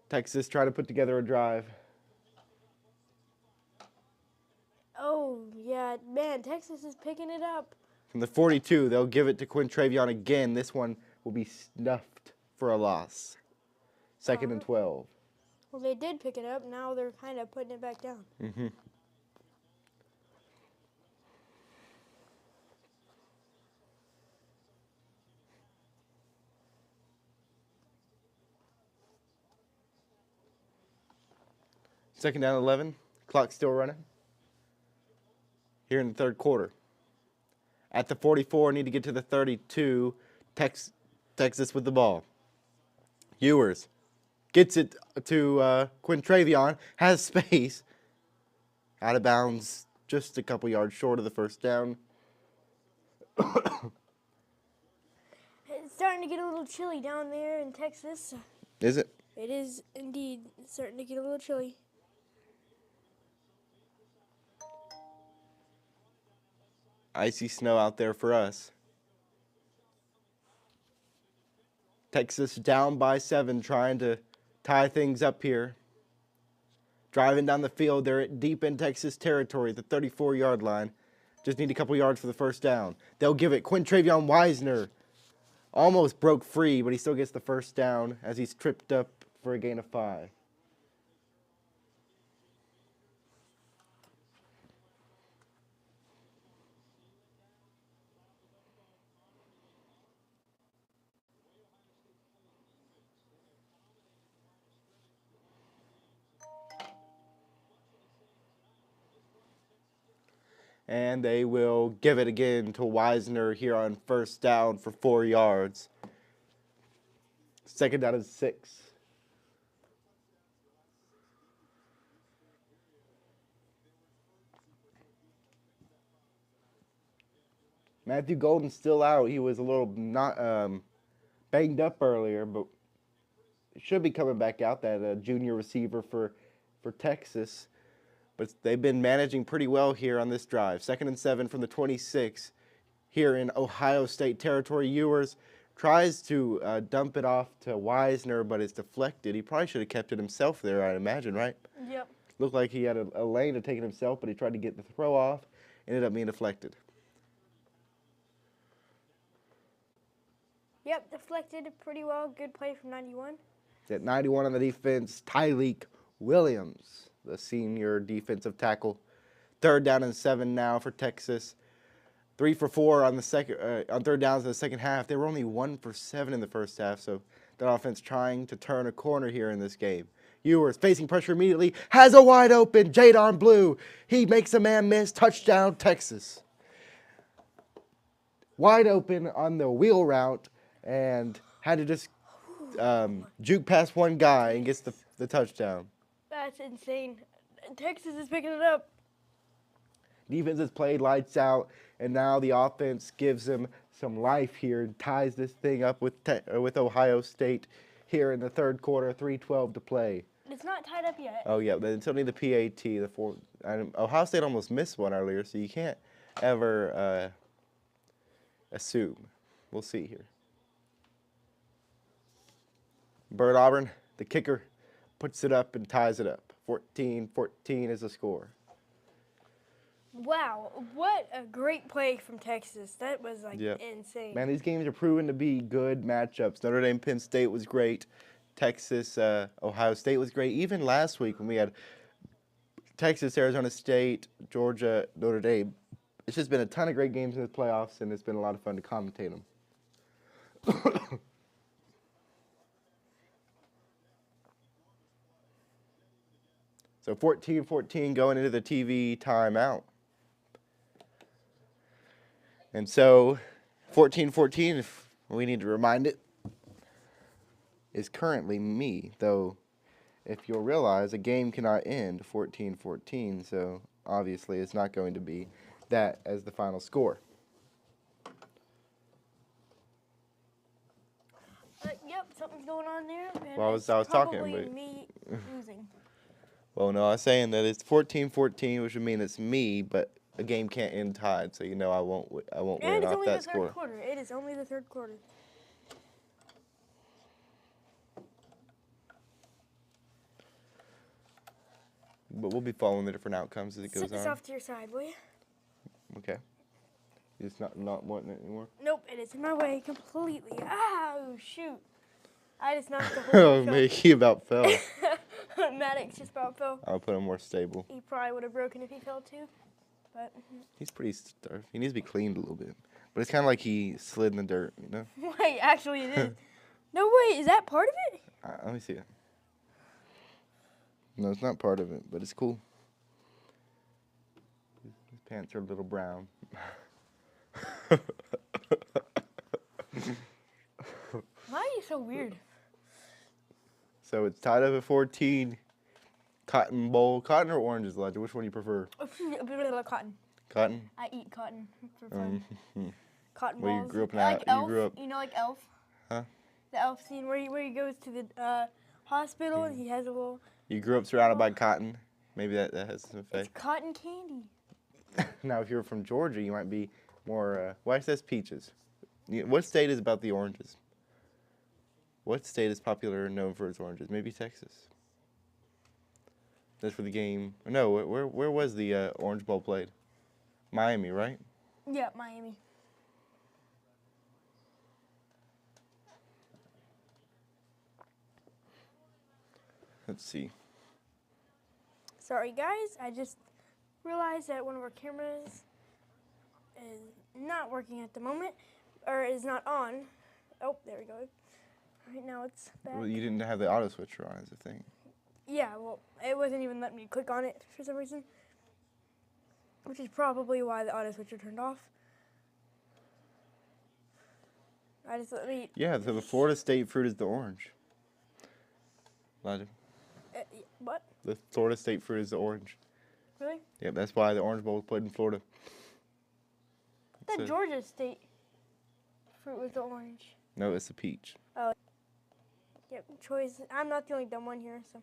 Texas trying to put together a drive. Oh, yeah. Man, Texas is picking it up. From the 42, they'll give it to Quintravion again. This one will be snuffed for a loss. 2nd and 12. Well, they did pick it up. Now they're kind of putting it back down. Mm-hmm. Second down 11. Clock still running. Here in the third quarter. At the 44, need to get to the 32. Texas with the ball. Ewers gets it to Quintravion. Has space. Out of bounds. Just a couple yards short of the first down. It's starting to get a little chilly down there in Texas. Is it? It is indeed. It's starting to get a little chilly. Icy snow out there for us. Texas down by 7, trying to tie things up here. Driving down the field, they're deep in Texas territory at the 34-yard line. Just need a couple yards for the first down. They'll give it. Quintravion Wisner almost broke free, but he still gets the first down as he's tripped up for a gain of 5. And they will give it again to Wisner here on first down for 4 yards. 2nd down and 6. Matthew Golden's still out. He was a little not banged up earlier, but should be coming back out. That junior receiver for Texas. But they've been managing pretty well here on this drive. 2nd and 7 from the 26 here in Ohio State territory. Ewers tries to dump it off to Wisner, but it's deflected. He probably should have kept it himself there, I imagine, right? Yep. Looked like he had a lane to take it himself, but he tried to get the throw off. Ended up being deflected. Yep, deflected pretty well. Good play from 91. At 91 on the defense, Tyleek Williams, the senior defensive tackle. 3rd down and 7 now for Texas. 3 for 4 on the second on 3rd downs in the second half. They were only 1 for 7 in the first half, so That offense trying to turn a corner here in this game. Ewers facing pressure immediately, has a wide open Jadon Blue. He makes a man miss, touchdown Texas. Wide open on the wheel route and had to just juke past one guy and gets the touchdown. That's insane. Texas is picking it up. Defense has played lights out, and now the offense gives them some life here and ties this thing up with Ohio State here in the third quarter, 3:12 to play. It's not tied up yet. Oh, yeah, but it's only the PAT. Ohio State almost missed one earlier, so you can't ever assume. We'll see here. Bird Auburn, the kicker, puts it up and ties it up. 14-14 is the score. Wow, what a great play from Texas. That was like Yep. insane. Man, these games are proven to be good matchups. Notre Dame, Penn State was great. Texas, Ohio State was great. Even last week when we had Texas, Arizona State, Georgia, Notre Dame. It's just been a ton of great games in the playoffs, and it's been a lot of fun to commentate them. So 14-14 going into the TV timeout. And so 14-14, if we need to remind it, is currently me. Though, if you'll realize, a game cannot end 14-14, so obviously it's not going to be that as the final score. Yep, something's going on there. And Well, I it's was talking, probably but- me losing. Well, no, I was saying that it's 14-14, which would mean it's me, but a game can't end tied, so I won't And win it's off only that the score. third quarter. It is only the third quarter. But we'll be following the different outcomes as it goes Sit this on. off to your side, will you? Okay. You're just not wanting it anymore? Nope, it is in my way completely. Oh, shoot. I just knocked the Oh, whole man, he about fell. Maddox just about fell. I'll put him more stable. He probably would have broken if he fell too. But He's pretty starved. He needs to be cleaned a little bit. But it's kind of like he slid in the dirt, you know? wait, actually it is. No way, is that part of it? Let me see it. No, it's not part of it, but it's cool. His pants are a little brown. Why are you so weird? So it's tied up at 14. Cotton Bowl. Cotton or oranges, Elijah? Which one do you prefer? Cotton. Cotton? I eat cotton for fun. Cotton Well, you balls. grew up in like a- you Elf. grew up- You know, like Elf. Huh? The Elf scene where he goes to the hospital and he has a little. You grew up surrounded by cotton. Maybe that has some It's effect. cotton candy. Now, if you're from Georgia, you might be more. Why it says peaches? What state is about the oranges? What state is popular and known for its oranges? Maybe Texas. That's for the game. No, where was the Orange Bowl played? Miami, right? Yeah, Miami. Let's see. Sorry, guys. I just realized that one of our cameras is not working at the moment, or is not on. Oh, there we go. Right now it's back. Well, you didn't have the auto switcher on as a thing. Yeah, well, it wasn't even letting me click on it for some reason, which is probably why the auto switcher turned off. I just let me. Yeah, so the Florida State fruit is the orange. Elijah, What? the Florida State fruit is the orange. Really? Yeah, that's why the Orange Bowl was played in Florida. The So- Georgia State fruit was the orange. No, it's the peach. Yep, choice. I'm not the only dumb one here, so.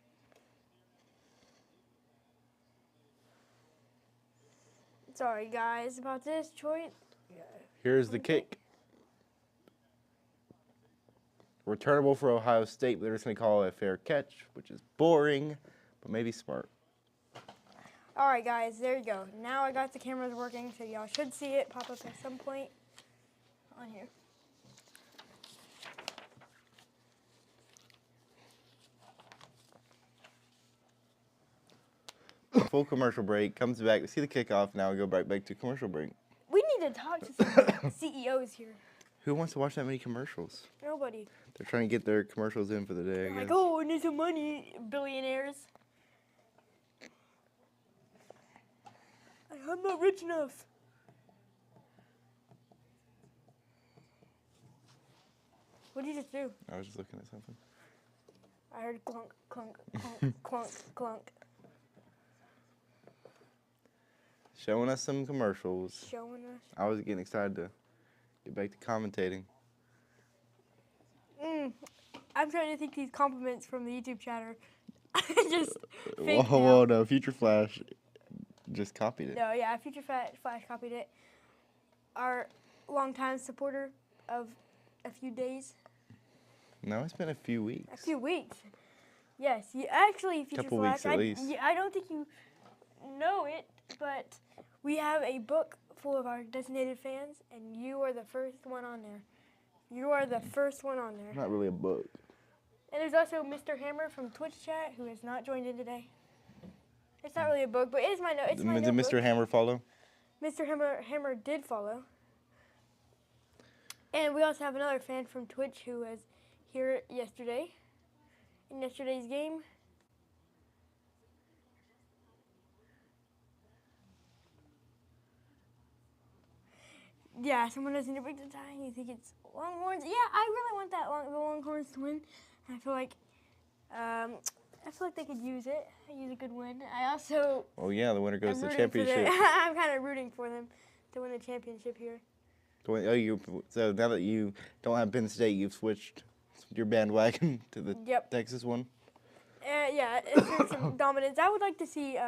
Sorry, guys, about this choice. Here's the kick. Returnable for Ohio State, but they're just going to call it a fair catch, which is boring, but maybe smart. All right, guys, there you go. Now I got the cameras working, so y'all should see it pop up at some point on here. Full commercial break, comes back, we see the kickoff, now we go right back to commercial break. We need to talk to some CEOs here. Who wants to watch that many commercials? Nobody. They're trying to get their commercials in for the day, I Like, guess. oh, we need some money, billionaires. I'm not rich enough. What did you just do? I was just looking at something. I heard clunk, clunk, clunk, clunk, clunk. Showing us some commercials. Showing us. I was getting excited to get back to commentating. I'm trying to think these compliments from the YouTube chatter. Just Whoa, fake whoa, now. no. Future Flash just copied it. No, yeah, Future Flash copied it. Our longtime supporter of a few days. No, it's been a few weeks. A few weeks. Yes, you actually, Future Couple Flash. weeks at least. I don't think you know it, but we have a book full of our designated fans, and you are the first one on there. You are the first one on there. Not really a book. And there's also Mr. Hammer from Twitch chat who has not joined in today. It's not really a book, but it is my note. It's my Did notebook. Mr. Hammer follow? Mr. Hammer did follow. And we also have another fan from Twitch who was here yesterday, in yesterday's game. Yeah, someone doesn't need to break the tie. You think it's Longhorns? Yeah, I really want the Longhorns to win. I feel like they could use it. Use a good win. I also. Oh yeah, the winner goes to the rooting for championship. I'm kind of rooting for them to win the championship here. So now that you don't have Penn State, you've switched your bandwagon to the Yep. Texas one. Yeah, it's been some dominance. I would like to see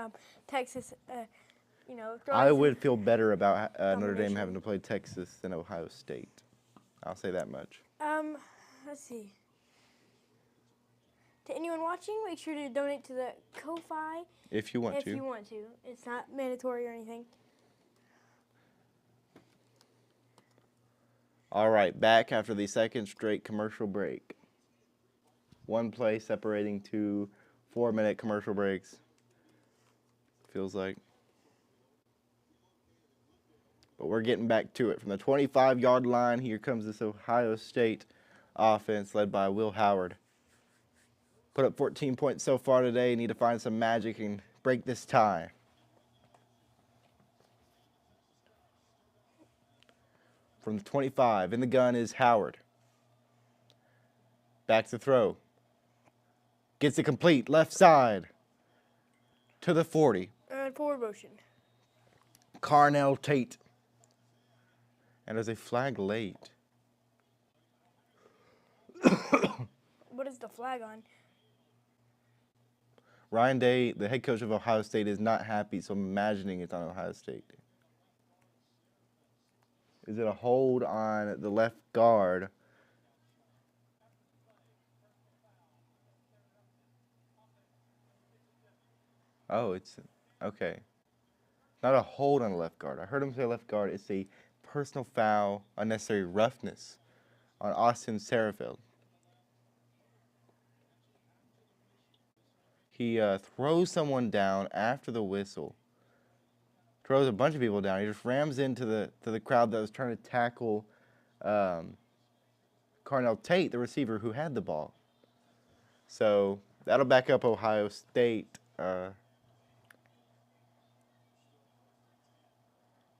Texas. I would feel better about Notre Dame domination. having to play Texas than Ohio State. I'll say that much. Let's see. To anyone watching, make sure to donate to the Ko-Fi If you want if to. you want to. It's not mandatory or anything. All right, back after the second straight commercial break. One play separating 2 4-minute commercial breaks. Feels like. But we're getting back to it. From the 25-yard line, here comes this Ohio State offense led by Will Howard. Put up 14 points so far today. Need to find some magic and break this tie. From the 25, in the gun is Howard. Back to throw. Gets it complete, left side. To the 40. And forward motion. Carnell Tate. And there's a flag late. What is the flag on? Ryan Day, the head coach of Ohio State, is not happy, so I'm imagining it's on Ohio State. Is it a hold on the left guard? Oh, it's okay. Not a hold on the left guard. I heard him say left guard. It's a personal foul, unnecessary roughness on Austin Serafeld. He throws someone down after the whistle. Throws a bunch of people down. He just rams into the crowd that was trying to tackle Carnell Tate, the receiver who had the ball. So that'll back up Ohio State.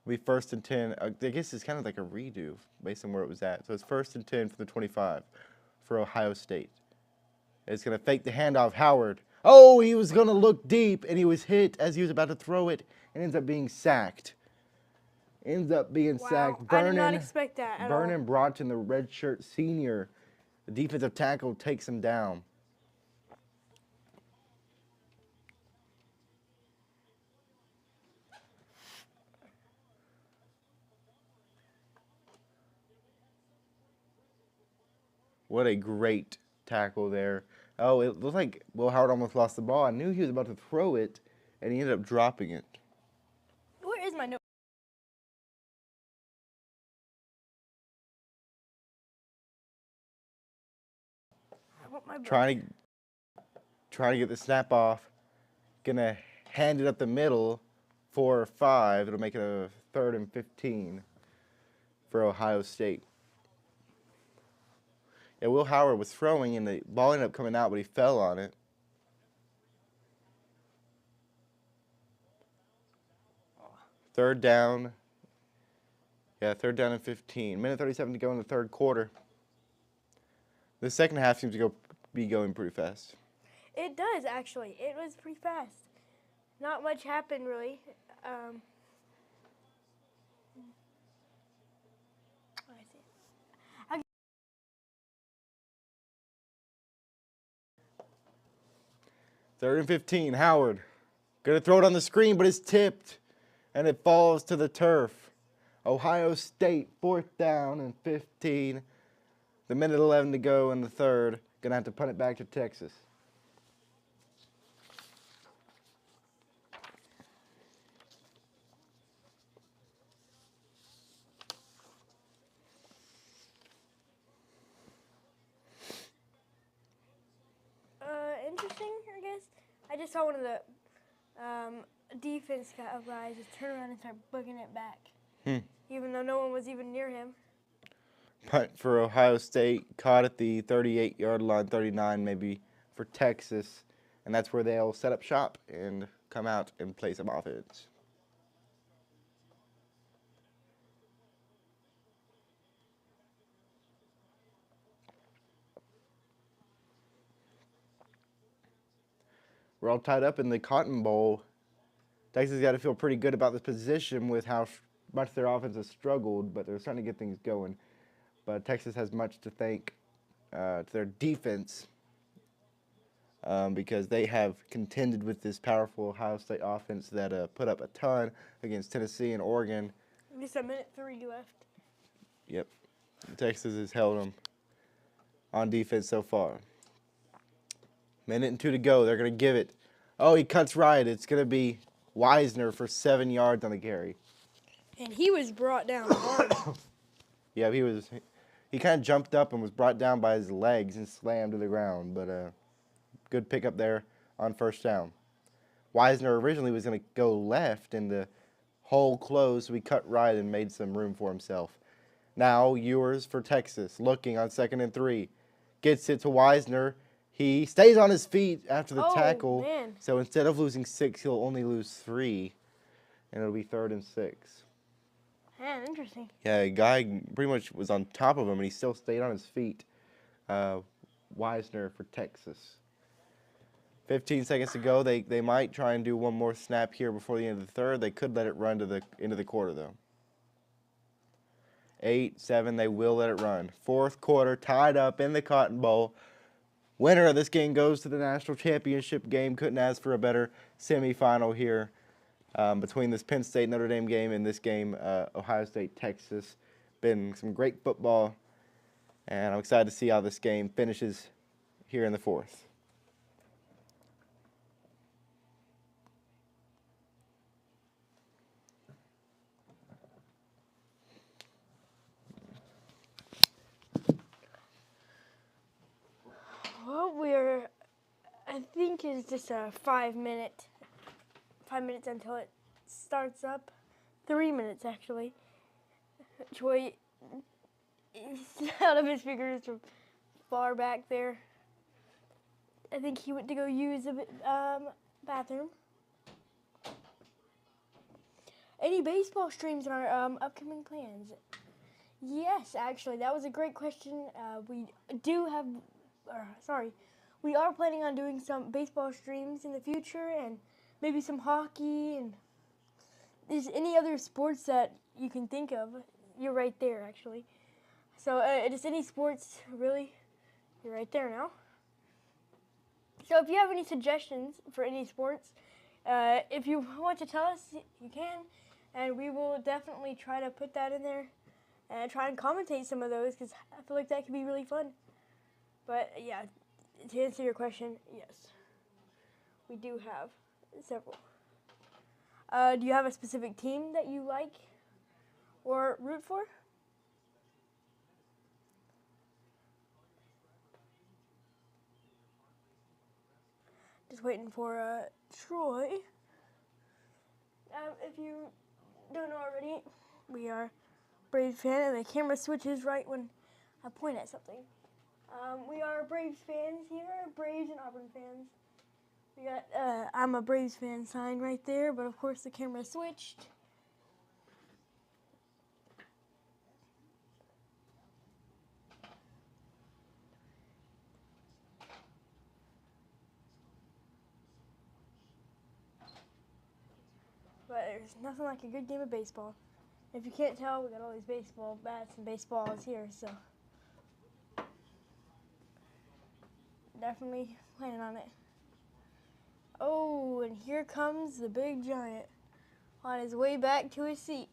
Be 1st and 10. I guess it's kind of like a redo based on where it was at. So it's 1st and 10 for the 25 for Ohio State. It's going to fake the handoff. Howard. Oh, he was going to look deep, and he was hit as he was about to throw it, and ends up being sacked. Ends up being sacked. I did not expect that at all. Vernon Broughton, the redshirt senior, the defensive tackle, takes him down. What a great tackle there. Oh, it looked like Will Howard almost lost the ball. I knew he was about to throw it, and he ended up dropping it. Where is my note? I want my book. Trying to get the snap off. Gonna hand it up the middle for 5. It'll make it a 3rd and 15 for Ohio State. Yeah, Will Howard was throwing, and the ball ended up coming out, but he fell on it. Third down. Yeah, third down and 15. Minute 37 to go in the third quarter. The second half seems to be going pretty fast. It does, actually. It was pretty fast. Not much happened, really. I see. Third and 15. Howard. Going to throw it on the screen, but it's tipped. And it falls to the turf. Ohio State, fourth down and 15. The minute 11 to go in the third. Going to have to punt it back to Texas. Interesting, I guess. I just saw one of the defense guys just turn around and start booking it back. Even though no one was even near him. Punt for Ohio State, caught at the 38-yard line, 39 maybe for Texas. And that's where they'll set up shop and come out and play some offense. We're all tied up in the Cotton Bowl. Texas got to feel pretty good about this position with how much their offense has struggled, but they're starting to get things going. But Texas has much to thank to their defense because they have contended with this powerful Ohio State offense that put up a ton against Tennessee and Oregon. Just a minute 3 left. Yep. Texas has held them on defense so far. Minute and 2 to go. They're going to give it. Oh, he cuts right. It's going to be Wisner for 7 yards on the carry. And he was brought down hard. Yeah, he kind of jumped up and was brought down by his legs and slammed to the ground. But good pickup there on first down. Wisner originally was going to go left, and the hole closed, so he cut right and made some room for himself. Now, Ewers for Texas, looking on 2nd and 3. Gets it to Wisner. He stays on his feet after the tackle. Man. So instead of losing 6, he'll only lose 3. And it'll be 3rd and 6. Man, interesting. Yeah, a guy pretty much was on top of him, and he still stayed on his feet. Wisner for Texas. 15 seconds to go. They might try and do one more snap here before the end of the third. They could let it run to the end of the quarter, though. 8, 7, they will let it run. Fourth quarter, tied up in the Cotton Bowl. Winner of this game goes to the national championship game. Couldn't ask for a better semifinal here between this Penn State Notre Dame game and this game Ohio State Texas. Been some great football, and I'm excited to see how this game finishes here in the fourth. Well, I think it's just a 5 minutes until it starts up. 3 minutes, actually. Troy is out of his fingers from far back there. I think he went to go use the bathroom. Any baseball streams in our upcoming plans? Yes, actually, that was a great question. We are planning on doing some baseball streams in the future, and maybe some hockey, and there's any other sports that you can think of. You're right there, actually. So just any sports, really, you're right there now. So if you have any suggestions for any sports, if you want to tell us, you can, and we will definitely try to put that in there and try and commentate some of those, because I feel like that could be really fun. But yeah, to answer your question, yes, we do have several. Do you have a specific team that you like or root for? Just waiting for Troy. If you don't know already, we are Braves fan, and the camera switches right when I point at something. our Braves fans here, Braves and Auburn fans. We got I'm a Braves fan sign right there, but of course the camera switched. But there's nothing like a good game of baseball. If you can't tell, we got all these baseball bats and baseballs here, so definitely planning on it. Oh, and here comes the big giant on his way back to his seat.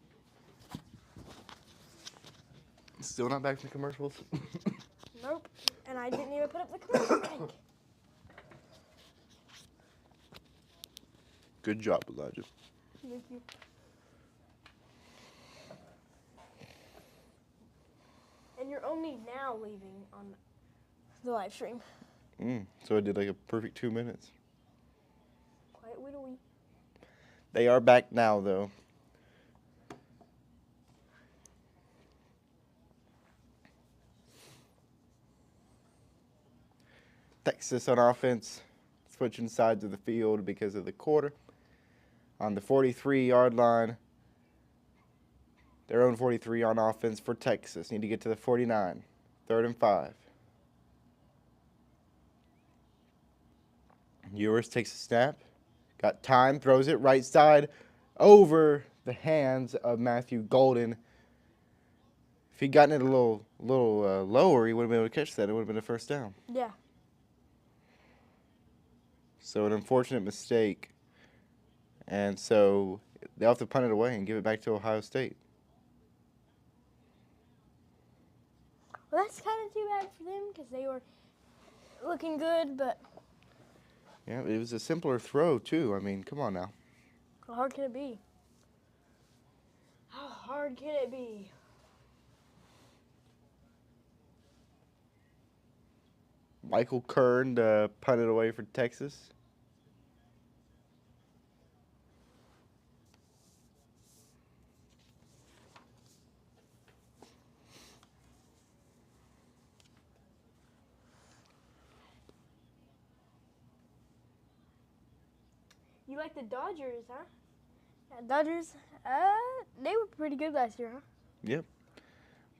Still not back from commercials? Nope, and I didn't even put up the commercial break. Good job, Elijah. Thank you. And you're only now leaving on the live stream. So I did like a perfect 2 minutes. Quite widowy. They are back now, though. Texas on offense, switching sides of the field because of the quarter. On the 43-yard line, their own 43 on offense for Texas. Need to get to the 49. 3rd and 5. Ewers takes a snap. Got time, throws it right side over the hands of Matthew Golden. If he'd gotten it a little lower, he would have been able to catch that. It would have been a first down. Yeah. So an unfortunate mistake. And so they'll have to punt it away and give it back to Ohio State. Well, that's kind of too bad for them because they were looking good, but Yeah, it was a simpler throw, too. I mean, come on now. how hard can it be? How hard can it be? Michael Kern punted away for Texas. You like the Dodgers, huh? Yeah, Dodgers, they were pretty good last year, huh? Yep.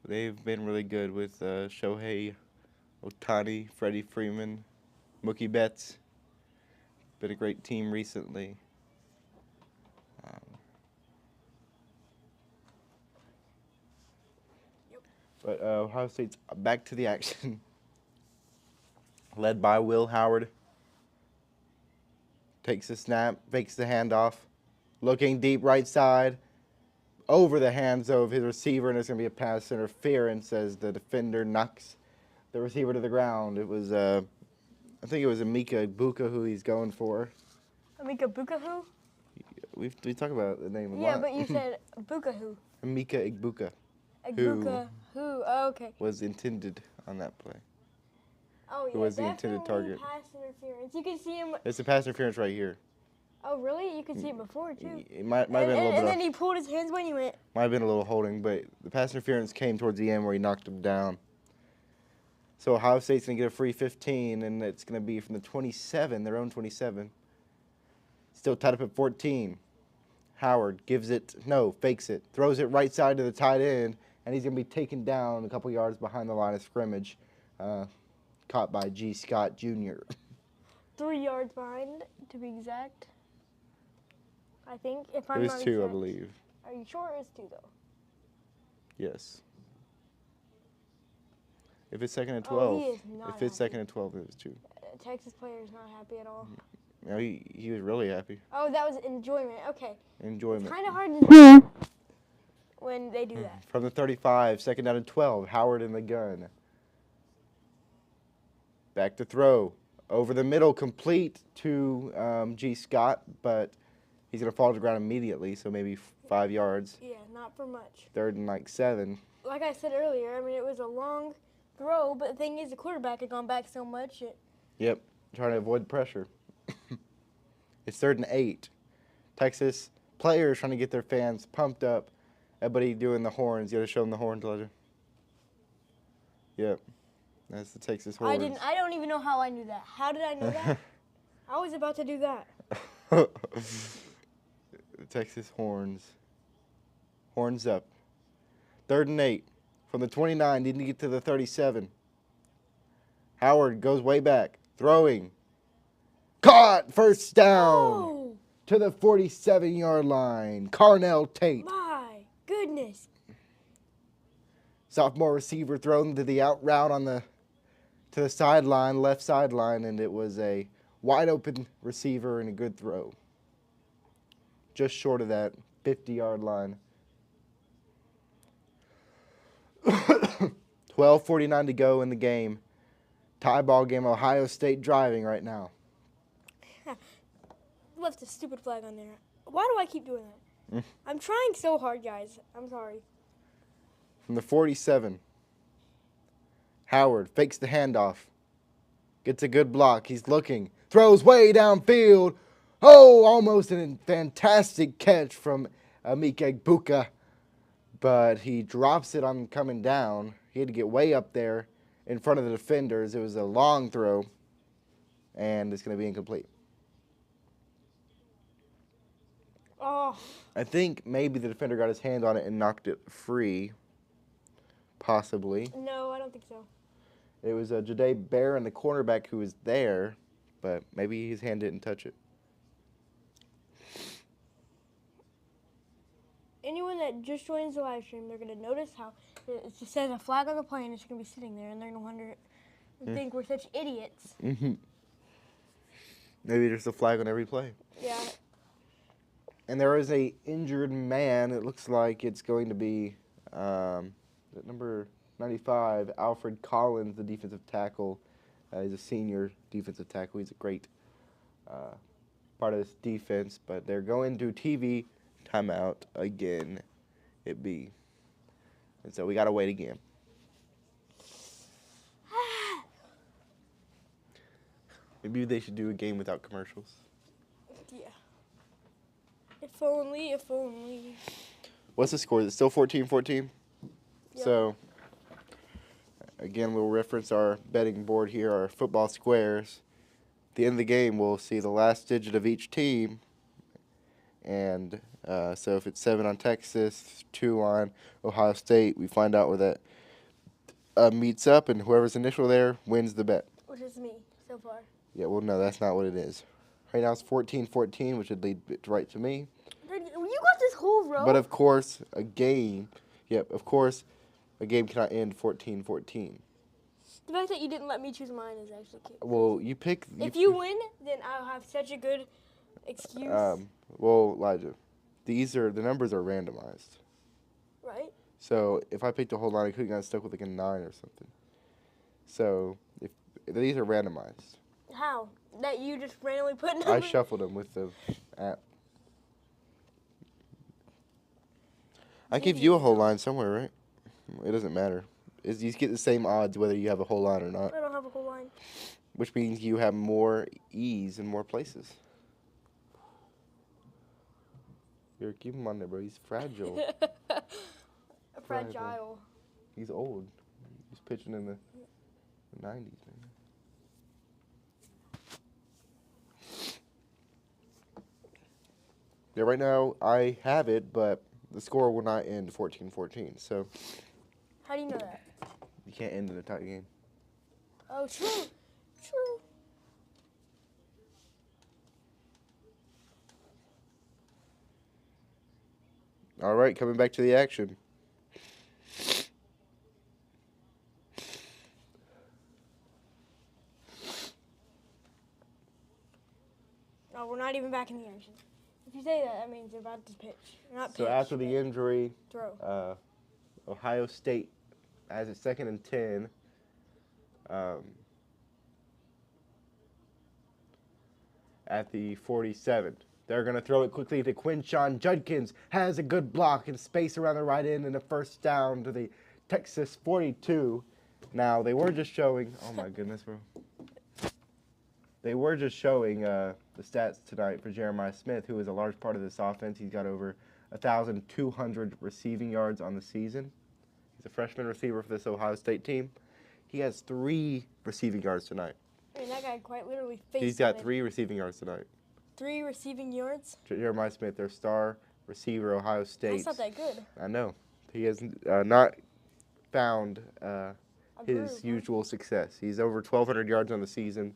They've been really good with Shohei Ohtani, Freddie Freeman, Mookie Betts. Been a great team recently. But Ohio State's back to the action. Led by Will Howard. Takes a snap, fakes the handoff. Looking deep right side. Over the hands of his receiver, and it's going to be a pass interference as the defender knocks the receiver to the ground. It was, I think it was Emeka Egbuka who he's going for. Emeka Bukahu? We talk about the name a Yeah, lot. but you said Bukahu. Emeka Egbuka Egbuka. Who? Oh, okay. was intended on that play. Oh, yeah, Who was the intended definitely target. pass interference. You can see him. It's a pass interference right here. Oh, really? You could see it before, too. It might have been a little bit And of, then he pulled his hands when he went. might have been a little holding, but the pass interference came towards the end where he knocked him down. So Ohio State's going to get a free 15, and it's going to be from the 27, their own 27. Still tied up at 14. Howard gives it, fakes it, throws it right side to the tight end, and he's going to be taken down a couple yards behind the line of scrimmage. Caught by G. Scott Jr. 3 yards behind, to be exact. I think, if I'm It not was 2, I exact. believe. Are you sure it was 2, though? Yes. If it's 2nd and Oh, 12, he is not if it's happy. 2nd and 12, it was 2. Texas player is not happy at all. No, he was really happy. Oh, that was enjoyment. Okay. Enjoyment. Kind of hard to do when they do that. From the 35, 2nd down and 12, Howard in the gun. Back to throw. Over the middle, complete to G. Scott, but he's going to fall to the ground immediately, so maybe 5 yards. Yeah, not for much. 3rd and 7. Like I said earlier, I mean, it was a long throw, but the thing is, the quarterback had gone back so much. Yep, trying to avoid pressure. It's 3rd and 8. Texas players trying to get their fans pumped up. Everybody doing the horns. You got to show them the horns, Elijah. Yep. That's the Texas I Horns. didn't. I don't even know how I knew that. How did I know that? I was about to do that. The Texas Horns. Horns up. 3rd and 8. From the 29, needing to get to the 37. Howard goes way back. Throwing. Caught! First down. Oh, To the 47-yard line. Carnell Tate. my goodness. Sophomore receiver thrown to the out route to the sideline, left sideline, and it was a wide open receiver and a good throw. Just short of that 50-yard line. 12:49 to go in the game. Tie ball game. Ohio State driving right now. Left a stupid flag on there. Why do I keep doing that? I'm trying so hard, guys. I'm sorry. From the 47. Howard fakes the handoff. Gets a good block. He's looking. Throws way downfield. Oh, almost a fantastic catch from Amike Buka. But he drops it on coming down. He had to get way up there in front of the defenders. It was a long throw. And it's going to be incomplete. Oh, I think maybe the defender got his hand on it and knocked it free. Possibly. no, I don't think so. It was Jade Bear and the cornerback who was there, but maybe his hand didn't touch it. Anyone that just joins the live stream, they're going to notice how it just says a flag on the plane. It's going to be sitting there, and they're going to wonder, think we're such idiots. Mm-hmm. Maybe there's a flag on every play. Yeah. And there is a injured man. It looks like it's going to be number 95, Alfred Collins, the defensive tackle. He's a senior defensive tackle. He's a great part of this defense. But they're going to TV timeout again. It be. And so we got to wait again. Maybe they should do a game without commercials. Yeah. If only, if only. What's the score? Is it still 14-14? Yep. So, again, we'll reference our betting board here, our football squares. At the end of the game, we'll see the last digit of each team. And so if it's 7 on Texas, 2 on Ohio State, we find out where that meets up, and whoever's initial there wins the bet. Which is me, so far. Yeah, well, no, that's not what it is. Right now it's 14-14, which would lead right to me. You got this whole row? But of course, a game cannot end 14-14. The fact that you didn't let me choose mine is actually cute. Well, you pick. If you win, then I'll have such a good excuse. Well, Elijah, the numbers are randomized. Right? So if I picked a whole line, I could have gotten stuck with like a 9 or something. So if these are randomized. How? That you just randomly put I numbers? shuffled them with the app. I gave you a whole line somewhere, right? It doesn't matter. You get the same odds whether you have a whole line or not. I don't have a whole line. Which means you have more ease in more places. Here, keep him on there, bro. He's fragile. Fragile. He's old. He's pitching in the 90s, man. Yeah, right now I have it, but the score will not end 14-14. So How do you know that? you can't end in a tie game. Oh, true. True. All right, coming back to the action. No, we're not even back in the action. If you say that, that means they're about to pitch. Not So pitch, after the but injury, throw. Ohio State has a 2nd and 10. At the 47. They're going to throw it quickly to Quinshon Judkins. Has a good block and space around the right end and a first down to the Texas 42. Now, they were just showing... Oh, my goodness, bro. They were just showing the stats tonight for Jeremiah Smith, who is a large part of this offense. He's got over 1,200 receiving yards on the season. He's a freshman receiver for this Ohio State team. He has 3 receiving yards tonight. I mean, that guy quite literally faced. He's got 3 receiving yards tonight. 3 receiving yards. Jeremiah Smith, their star receiver, Ohio State. That's not that good. I know. He has not found his Groove, usual success. He's over 1,200 yards on the season,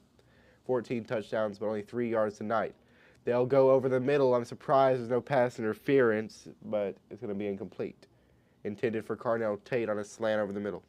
14 touchdowns, but only 3 yards tonight. They'll go over the middle. I'm surprised there's no pass interference, but it's going to be incomplete. Intended for Carnell Tate on a slant over the middle.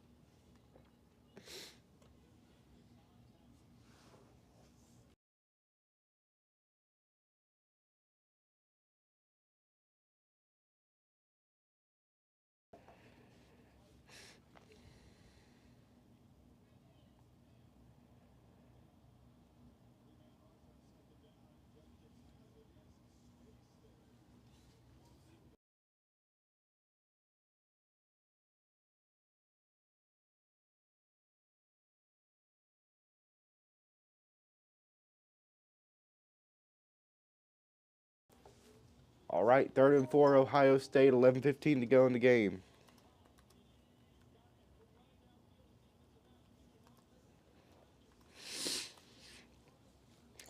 All right, 3rd and 4, Ohio State, 11:15 to go in the game.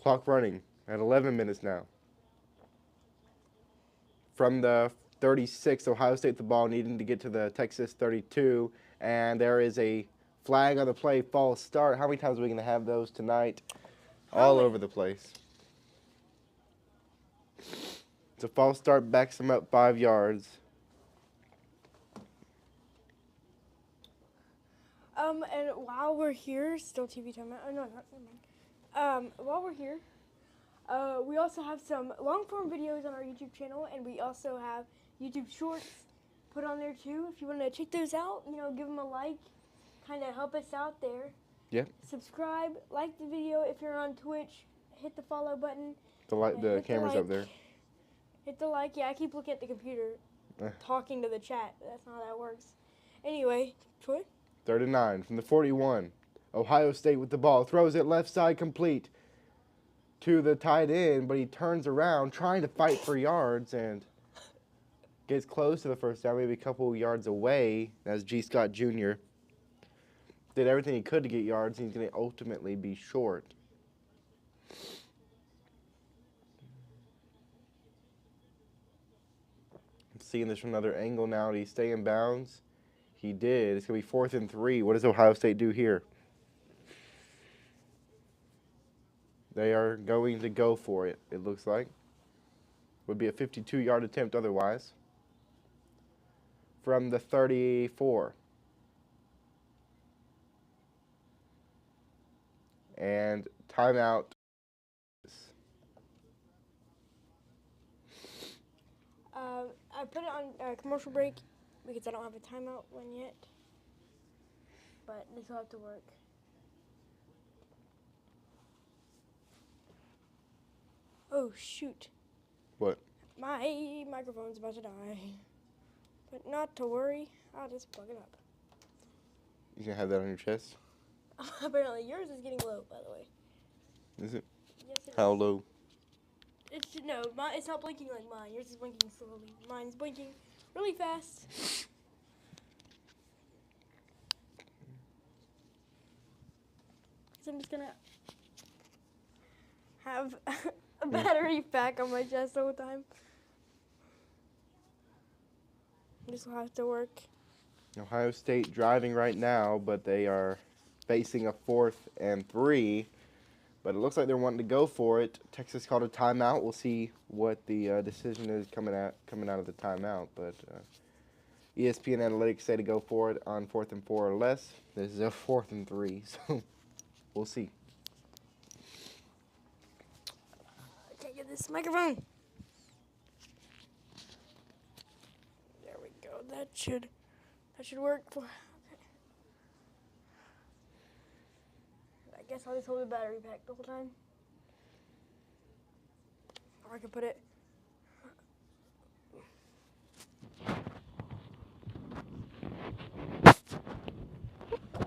Clock running at 11 minutes now. From the 36, Ohio State the ball, needing to get to the Texas 32, and there is a flag on the play, false start. How many times are we going to have those tonight? All over the place. It's a false start, backs them up 5 yards. And while we're here, still TV timeout. Oh, no, not, never mind. While we're here, we also have some long-form videos on our YouTube channel, and we also have YouTube Shorts put on there too. If you want to check those out, give them a like, kind of help us out there. Yeah. Subscribe, like the video. If you're on Twitch, hit the follow button. The camera's up there. Hit the like. Yeah, I keep looking at the computer, talking to the chat. That's not how that works. Anyway, Troy? 3rd and 9 from the 41. Ohio State with the ball. Throws it left side complete to the tight end, but he turns around trying to fight for yards and gets close to the first down, maybe a couple yards away, as G. Scott Jr. did everything he could to get yards, and he's going to ultimately be short. Seeing this from another angle now. Did he stay in bounds? He did. It's going to be 4th and 3. What does Ohio State do here? They are going to go for it, it looks like. Would be a 52-yard attempt otherwise. From the 34. And timeout. I put it on commercial break because I don't have a timeout one yet. But this will have to work. Oh, shoot. What? My microphone's about to die. But not to worry. I'll just plug it up. You gonna have that on your chest? Apparently yours is getting low, by the way. Is it? Yes, it How is. low? It's not blinking like mine. Yours is blinking slowly. Mine's blinking really fast. So I'm just gonna have a battery pack on my chest all the time. This will have to work. Ohio State driving right now, but they are facing a 4th and 3. But it looks like they're wanting to go for it. Texas called a timeout. We'll see what the decision is coming out of the timeout. But ESPN Analytics say to go for it on 4th and 4 or less. This is a 4th and 3, so we'll see. I can't get this microphone. There we go. That should work. Okay. I guess I'll just hold the battery pack the whole time. Or I can put it.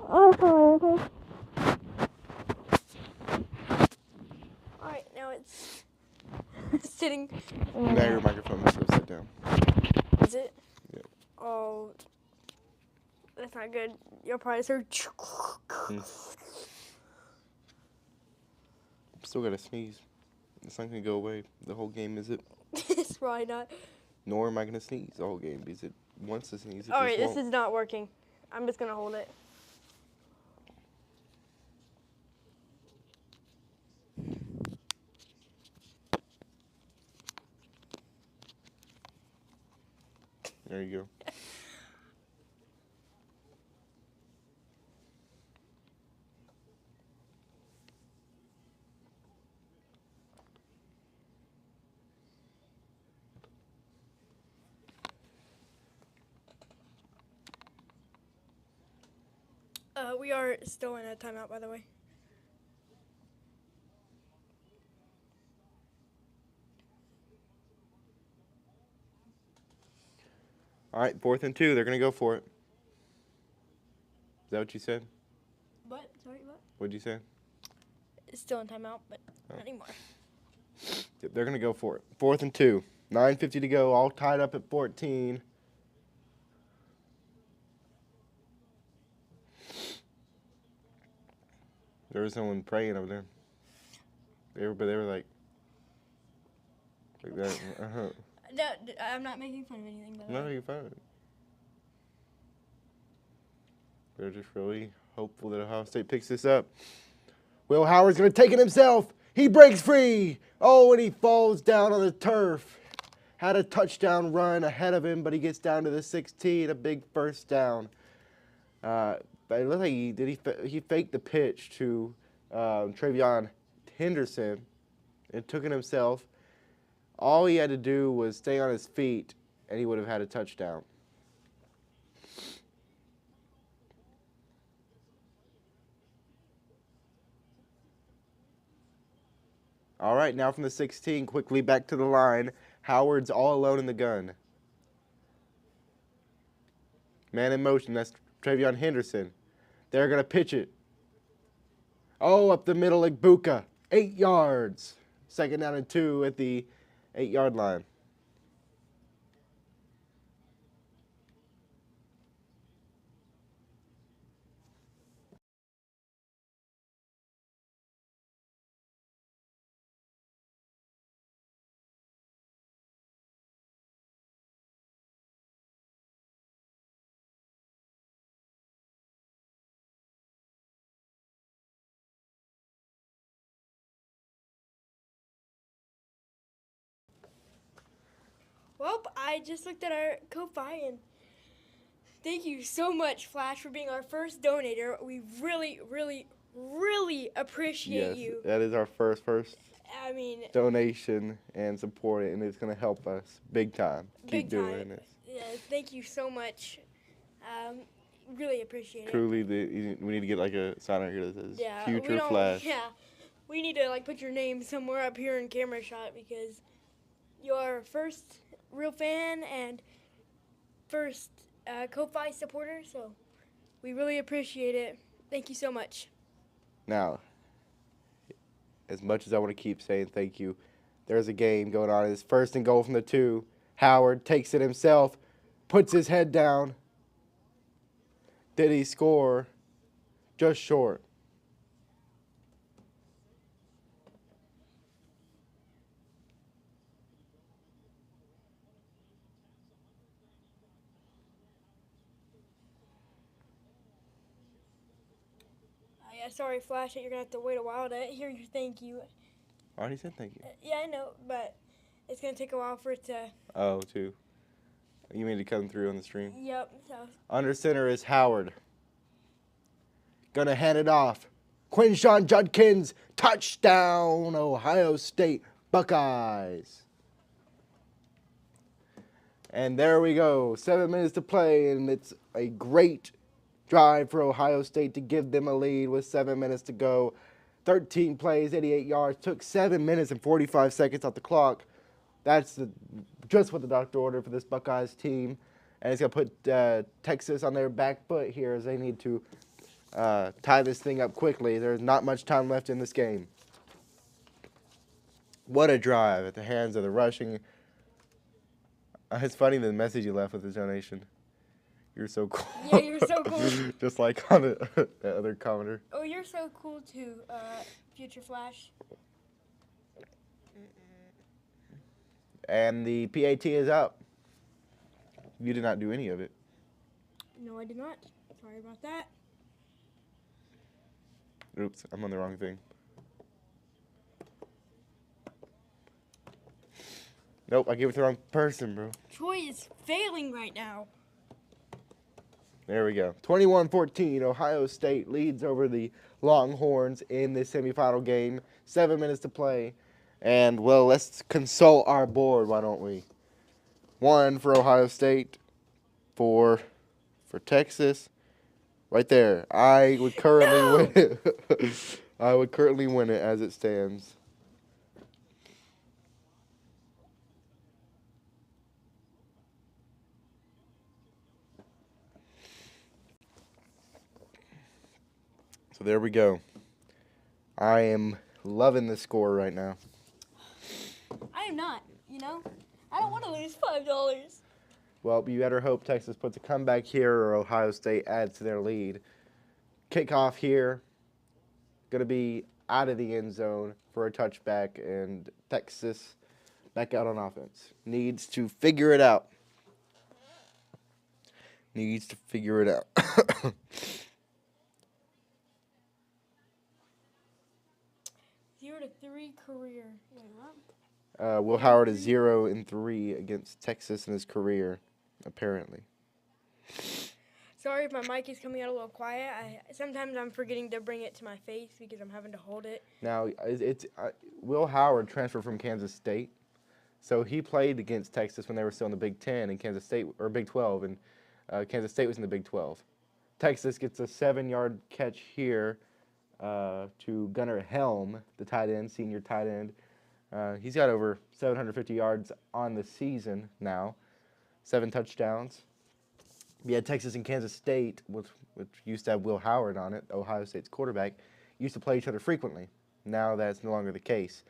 Okay. Alright, now it's sitting. Now your microphone is going to sit down. Is it? Yeah. Oh. That's not good. You'll probably heard. Still gotta sneeze. It's not gonna go away. The whole game, is it? It's probably not. Nor am I gonna sneeze the whole game because it wants to sneeze. It All just right, won't. this is not working. I'm just gonna hold it. There you go. We are still in a timeout, by the way. All right, 4th and 2. They're gonna go for it. Is that what you said? What? Sorry, what? What'd you say? It's still in timeout, but not anymore. Yep, they're gonna go for it. 4th and 2. 9:50 to go. All tied up at 14. There was someone praying over there. They were like that. No, I'm not making fun of anything. By the No, way. you're fine. They're just really hopeful that Ohio State picks this up. Will Howard's going to take it himself. He breaks free. Oh, and he falls down on the turf. Had a touchdown run ahead of him, but he gets down to the 16, a big first down. But it looked like he faked the pitch to Travion Henderson and took it himself. All he had to do was stay on his feet, and he would have had a touchdown. All right, now from the 16, quickly back to the line. Howard's all alone in the gun. Man in motion, that's Travion Henderson. They're going to pitch it. Oh, up the middle, Igbuka. 8 yards. 2nd down and 2 at the 8-yard line. Well, I just looked at our Ko-Fi and thank you so much, Flash, for being our first donator. We really, really, really appreciate Yes, you. that is our first I mean, donation and support it, and it's going to help us big time. big Keep time. doing this. Yeah, thank you so much. Really appreciate it. Truly, we need to get like a sign out here that says Yeah, Future Flash. Yeah, we need to like put your name somewhere up here in camera shot because you're our first real fan and first Ko-Fi supporter. So we really appreciate it. Thank you so much. Now, as much as I want to keep saying thank you, there's a game going on. It's 1st and goal from the 2. Howard takes it himself, puts his head down. Did he score? Just short. Yeah, sorry, Flash, that you're gonna have to wait a while to hear your thank you. I already said thank you. Yeah, I know, but it's gonna take a while for it to. Oh, too. You mean to come through on the stream? Yep. So. Under center is Howard. Gonna hand it off. Quinshawn Judkins, touchdown, Ohio State Buckeyes. And there we go. 7 minutes to play, and it's a great drive for Ohio State to give them a lead with 7 minutes to go. 13 plays, 88 yards. Took 7 minutes and 45 seconds off the clock. That's just what the doctor ordered for this Buckeyes team. And it's going to put Texas on their back foot here as they need to tie this thing up quickly. There's not much time left in this game. What a drive at the hands of the rushing. It's funny the message you left with the donation. You're so cool. Yeah, you're so cool. Just like on the other commenter. Oh, you're so cool too, Future Flash. And the PAT is up. You did not do any of it. No, I did not. Sorry about that. Oops, I'm on the wrong thing. Nope, I gave it to the wrong person, bro. Troy is failing right now. There we go. 21-14, Ohio State leads over the Longhorns in this semifinal game. 7 minutes to play. And, well, let's consult our board, why don't we? 1 for Ohio State, 4 for Texas. Right there. I would currently win it. I would currently win it as it stands. So there we go. I am loving the score right now. I am not, I don't want to lose $5. Well, you better hope Texas puts a comeback here or Ohio State adds to their lead. Kickoff here. Going to be out of the end zone for a touchback, and Texas back out on offense. Needs to figure it out. 0-3 career. Wait, what? Will Howard is 0-3 against Texas in his career, apparently. Sorry if my mic is coming out a little quiet. Sometimes I'm forgetting to bring it to my face because I'm having to hold it. Now, Will Howard transferred from Kansas State, so he played against Texas when they were still in the Big Ten and Kansas State, or Big 12, and Kansas State was in the Big 12. Texas gets a 7-yard catch here to Gunnar Helm, the tight end, senior tight end. He's got over 750 yards on the season now, 7 touchdowns. Yeah, Texas and Kansas State, which used to have Will Howard on it, Ohio State's quarterback, used to play each other frequently. Now that's no longer the case.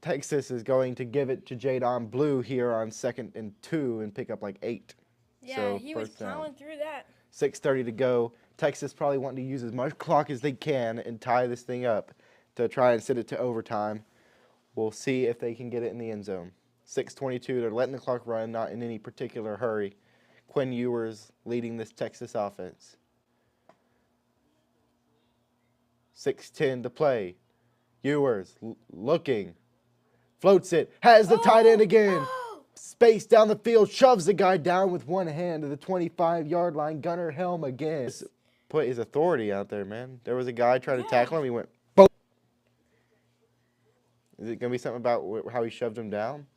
Texas is going to give it to Jadon Blue here on 2nd and 2 and pick up like 8. Yeah, So he was first down. plowing through that. 6:30 to go. Texas probably wanting to use as much clock as they can and tie this thing up to try and send it to overtime. We'll see if they can get it in the end zone. 6:22, they're letting the clock run, not in any particular hurry. Quinn Ewers leading this Texas offense. 6:10 to play. Ewers looking. Floats it. Has the tight end again. Oh! Space down the field. Shoves the guy down with one hand to the 25-yard line. Gunnar Helm again. Put his authority out there, man. There was a guy trying to tackle him. He went, boom. Is it going to be something about how he shoved him down?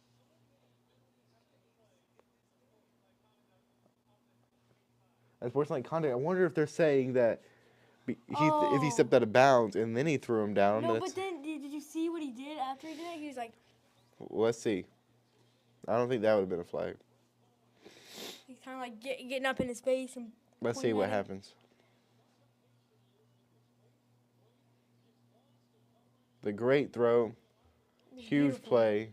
That's worse like contact. I wonder if they're saying that if he stepped out of bounds and then he threw him down. No, but then did you see what he did after he did it? He was like, let's see. I don't think that would have been a flag. he's kind of like getting up in his face and. Let's see what happens. The great throw. Huge Beautiful. play.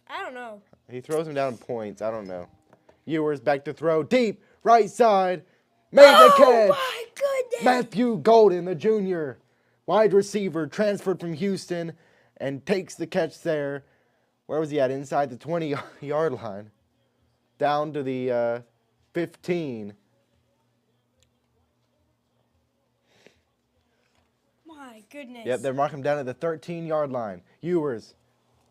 I don't know. He throws him down points. I don't know. Ewers back to throw. Deep. Right side. Made the catch. My goodness. Matthew Golden, the junior. Wide receiver. Transferred from Houston. And takes the catch there. Where was he at? Inside the 20-yard line. Down to the 15. My goodness. Yep, they're marking him down at the 13-yard line. Ewers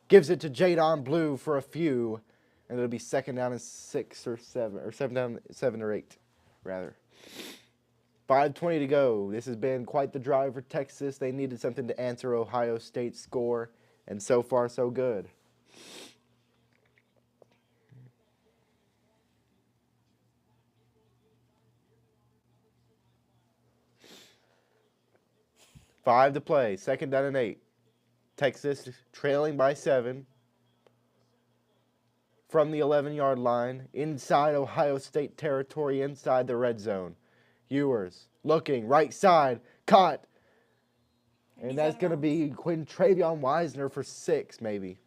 gives it to Jadon Blue for a few, and it'll be 2nd down and 6 or 7, or 7 or 8, rather. 5:20 to go. This has been quite the drive for Texas. They needed something to answer Ohio State's score, and so far so good. Five to play. 2nd down and 8. Texas trailing by 7 from the 11-yard line, inside Ohio State territory, inside the red zone. Ewers looking, right side, caught. And that's going to be Travion Wisner for 6, maybe.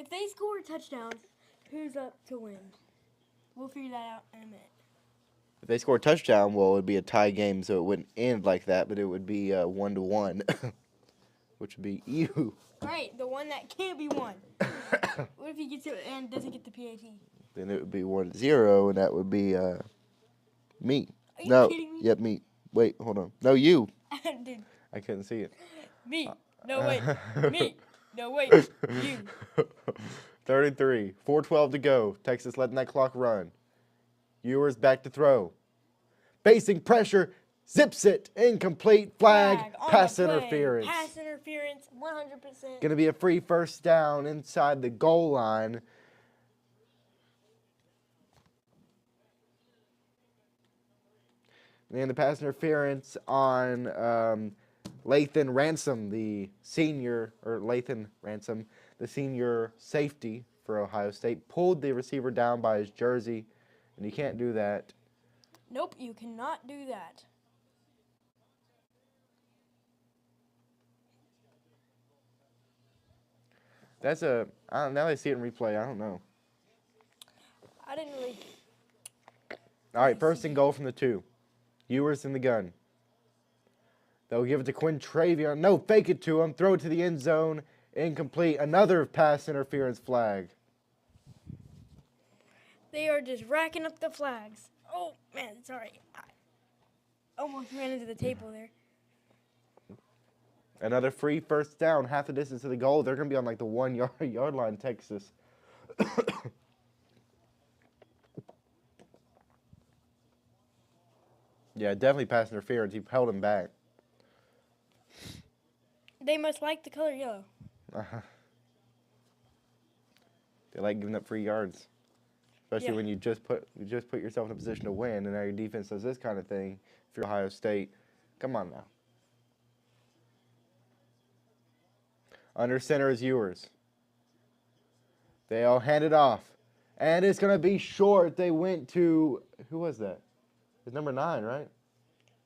If they score touchdowns, who's up to win? We'll figure that out in a minute. If they score a touchdown, well, it would be a tie game, so it wouldn't end like that, but it would be 1-1, which would be you. Right, the one that can't be won. What if he gets it and doesn't get the PAT? Then it would be 1-0, and that would be me. Are you No, kidding me? yep, me. Wait, hold on. No, you. Dude, I couldn't see it. me. No, wait. Me. No, wait. You. 33, 4:12 to go. Texas letting that clock run. Ewers back to throw. Facing pressure, zips it, incomplete, flag, on pass the play. interference. Pass interference, 100%. Going to be a free first down inside the goal line. And the pass interference on Lathan Ransom, the senior safety for Ohio State, pulled the receiver down by his jersey, and you can't do that. Nope, you cannot do that. That's a, I don't, now I see it in replay, I don't know. I didn't really. All right, first and goal from the 2. Ewers in the gun. They'll give it to Quinn Travion. No, fake it to him. Throw it to the end zone. Incomplete. Another pass interference flag. They are just racking up the flags. Oh, man, sorry. I almost ran into the table there. Another free first down. Half the distance to the goal. They're going to be on like the 1 yard line, Texas. Yeah, definitely pass interference. He held him back. They must like the color yellow. They like giving up free yards, especially when you just put yourself in a position to win, and now your defense does this kind of thing. If you're Ohio State, come on now. Under center is Ewers. They all hand it off, and it's gonna be short. They went to, who was that? It's number 9, right?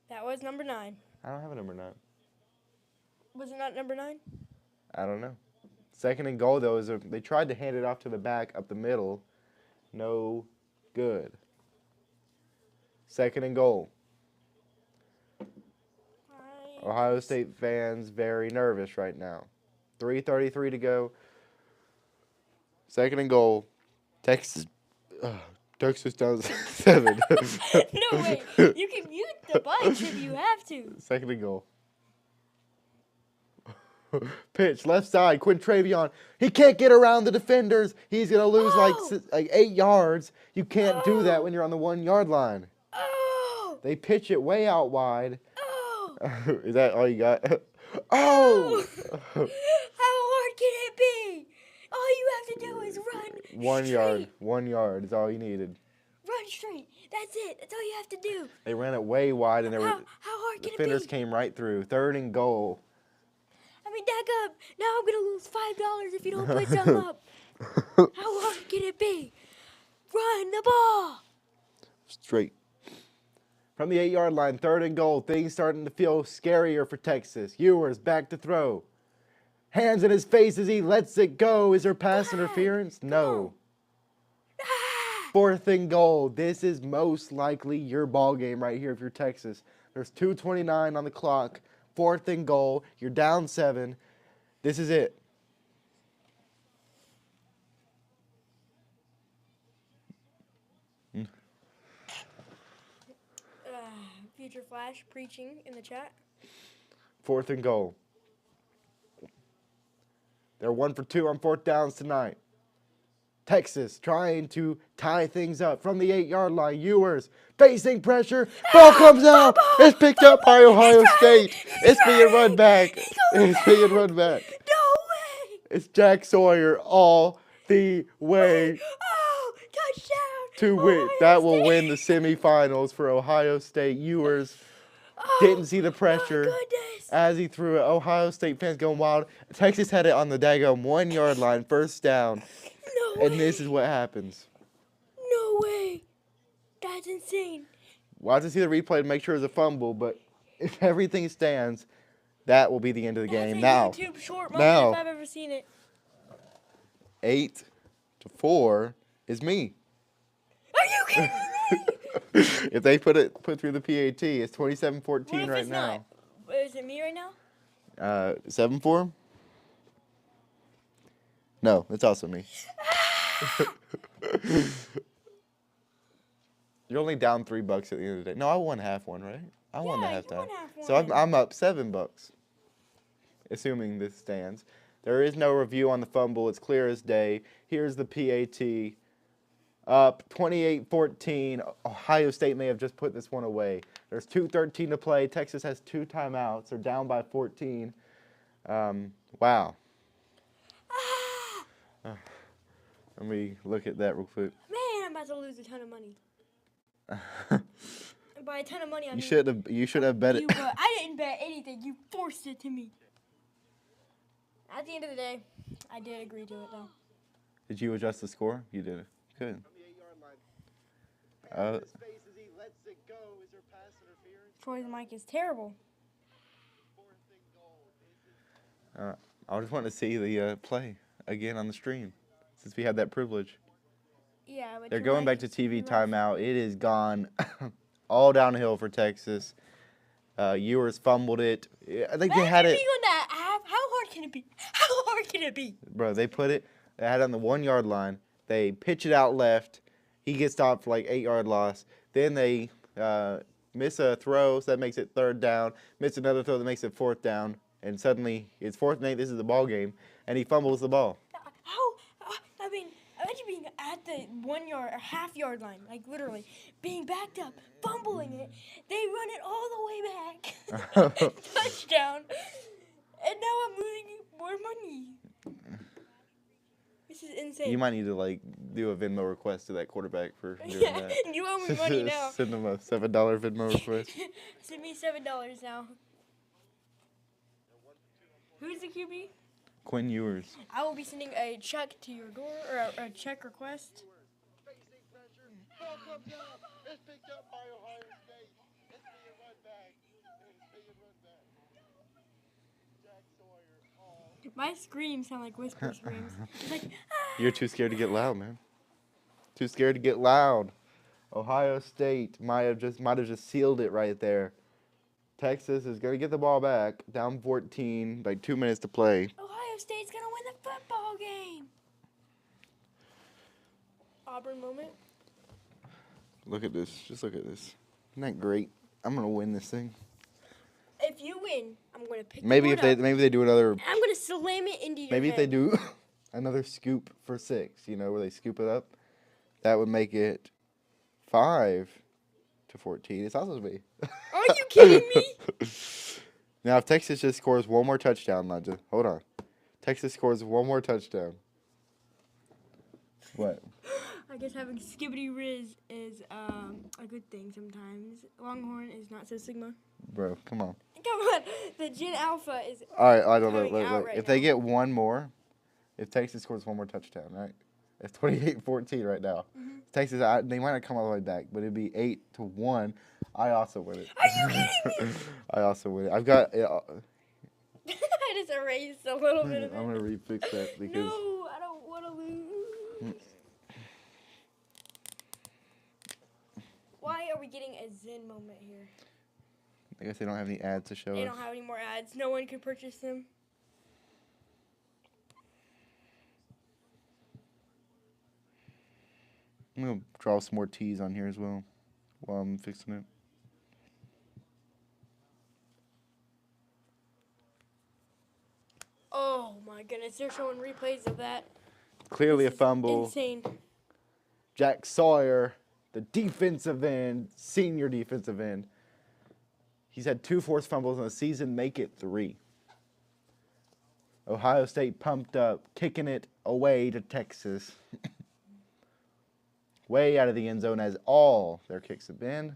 That was number 9. I don't have a number 9. Was it not number 9? I don't know. Second and goal, though, they tried to hand it off to the back up the middle. No good. Second and goal. Ohio State fans very nervous right now. 3:33 to go. Second and goal. Texas down 7. No way. You can mute the bikes if you have to. Second and goal. Pitch, left side, Quinn Travion. He can't get around the defenders. He's going to lose like 8 yards. You can't do that when you're on the 1 yard line. Oh! They pitch it way out wide. Oh! Is that all you got? Oh! How hard can it be? All you have to do is run 1 yard. straight. 1 yard is all you needed. Run straight. That's it. That's all you have to do. They ran it way wide, and How hard can defenders it be? came right through. Third and goal. I mean, daggum, now I'm going to lose $5 if you don't put some up. How hard can it be? Run the ball. Straight. From the 8 yard line, third and goal. Things starting to feel scarier for Texas. Ewers back to throw. Hands in his face as he lets it go. Is there pass interference? No. Fourth and goal. This is most likely your ball game right here if you're Texas. There's 2:29 on the clock. Fourth and goal. You're down 7. This is it. Future Flash preaching in the chat. Fourth and goal. They're 1 for 2 on fourth downs tonight. Texas trying to tie things up from the 8 yard line. Ewers facing pressure. Ball comes out. It's picked up by Ohio State. It's being run back. It's being run back. No way. It's Jack Sawyer all the way Oh, touchdown. to win. That will win the semifinals for Ohio State. Ewers didn't see the pressure Goodness. as he threw it. Ohio State fans going wild. Texas had it on the daggone 1 yard line, first down. No way. And this is what happens. No way. That's insane. We'll have to see the replay to make sure it's a fumble, but if everything stands, that will be the end of the game. That's a Now, YouTube short moment if I've ever seen it. 8-4 is me. Are you kidding me? If they put through the PAT, it's What 27-14 if right it's now. not? Is it me right now? 7-4? No, it's also me. You're only down $3 at the end of the day. No, I won half one, right? I won the Yeah, you halftime. won half So one. I'm up $7, assuming this stands. There is no review on the fumble. It's clear as day. Here's the PAT. Up 28-14. Ohio State may have just put this one away. There's 2:13 to play. Texas has 2 timeouts. They're down by 14. Wow. Ah, Let me look at that real quick. man, I'm about to lose a ton of money. And by a ton of money, I mean You should have bet it. I didn't bet anything. You forced it to me. At the end of the day, I did agree to it, though. Did you adjust the score? You did. Good. From the 8-yard line. His face as he lets it go. Is there pass interference? Troy's mic is terrible. 4th and goal. I just want to see the play again on the stream, since we had that privilege. Yeah, but They're your going mic back to is TV rough. timeout. It is gone all downhill for Texas. Ewers fumbled it. I think they had it. on that half. How hard can it be? How hard can it be? Bro, they put it. They had it on the 1-yard line. They pitch it out left. He gets stopped for like 8-yard loss. Then they miss a throw, so that makes it 3rd down. Miss another throw that makes it 4th down. And suddenly it's 4th and 8. This is the ball game, and he fumbles the ball. How? I mean, imagine being at the 1 yard or half-yard line, like literally being backed up, fumbling it. They run it all the way back, touchdown, and now I'm losing more money. This is insane. You might need to like do a Venmo request to that quarterback for doing Yeah, that. you owe me money now. Send them a $7 Venmo request. Send me $7 now. Who's the QB? Quinn Ewers. I will be sending a check to your door, or a check request. Facing pressure. Ball comes out. It's picked up by Ohio State. It's being run back. It's being run back. Jack Sawyer. Oh. My screams sound like whisper screams. It's like, You're too scared to get loud, man. Too scared to get loud. Ohio State might have just sealed it right there. Texas is going to get the ball back, down 14, like 2 minutes to play. Ohio State's gonna win the football game. Auburn moment. Look at this. Just look at this. Isn't that great? I'm going to win this thing. If you win, I'm gonna pick. Maybe the if board they up, maybe they do another and I'm gonna slam it into your maybe if they head. do another scoop for 6, you know, where they scoop it up. That would make it 5-14. It's also me. Are you kidding me? Now, if Texas just scores one more touchdown, Elijah, hold on. Texas scores one more touchdown. What? I guess having skibbity riz is a good thing sometimes. Longhorn is not so sigma. Bro, come on. Come on, the Gen Alpha is. All right, I don't know. Coming out Look. right If they now. get one more, if Texas scores one more touchdown, right? It's 28-14 right now. Mm-hmm. Texas, they might not come all the way back, but it'd be 8-1. I also win it. Are you kidding me? I also win it. I've got. I just erased a little bit of it. I'm gonna refix that because No, I don't want to lose. Why are we getting a Zen moment here? I guess they don't have any ads to show They us. don't have any more ads. No one can purchase them. I'm gonna draw some more T's on here as well while I'm fixing it. Oh my goodness, they're showing replays of that. Clearly a This is fumble. Insane. Jack Sawyer, the defensive end, senior defensive end. He's had 2 forced fumbles in the season, make it 3. Ohio State pumped up, kicking it away to Texas. Way out of the end zone as all their kicks have been.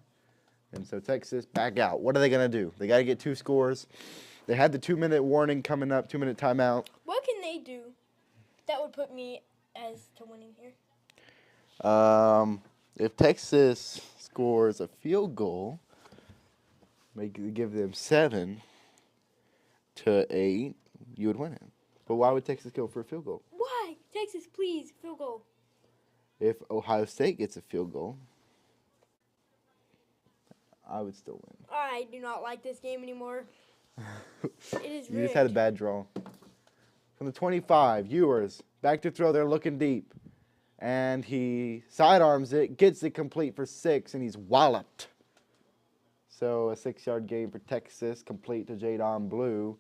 And so Texas back out. What are they going to do? They got to get 2 scores. They had the 2-minute warning coming up, 2-minute timeout. What can they do that would put me as to winning here? If Texas scores a field goal, give them 7-8, you would win it. But why would Texas go for a field goal? Why? Texas, please, field goal. If Ohio State gets a field goal, I would still win. I do not like this game anymore. It is You just had a rigged. bad draw. From the 25, Ewers, back to throw, they're looking deep. And he sidearms it, gets it complete for 6, and he's walloped. So a 6-yard gain for Texas, complete to Jadon Blue.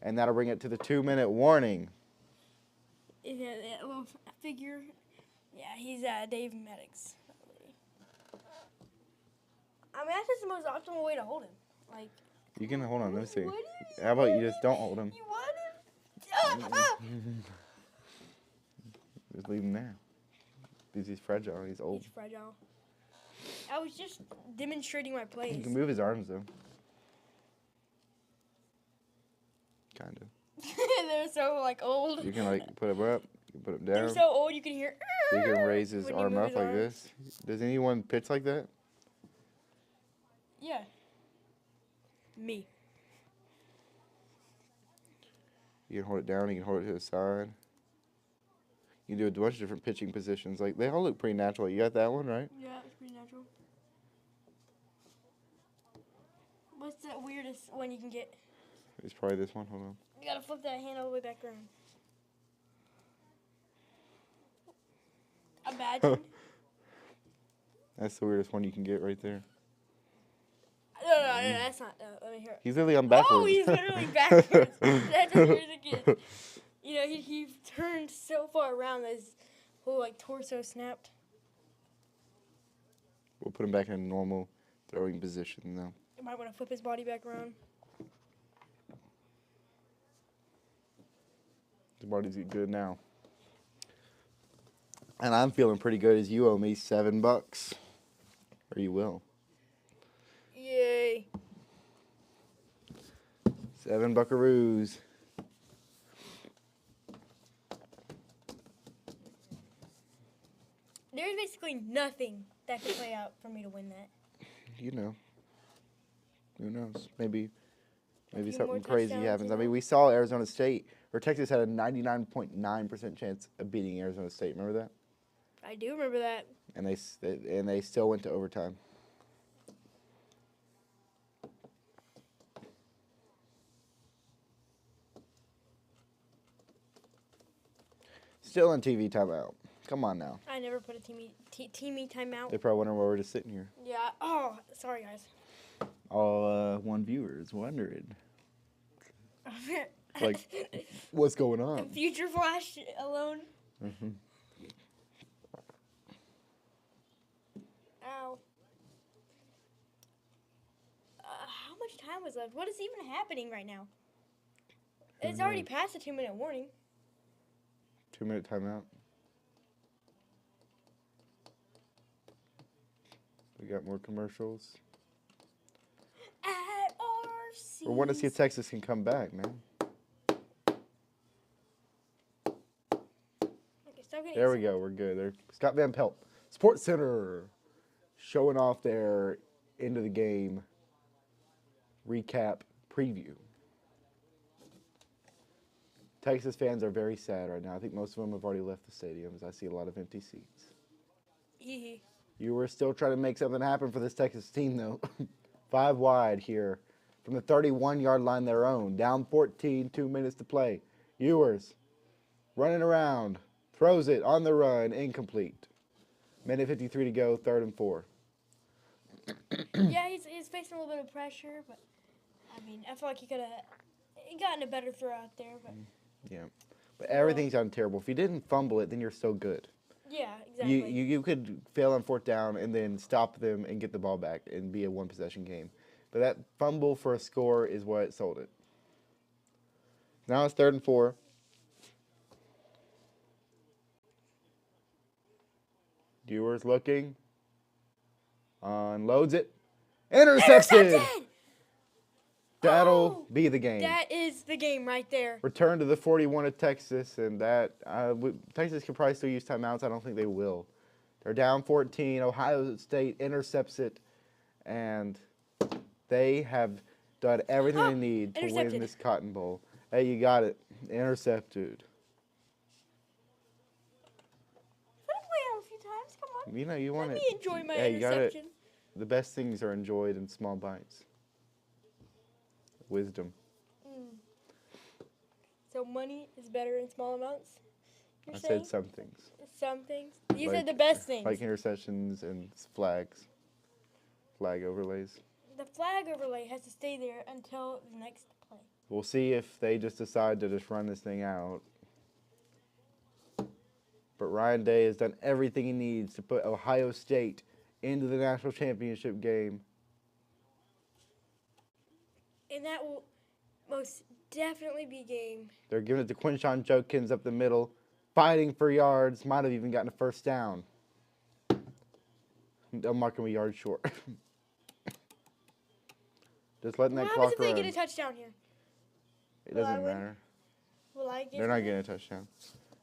And that'll bring it to the 2-minute warning. Is that little figure? Yeah, he's Dave Maddox. I mean, that's just the most optimal way to hold him. Like, You can hold on, let me see. what do How about you just don't hold him? you want him? Just leave him there. Because he's fragile, he's old. He's fragile. I was just demonstrating my plays. You can move his arms though. Kind of. They're so like old. You can like put him up, you can put him They're down. so old you can hear. You can raise his when you arm move up his like arms. this. Does anyone pitch like that? Yeah. Me. You can hold it down, you can hold it to the side. You can do a bunch of different pitching positions. Like they all look pretty natural. You got that one, right? Yeah, it's pretty natural. What's the weirdest one you can get? It's probably this one. Hold on. You gotta flip that hand all the way back around. Imagine. That's the weirdest one you can get right there. No, that's not. Let me hear it. He's literally on backwards. Oh, he's literally backwards. That's as weird as it gets. You know, he turned so far around that his whole like torso snapped. We'll put him back in a normal throwing position now. You might want to flip his body back around. His body's good now. And I'm feeling pretty good as you owe me $7. Or you will. Yay. 7 buckaroos. There's basically nothing that could play out for me to win that. You know. Who knows? Maybe few more something crazy touchdowns, happens. you I mean, know? we saw Arizona State, or Texas had a 99.9% chance of beating Arizona State. Remember that? I do remember that. And they still went to overtime. Still in TV timeout. Come on now. I never put a teamy timeout. They probably wondering why we're just sitting here. Yeah. Oh, sorry guys. All one viewers wondering, like, what's going on? Future Flash alone. Mm-hmm. Ow. How much time was left? What is even happening right now? It's already past the 2-minute warning. 2-minute timeout. We got more commercials. At RC. We want to see if Texas can come back, man. Okay, stop getting There we go. We're good. There, Scott Van Pelt, Sports Center, showing off their end of the game recap preview. Texas fans are very sad right now. I think most of them have already left the stadiums. I see a lot of empty seats. Hee You were still trying to make something happen for this Texas team, though. 5 wide here from the 31-yard line their own. Down 14, 2 minutes to play. Ewers running around. Throws it on the run. Incomplete. Minute 53 to go. 3rd and 4. Yeah, he's facing a little bit of pressure, but I mean, I feel like he could have gotten a better throw out there, but Yeah. But everything's on terrible. If you didn't fumble it, then you're so good. yeah, exactly. You could fail on 4th down and then stop them and get the ball back and be a one-possession game. But that fumble for a score is what sold it. Now it's 3rd and 4. Ewers looking. Unloads it. Intercepted! Intercepted! That'll Oh, be the game. That is the game right there. Return to the 41 of Texas, and that Texas could probably still use timeouts. I don't think they will. They're down 14. Ohio State intercepts it, and they have done everything they need to win Intercepted. this Cotton Bowl. Hey, you got it. Intercepted. You know, you want Let it. me enjoy my Hey, you gotta. interception. The best things are enjoyed in small bites. Wisdom. So money is better in small amounts? You're I saying? said some things. Some things. These are Like- the best things. Like interceptions and flags. Flag overlays. The flag overlay has to stay there until the next play. We'll see if they just decide to just run this thing out. But Ryan Day has done everything he needs to put Ohio State into the national championship game. And that will most definitely be game. They're giving it to Quinshon Jokins up the middle, fighting for yards, might have even gotten a first down. They'll mark him a yard short. Just letting What that happens clock if they run. get a touchdown here? It Will I doesn't win? matter. Will I get They're not it? getting a touchdown.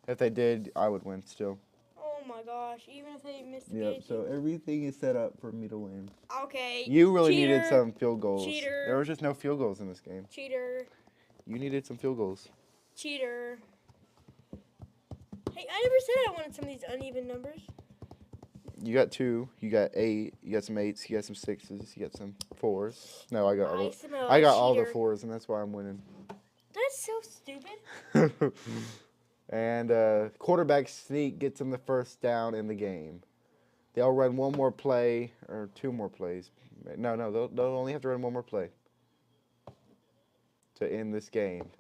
If they did, I would win still. Oh my gosh, even if they miss the Yep, game. so everything is set up for me to win. Okay. You really cheater, needed some field goals. cheater. There was just no field goals in this game. Cheater. You needed some field goals. Cheater. Hey, I never said I wanted some of these uneven numbers. You got 2, you got 8, you got some 8s, you got some 6s, you got some 4s. No, I got all the, smell I got all the cheater. 4s, and that's why I'm winning. That's so stupid. And quarterback sneak gets them the first down in the game. They'll run one more play, or 2 more plays. No, they'll only have to run one more play to end this game.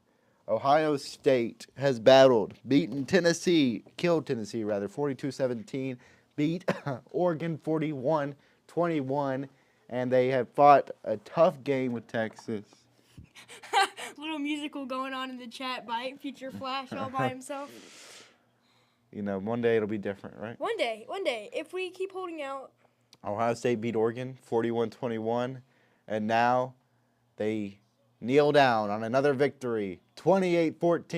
Ohio State has beaten Tennessee, killed Tennessee rather, 42-17, beat Oregon 41-21, and they have fought a tough game with Texas. Little musical going on in the chat by Future Flash all by himself. You know, one day it'll be different, right? One day, if we keep holding out. Ohio State beat Oregon 41-21, and now they kneel down on another victory, 28-14.